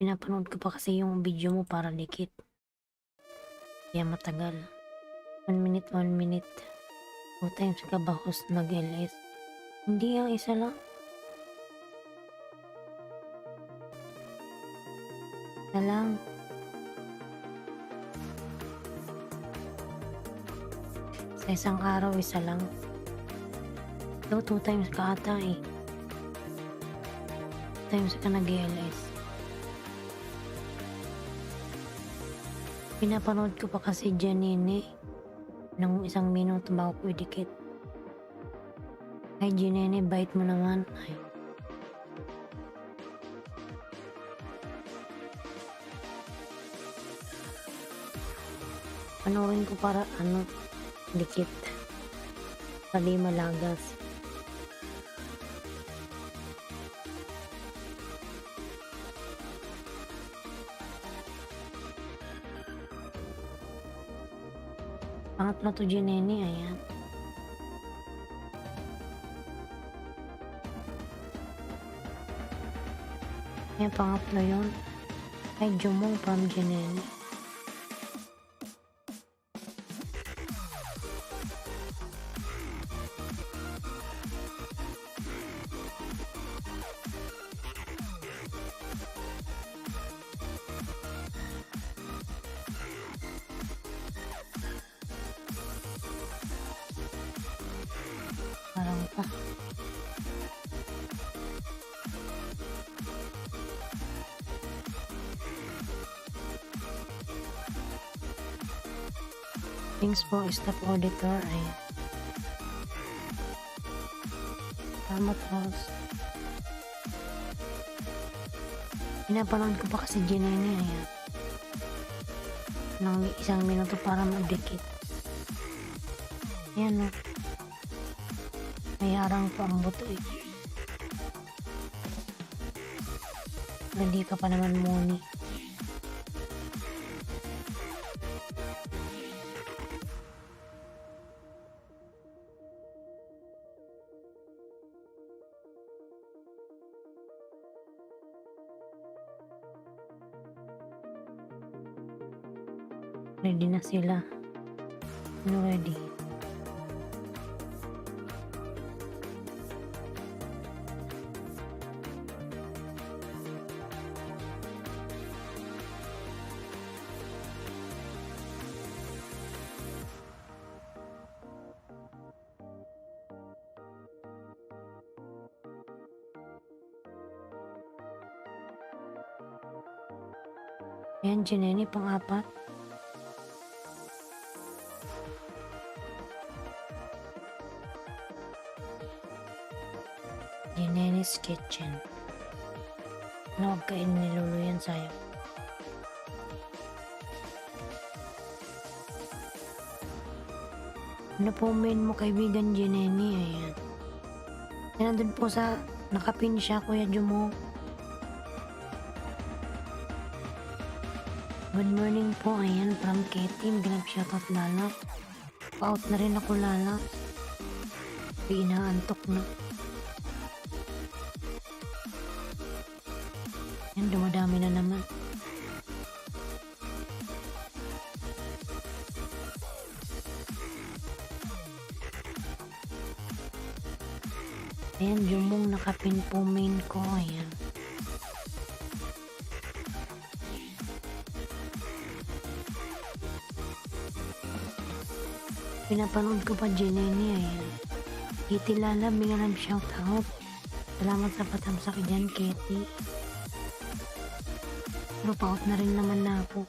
Pinapanood ko pa kasi yung video mo para dikit. Kaya matagal. 1 minute, 1 minute. 2 times ka ba host nag-LS? Hindi, ang isa lang. Isa lang. Sa isang araw, isa lang. So, 2 times ka ata eh. 2 times ka nag-LS. Pinapanood ko pa kasi Janine ng 1 minuto bago ko idikit. Ay, Janine, bite mo naman. Ay. Panoorin ko para dikit. Para di malagas. Pangatlo to Jineni, ayan. Ayan, pangatlo yun. Ay, Jumong from Jineni. Parang pa. Thanks po, staff auditor. Ayan. Salamat, host. Pinapanood ko pa kasi Jineni, ayan. Nang isang minuto para madikit. Ayan, no. May harang pa ang buto eh. Hindi ka pa naman muni. Ready na sila. Ano ready? Ayan, Jineni, pang-apat. Jineni's Kitchen. Ano, huwag kain ni Lolo yan, sayang. Ano po main mo, kaibigan Jineni? Ayan. Yan, nandun po sa nakapin siya, Kuya Jumo. Good morning po, ayan, from Ketin. Grab shoutout, Lala. Pa-out na rin ako, Lala. Inaantok na. Yan, dumadami na naman. Ayan, Jumong nakapin po main ko, ayan. Pinapanood ko pa Jineni, ayan. Itilala, bingalam shoutout. Salamat sa patamsak dyan, Ketty. Pero pa-out na rin naman na ako.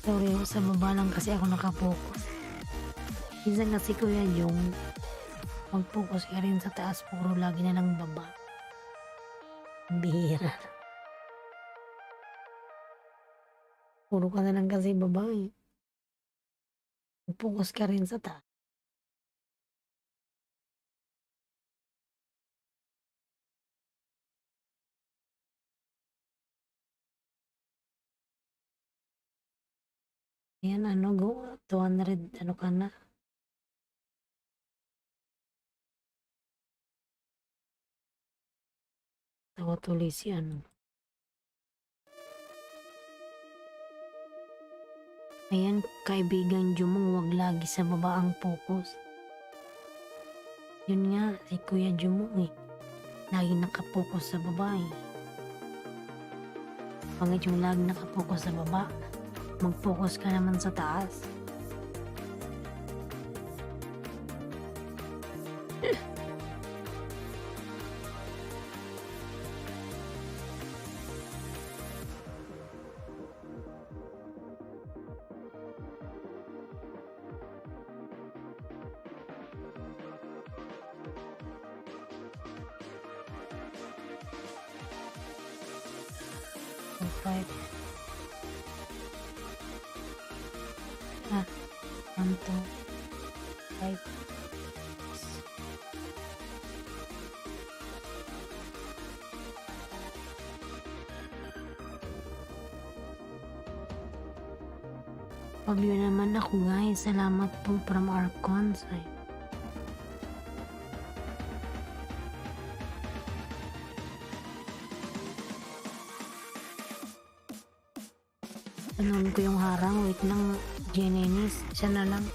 Sorry, sa baba lang kasi ako nakapokus. Minsan kasi Kuya yung mag-focus ka rin sa taas, puro lagi na lang baba. Bihira. Puro ka na lang kasi baba eh. Mag-focus ka rin sa taas. Ayan, ano, go, 200, ano ka na. Tawa tuloy si ano. Ayan, kaibigan Jumong, wag lagi sa baba ang focus. Yun nga, si Kuya Jumong eh. Lagi nakapokus sa baba eh. Pangit yung lagi nakapokus sa baba, mag-focus ka naman sa taas. Five. Ah, 1, 2, 5, 6. Naka-view naman ako guys. Salamat po from Arcons. Ay. Tanong ko yung harang. Wait lang. Genenis. Isa na lang.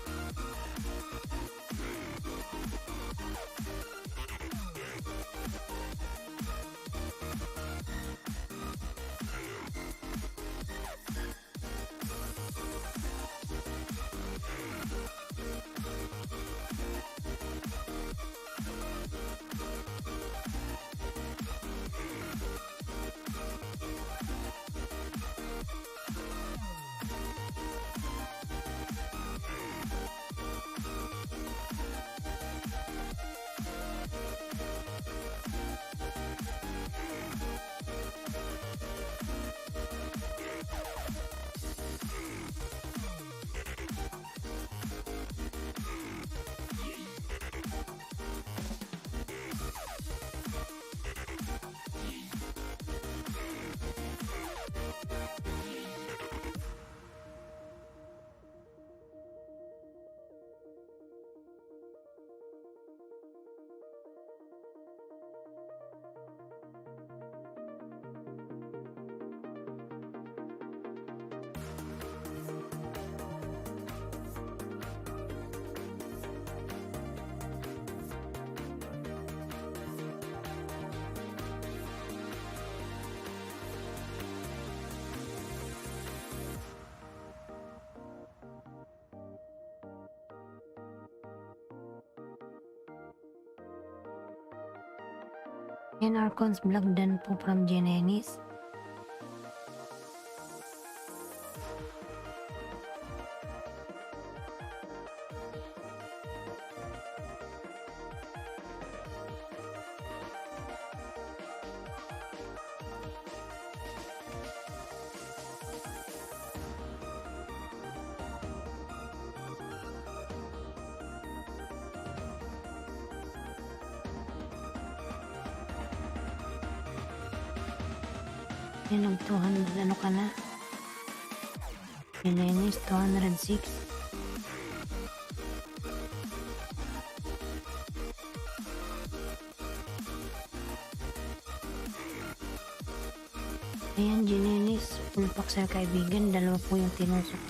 Yan Arcons vlog dan po from Genenis. Yan ang 200 ano ka na? Genenis 206. Ayan Genenis, full pack sa kaibigan. Dalawa po yung tinusok.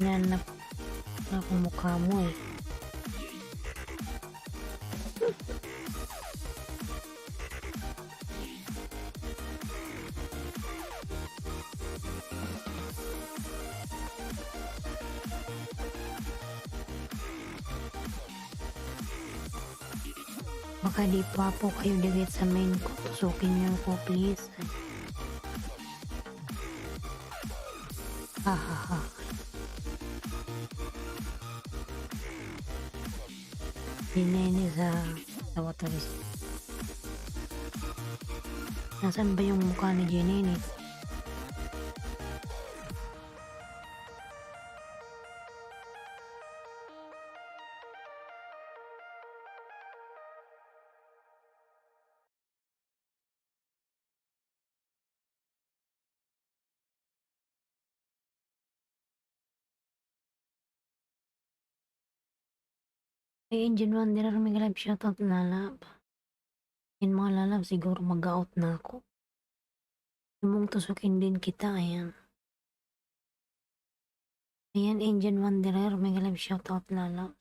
Nanap na akong mukha mo eh. Baka di pa po kayo dagit sa main ko. Tusukin niyo po please. Ha ha ha. Dinene sa Wataris. Nasaan ba yung mukha ni Jenny? Hey, Engine Wanderer, may live shoutout lalab. Yan mga lalab, siguro mag-out na ako. Yung tusukin din kita, ayan. Ayan, Engine Wanderer, may live shoutout lalab.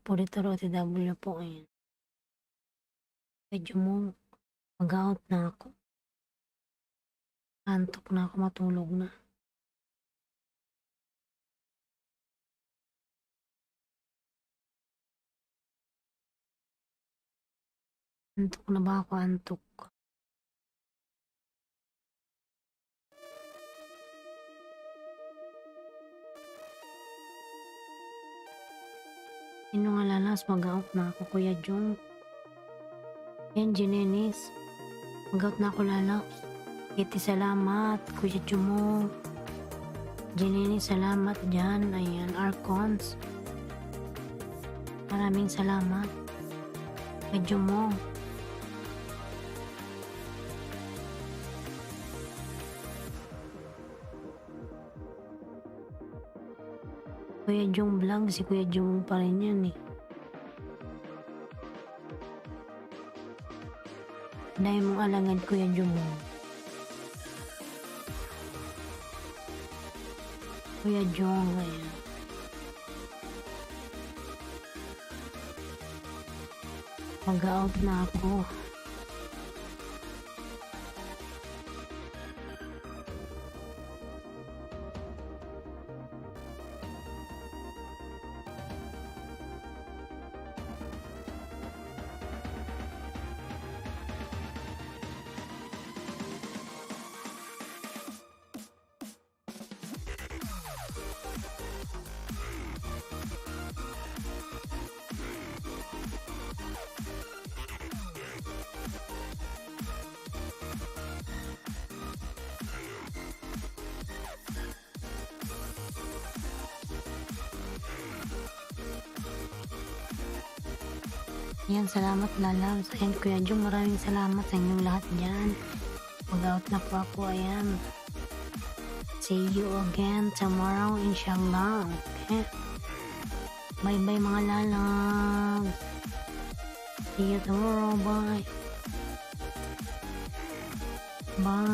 Puritor OTW po, ayan. Medyo mo, mag-out na ako. Antok na ako, matulog na. Antok na ba ako? Antok. Sino nga lalas? Mag-out na ako, Kuya Jung. Yan, Genenis. Mag-out na ako lalas. Kiti, salamat. Kuya Jung. Genenis, salamat dyan. Ayan, Arcons. Maraming salamat. Kuya Jung. Kuya Jong Vlog, si Kuya Jong pa rin yan eh. Dahil mong alangad Kuya Jong. Kuya Jong, ayan. Mag-out na ako. Yan, salamat lalabs. And Kuya Jong, maraming salamat sa inyong lahat dyan. Mag-out na po ako, ayan. See you again tomorrow, inshallah. Okay? Bye-bye mga lalabs. See you tomorrow, bye. Bye.